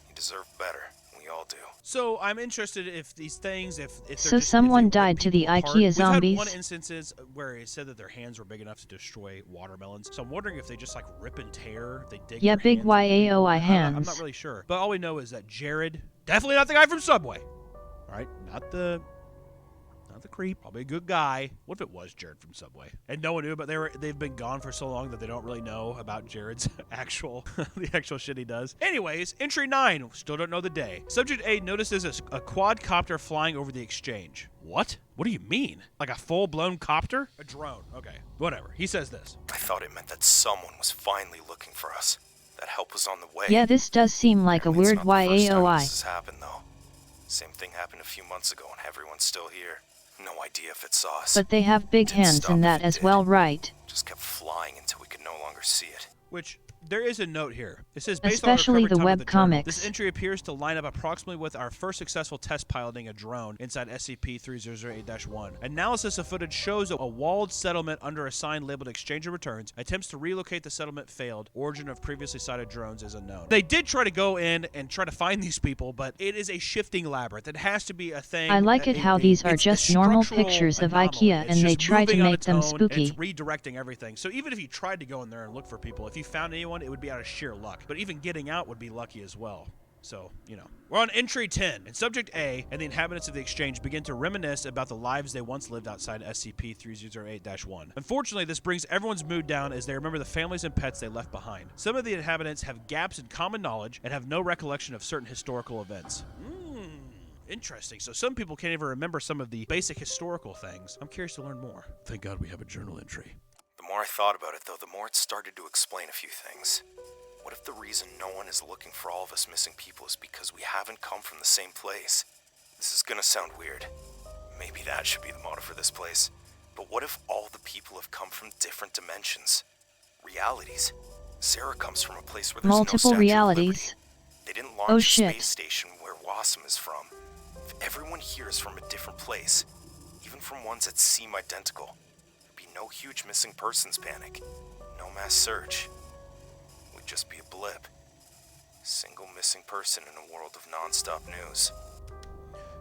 He deserved better. We we all do. So I'm interested if these things, if they're So just, someone if they rip died to the people apart. IKEA zombies? We've had one instances where it said that their hands were big enough to destroy watermelons. So I'm wondering if they just like rip and tear, they dig Yeah, their big hands into people. YAOI I'm not hands. really sure. But all we know is that Jared, definitely not the guy from Subway. All right, not the creep, probably a good guy. What if it was Jared from Subway and no one knew? But they've been gone for so long that they don't really know about Jared's actual the actual shit he does. Anyways, entry 9, still don't know the day. Subject A notices a quadcopter flying over the exchange. What do you mean? Like a full-blown copter? A drone. Okay, whatever. He says this. I thought it meant that someone was finally looking for us. That help was on the way. Yeah, this does seem like a Apparently weird it's not the first time YAOI. this has happened, though. Same thing happened a few months ago and everyone's still here. No idea if it saw us. But they have big Didn't hands stop in if that it as did. well, right? Just kept flying until we could no longer see it. Which, there is a note here. It says, based Especially on the our web web comics. comics. This entry appears to line up approximately with our first successful test piloting a drone inside SCP-3008-1. Analysis of footage shows a walled settlement under a sign labeled Exchange of Returns. Attempts to relocate the settlement failed. Origin of previously sighted drones is unknown. They did try to go in and try to find these people, but it is a shifting labyrinth. It has to be a thing. I like it how these are it's a just normal structural pictures of anomaly. IKEA It's and they just try to moving on make its them own, spooky. and it's redirecting everything. So even if you tried to go in there and look for people, if you found anyone, it would be out of sheer luck. But even getting out would be lucky as well. So, We're on entry 10, and Subject A and the inhabitants of the exchange begin to reminisce about the lives they once lived outside SCP-3008-1. Unfortunately, this brings everyone's mood down as they remember the families and pets they left behind. Some of the inhabitants have gaps in common knowledge and have no recollection of certain historical events. Interesting. So some people can't even remember some of the basic historical things. I'm curious to learn more. Thank God we have a journal entry. The more I thought about it, though, the more it started to explain a few things. What if the reason no one is looking for all of us missing people is because we haven't come from the same place? This is gonna sound weird. Maybe that should be the motto for this place. But what if all the people have come from different dimensions? Realities. Sarah comes from a place where there's Multiple no Statue of realities. Liberty. They didn't Oh, launch a shit. space station where Wassam is from. If everyone here is from a different place, even from ones that seem identical, there'd be no huge missing persons panic. No mass search. Would just be a blip. Single missing person in a world of non-stop news.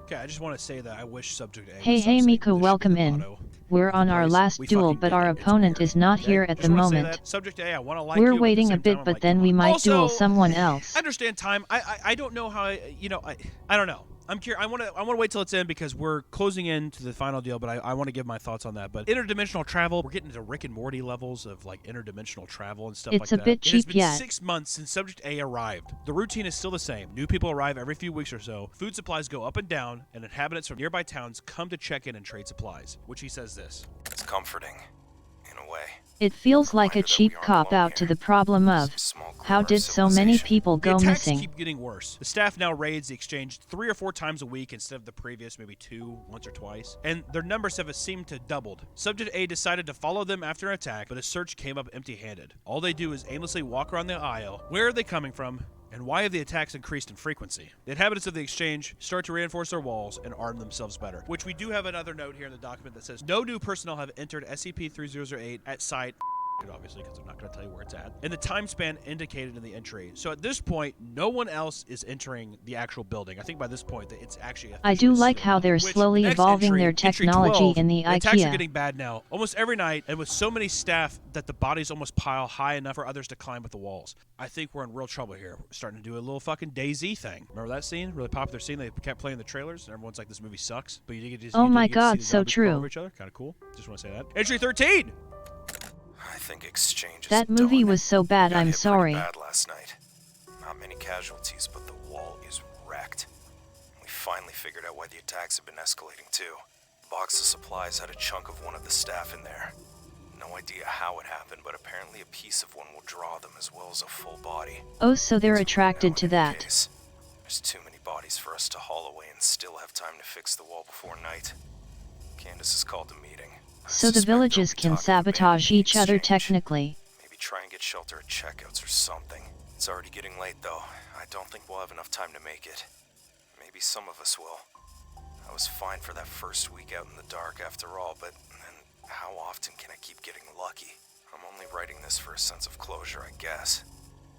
Okay, I just want to say that I wish Subject A was Hey something. Miko, This should welcome be the in. motto. We're on our Please, last we duel, fucking but did our it. It's opponent weird. is not Okay? here at Just the wanna say moment. that. Subject A, I want to like We're you, but at the waiting a same bit, time, I'm but like, then come we on. might Also, duel someone else. I understand time. I don't know how I don't know. I'm curious. I want to wait till it's in because we're closing in to the final deal, but I want to give my thoughts on that. But interdimensional travel, we're getting to Rick and Morty levels of like interdimensional travel and stuff like It's that. a bit It has cheap been yet. 6 months since Subject A arrived. The routine is still the same. New people arrive every few weeks or so. Food supplies go up and down, and inhabitants from nearby towns come to check in and trade supplies. Which he says this. It's comforting, in a way. It feels like a Reminder that cheap we aren't cop alone out to here. the problem of, Some small group how of did so many civilization. people The go attacks missing? keep getting worse. The staff now raids the exchange 3 or 4 times a week instead of the previous maybe 2, once or twice. And their numbers have seemed to doubled. Subject A decided to follow them after an attack, but a search came up empty-handed. All they do is aimlessly walk around the aisle. Where are they coming from? And why have the attacks increased in frequency? The inhabitants of the exchange start to reinforce their walls and arm themselves better. Which we do have another note here in the document that says, no new personnel have entered SCP-3008 at site, obviously, because I'm not going to tell you where it's at, in the time span indicated in the entry. So at this point, no one else is entering the actual building. I think by this point that it's actually I do officially like sealed. how they're Which, slowly the next evolving entry, their entry technology 12, in the attacks are IKEA. getting bad now. Almost every night, and with so many staff that the bodies almost pile high enough for others to climb up the walls. I think we're in real trouble here. We're starting to do a little fucking DayZ thing. Remember that scene? Really popular scene. They kept playing the trailers, and everyone's like, this movie sucks. But you get to, Oh you my get to see God, the so zombies crawl true. over each other. Kind of cool. Just want to say that. Entry 13! I think exchange is That movie done. was so bad, Got I'm hit pretty sorry. bad last night. Not many casualties, but the wall is wrecked. We finally figured out why the attacks have been escalating too. The box of supplies had a chunk of one of the staff in there. No idea how it happened, but apparently a piece of one will draw them as well as a full body. Oh, so they're Now, attracted to in any that. case, there's too many bodies for us to haul away and still have time to fix the wall before night. Candace has called a meeting. I So the suspect they'll villages be can talking about sabotage abandoning each other exchange. technically. Maybe try and get shelter at checkouts or something. It's already getting late though. I don't think we'll have enough time to make it. Maybe some of us will. I was fine for that first week out in the dark after all, but then how often can I keep getting lucky? I'm only writing this for a sense of closure, I guess.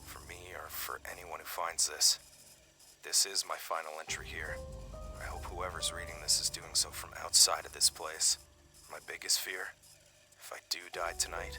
For me or for anyone who finds this. This is my final entry here. I hope whoever's reading this is doing so from outside of this place. My biggest fear, if I do die tonight,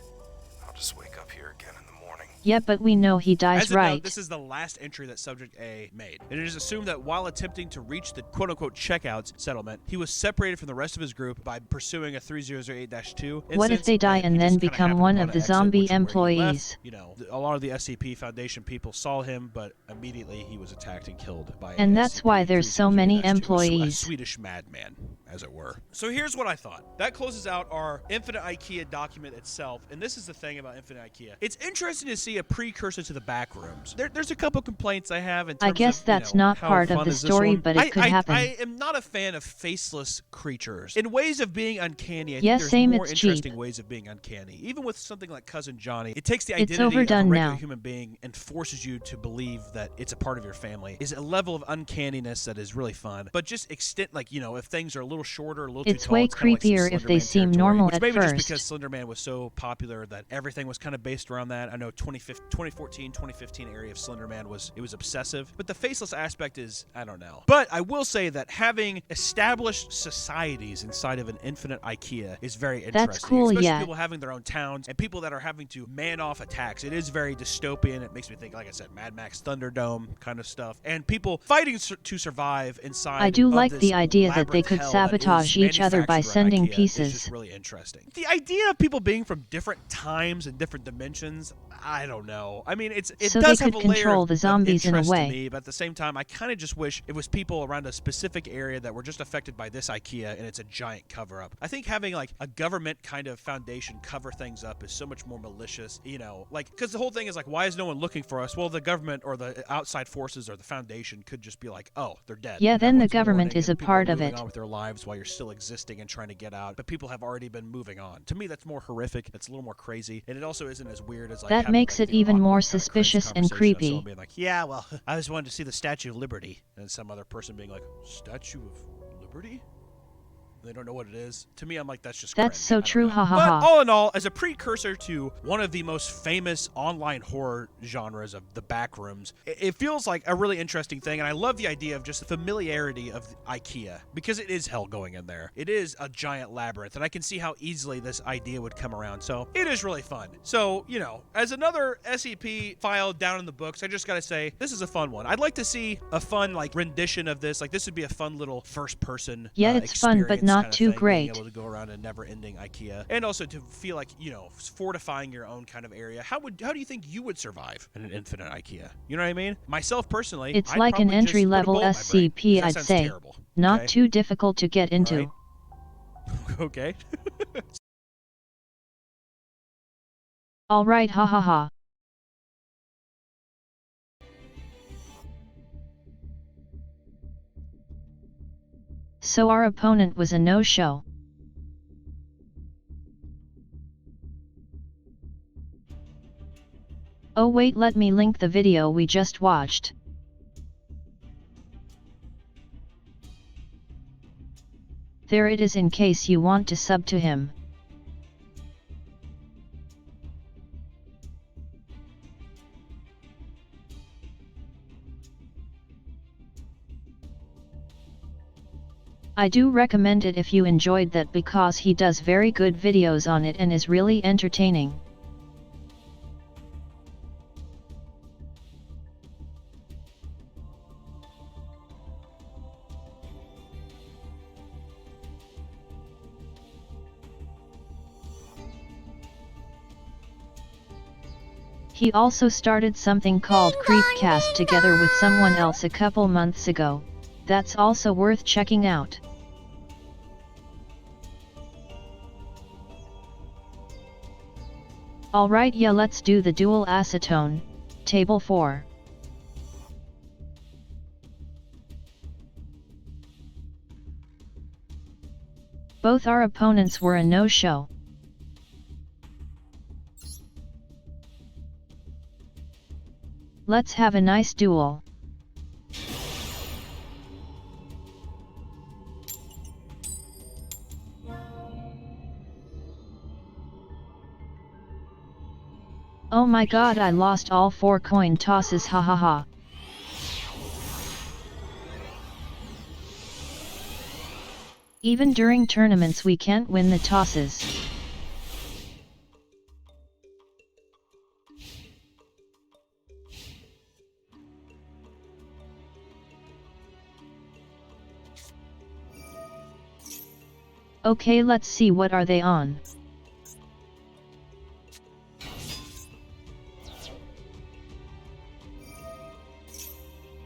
I'll just wake up here again in the morning. Yeah, but we know he dies As a note, right. this is the last entry that Subject A made. And it is assumed that while attempting to reach the quote-unquote checkouts settlement, he was separated from the rest of his group by pursuing a 3008-2. What if they die and then become one of the zombie employees? You know, a lot of the SCP Foundation people saw him, but immediately he was attacked and killed by And that's why there's so many employees. A Swedish madman, as it were. So here's what I thought. That closes out our Infinite IKEA document itself, and this is the thing about Infinite IKEA. It's interesting to see a precursor to the back rooms. There's a couple complaints I have in terms I guess of, that's you know, not how part of fun the is this story, one? but it could happen. I am not a fan of faceless creatures. In ways of being uncanny, I Yes, think same, there's more it's interesting cheap. ways of being uncanny. Even with something like Cousin Johnny, it takes the It's identity of a overdone regular now. human being and forces you to believe that it's a part of your family. Is a level of uncanniness that is really fun. But just extent, like, you know, if things are a little shorter, a little It's too tall, way it's kinda like some creepier if they Slender Man seem territory, normal which at maybe just first. because Slender Man was so popular that everything was kind of based around that. I know 2014, 2015 area of Slender Man was obsessive, but the faceless aspect is, I don't know. But I will say that having established societies inside of an infinite IKEA is very interesting. That's cool, especially yeah. people having their own towns and people that are having to man off attacks. It is very dystopian. It makes me think, like I said, Mad Max Thunderdome kind of stuff, and people fighting to survive inside. I do of like this the idea that they labyrinth could hell that is sabotage each other by manufactured sending IKEA pieces. Is just really interesting. The idea of people being from different times and different dimensions, I don't know. I mean, it So does they have could a layer control of the zombies in a interest way. to me, but at the same time, I kind of just wish it was people around a specific area that were just affected by this IKEA, and it's a giant cover-up. I think having like a government kind of foundation cover things up is so much more malicious, you know, like, because the whole thing is like, why is no one looking for us? Well, the government or the outside forces or the foundation could just be like, oh, they're dead. Yeah, And then the everyone's government mourning is a and people are part of moving it. on with their lives while you're still existing and trying to get out, but people have already been moving on. To me, that's more horrific. That's a little more crazy, and it also isn't as weird as like That having, makes like, it you know, even awkward more kinda cringe suspicious and conversation of creepy. someone being like, yeah, well, I just wanted to see the Statue of Liberty, and some other person being like, Statue of Liberty? They don't know what it is. To me, I'm like, that's just That's cringe. so I don't true, know. ha ha But ha. all in all, as a precursor to one of the most famous online horror genres of the backrooms, it feels like a really interesting thing, and I love the idea of just the familiarity of IKEA, because it is hell going in there. It is a giant labyrinth, and I can see how easily this idea would come around, so it is really fun. So, you know, as another SCP file down in the books, I just gotta say, this is a fun one. I'd like to see a fun, like, rendition of this. Like, this would be a fun little first-person Yeah, it's fun, but experience not kinda too thing, being great. able to go around a never-ending IKEA, and also to feel like, you know, fortifying your own kind of area. How do you think you would survive in an infinite IKEA? You know what I mean? Myself personally, It's I'd like an probably just put a entry-level bullet in my brain, SCP, 'cause that I'd sounds say. terrible, Not okay? too difficult to get into. Alright. Okay. Alright, ha ha ha. So our opponent was a no-show. Oh wait, let me link the video we just watched. There it is in case you want to sub to him. I do recommend it if you enjoyed that, because he does very good videos on it and is really entertaining. He also started something called Creepcast together with someone else a couple months ago. That's also worth checking out. Alright, yeah, let's do the dual acetone, table 4. Both our opponents were a no-show. Let's have a nice duel. Oh my god, I lost all 4 coin tosses, ha ha ha. Even during tournaments we can't win the tosses. Okay, let's see what are they on.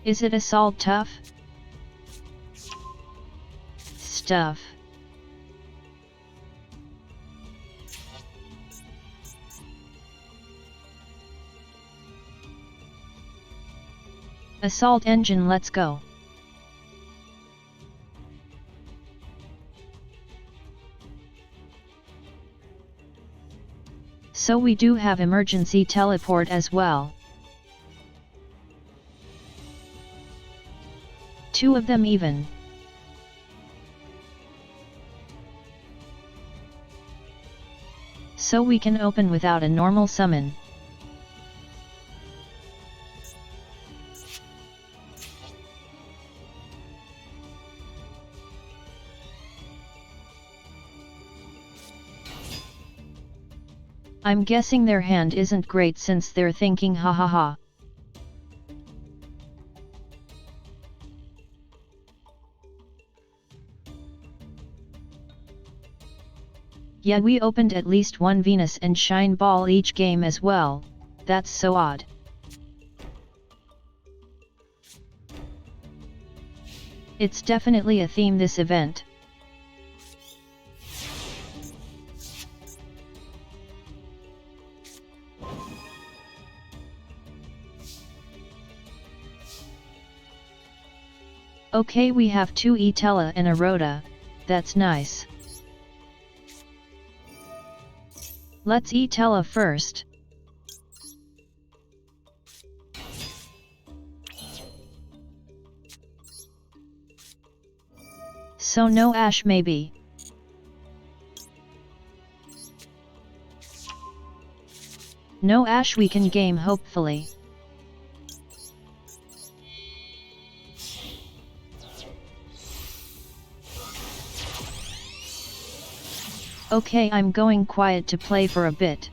Is it assault tough? Stuff. Assault engine, let's go. So we do have emergency teleport as well. 2 of them even. So we can open without a normal summon. I'm guessing their hand isn't great since they're thinking ha ha ha. Yeah, we opened at least 1 Venus and Shine Ball each game as well. That's so odd. It's definitely a theme this event. Okay, we have 2 Etela and a Rhoda. That's nice. Let's Etela first. So no Ash maybe. No Ash, we can game hopefully. Okay, I'm going quiet to play for a bit.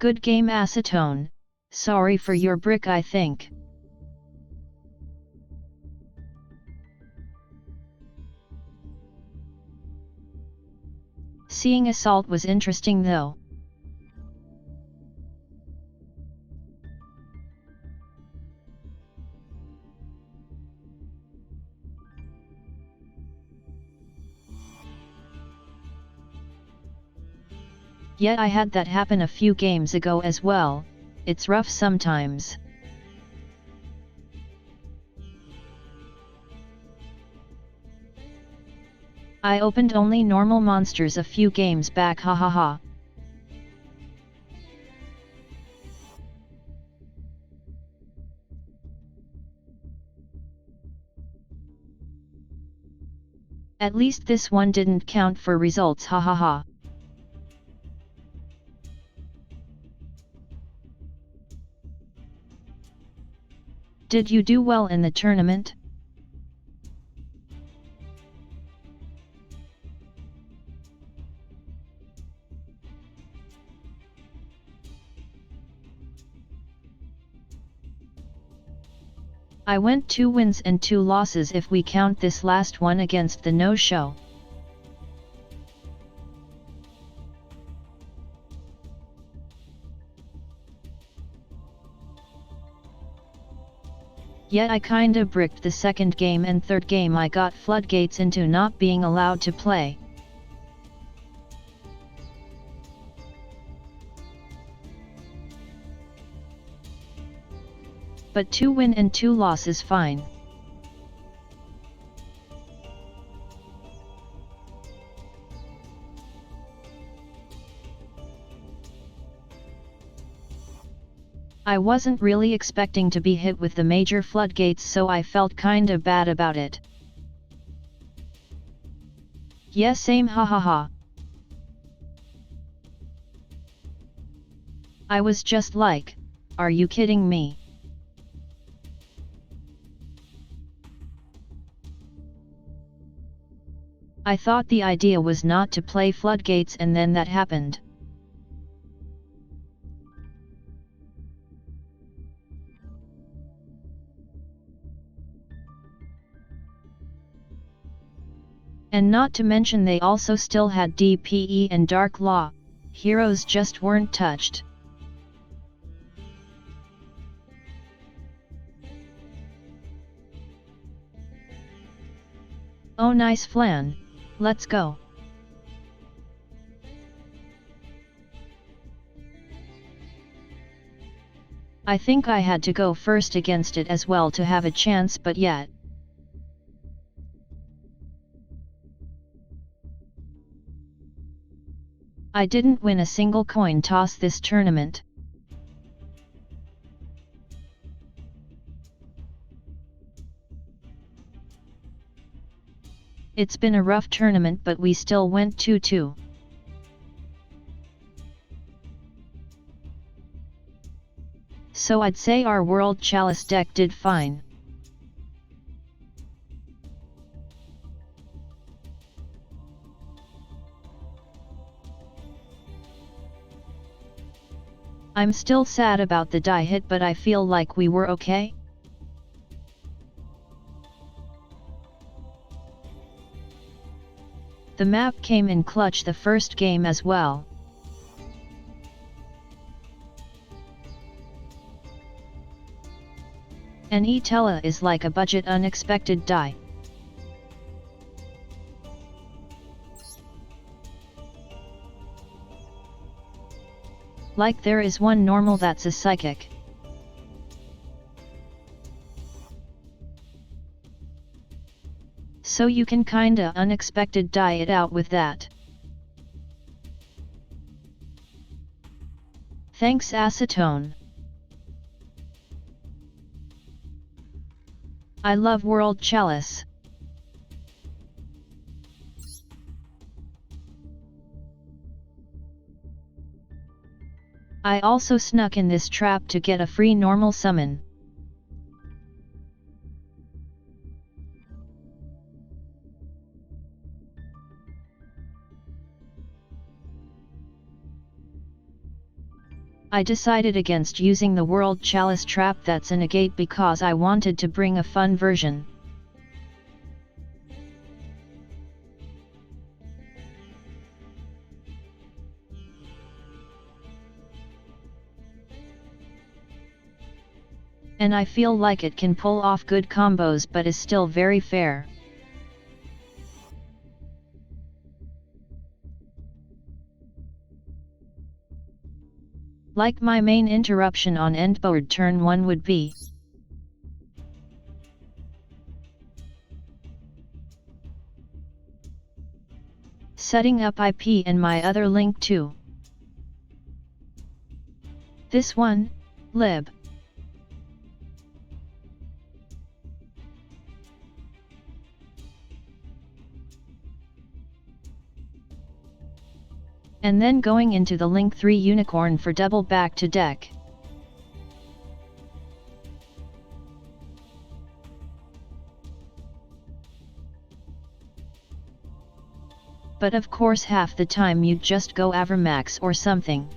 Good game Acetone. Sorry for your brick I think. Seeing assault was interesting though. Yet I had that happen a few games ago as well. It's rough sometimes. I opened only normal monsters a few games back, hahaha. At least this one didn't count for results, hahaha. Did you do well in the tournament? I went 2 wins and 2 losses if we count this last one against the no-show. Yet I kinda bricked the second game and third game. I got floodgates into not being allowed to play. But 2 win and 2 loss is fine. I wasn't really expecting to be hit with the major floodgates, so I felt kinda bad about it. Yeah, same, hahaha. I was just like, are you kidding me? I thought the idea was not to play floodgates, and then that happened. And not to mention they also still had DPE and Dark Law, heroes just weren't touched. Oh nice flan, let's go. I think I had to go first against it as well to have a chance, but yet. I didn't win a single coin toss this tournament. It's been a rough tournament, but we still went 2-2. So I'd say our World Chalice deck did fine. I'm still sad about the die hit, but I feel like we were okay. The map came in clutch the first game as well. An Eritrea is like a budget unexpected die. Like there is one normal that's a psychic. So you can kinda unexpected die it out with that. Thanks Acetone. I love World Chalice. I also snuck in this trap to get a free normal summon. I decided against using the World Chalice trap that's a negate because I wanted to bring a fun version. And I feel like it can pull off good combos but is still very fair. Like my main interruption on endboard turn 1 would be setting up IP and my other link too. This one, lib. And then going into the link 3 unicorn for double back to deck. But of course half the time you'd just go Avermax or something.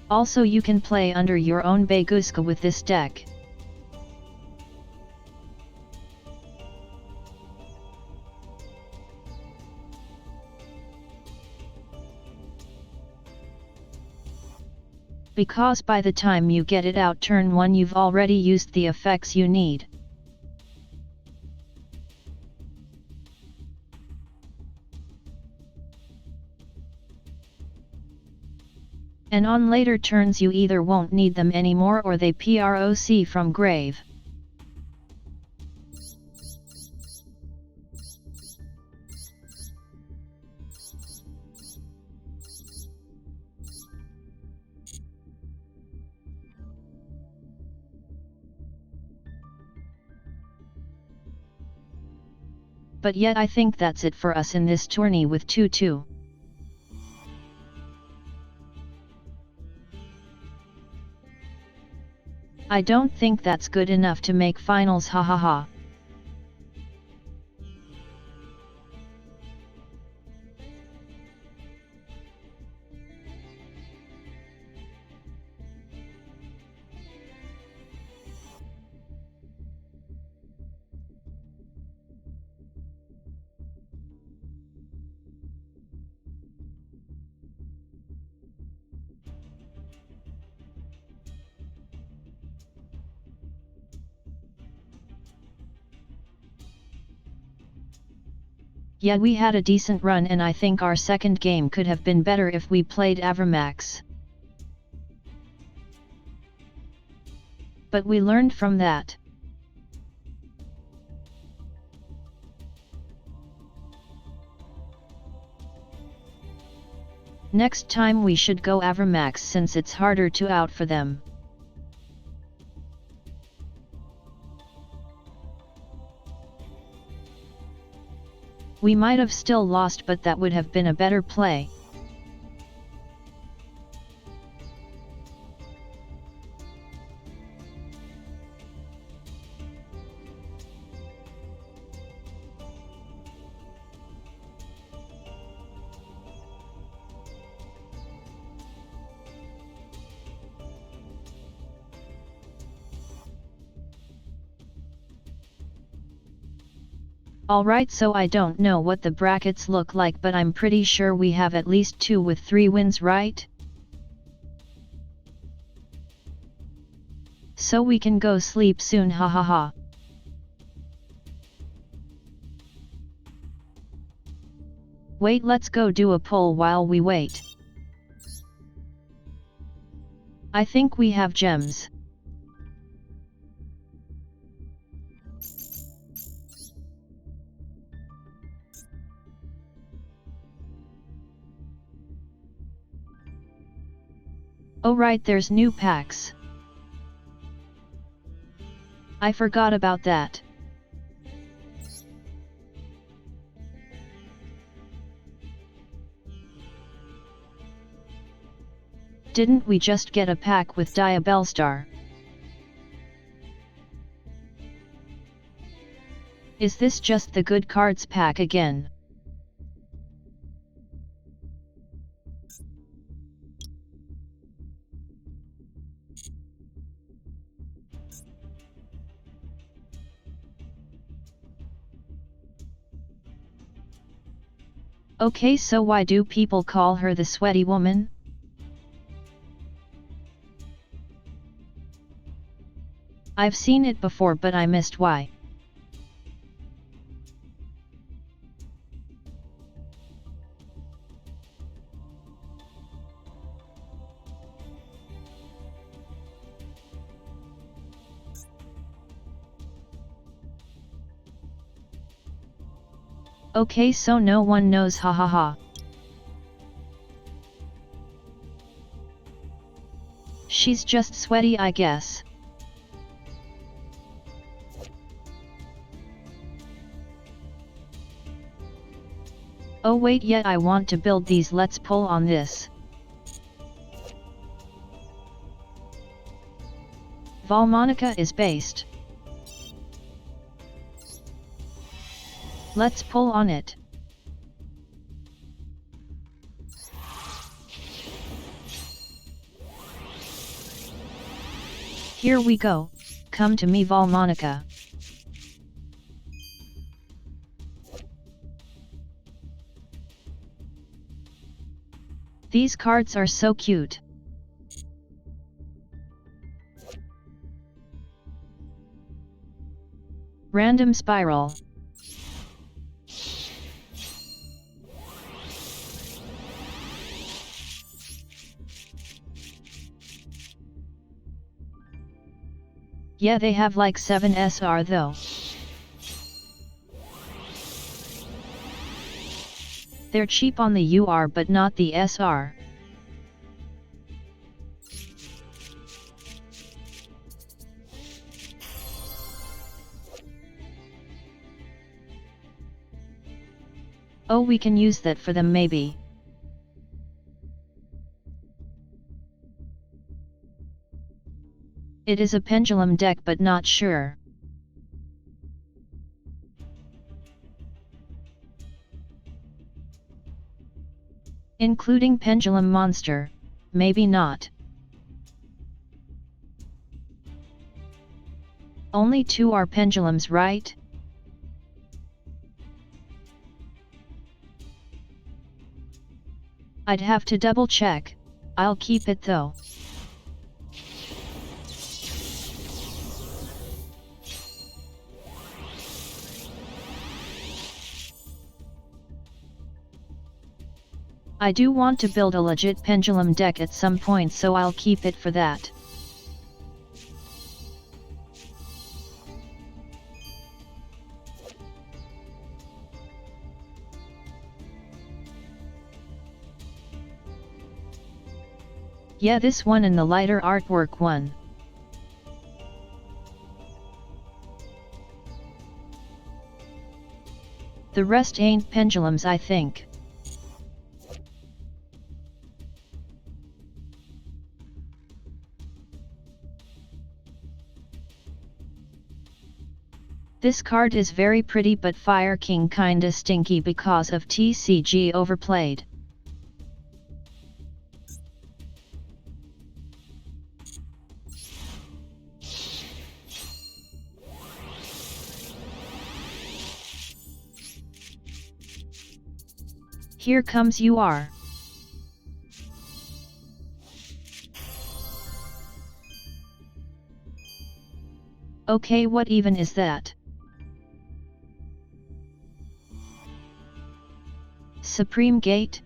Also you can play under your own Beguska with this deck. Because by the time you get it out turn 1 you've already used the effects you need. And on later turns you either won't need them anymore or they proc from grave. But yet I think that's it for us in this tourney with 2-2. I don't think that's good enough to make finals, hahaha. Yeah, we had a decent run and I think our second game could have been better if we played Avermax. But we learned from that. Next time we should go Avermax since it's harder to out for them. We might have still lost, but that would have been a better play. Alright, so I don't know what the brackets look like, but I'm pretty sure we have at least 2 with 3 wins, right? So we can go sleep soon, hahaha. Wait, let's go do a poll while we wait. I think we have gems. Oh right, there's new packs. I forgot about that. Didn't we just get a pack with Diabellstar? Is this just the good cards pack again? Okay, so why do people call her the sweaty woman? I've seen it before but I missed why. Okay, so no one knows, hahaha. She's just sweaty, I guess. Oh wait, yet I want to build these. Let's pull on this. Valmonica is based. Let's pull on it. Here we go. Come to me, Valmonica. These cards are so cute. Random spiral. Yeah, they have like 7 SR though. They're cheap on the UR but not the SR. Oh, we can use that for them maybe. It is a pendulum deck but not sure. Including pendulum monster, maybe not. Only 2 are pendulums, right? I'd have to double check. I'll keep it though. I do want to build a legit pendulum deck at some point, so I'll keep it for that. Yeah, this one and the lighter artwork one. The rest ain't pendulums, I think. This card is very pretty but Fire King kinda stinky because of TCG overplayed. Here comes UR. Okay, what even is that? Supreme Gate?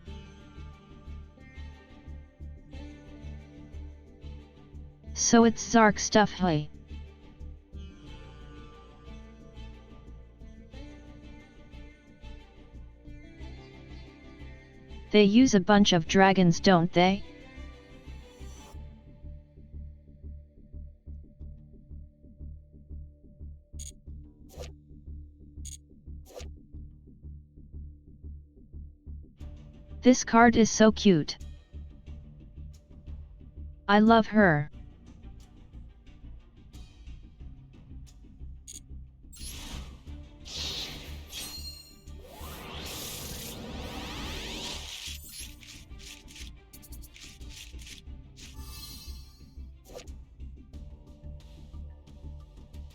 So it's Zark stuff, hey? They use a bunch of dragons, don't they? This card is so cute. I love her.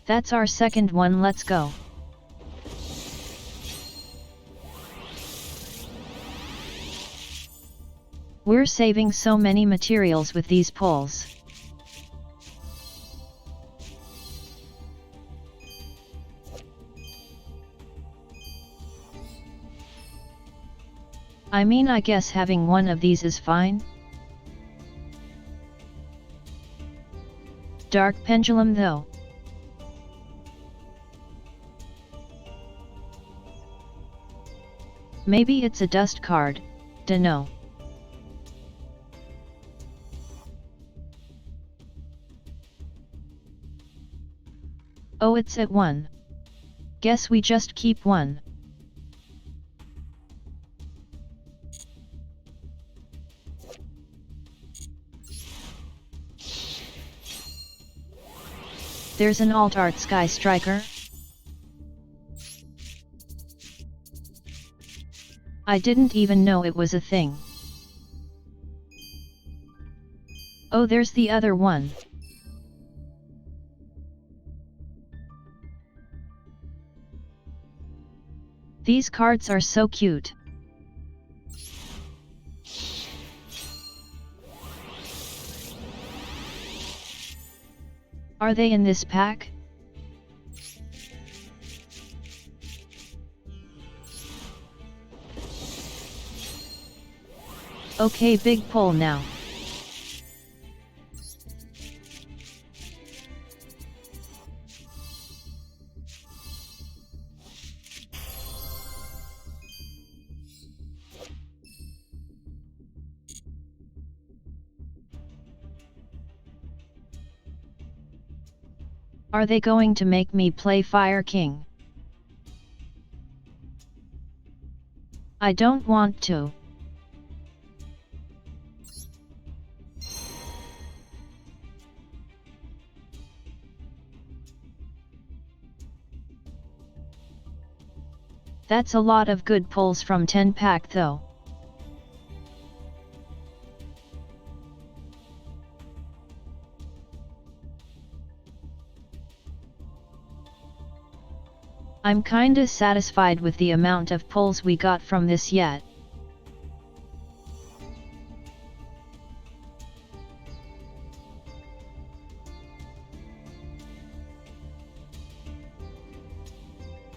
That's our second one, let's go. We're saving so many materials with these poles. I mean, I guess having one of these is fine. Dark pendulum though. Maybe it's a dust card, dunno. Oh, it's at 1. Guess we just keep 1. There's an alt art Sky Striker. I didn't even know it was a thing. Oh, there's the other one. These cards are so cute. Are they in this pack? Okay, big pull now. Are they going to make me play Fire King? I don't want to. That's a lot of good pulls from 10 pack though. I'm kinda satisfied with the amount of pulls we got from this yet.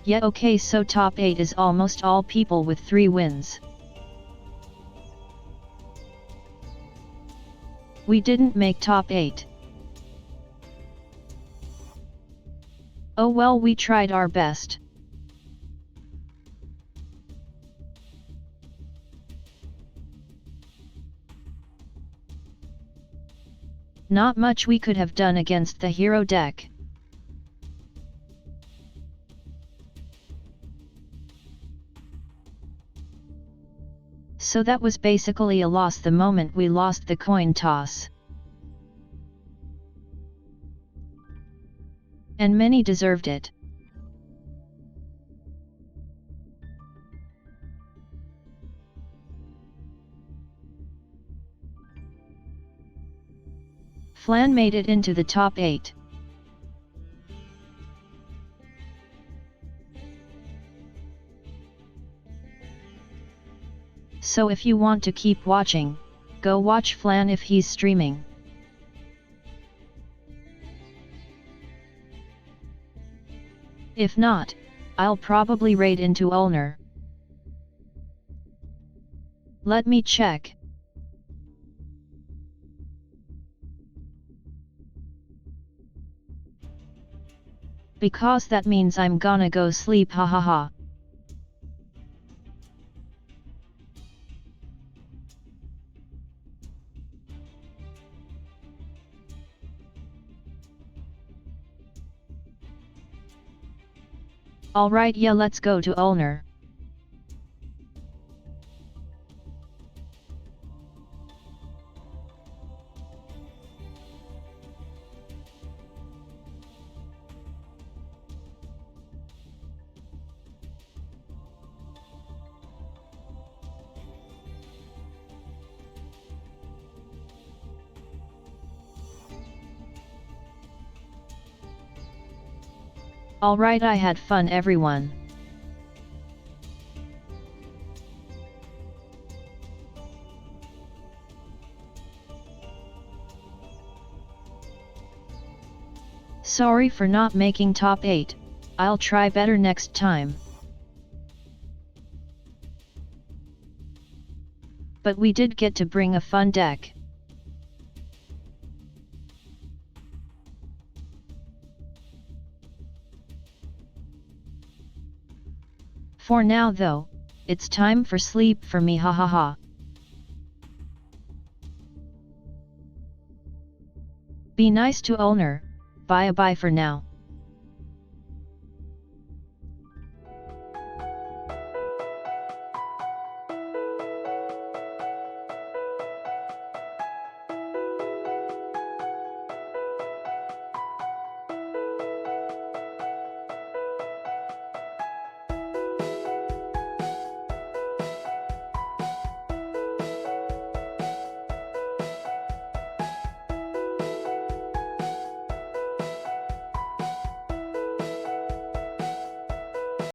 Yeah, okay, so top 8 is almost all people with 3 wins. We didn't make top 8. Oh well, we tried our best. Not much we could have done against the hero deck. So that was basically a loss the moment we lost the coin toss. And many deserved it. Flan made it into the top 8. So if you want to keep watching, go watch Flan if he's streaming. If not, I'll probably raid into Ulner. Let me check. Because that means I'm gonna go sleep, hahaha. Alright, yeah, let's go to Ulner. Alright, I had fun everyone. Sorry for not making top 8, I'll try better next time. But we did get to bring a fun deck. For now though, it's time for sleep for me, hahaha. Be nice to owner, bye for now.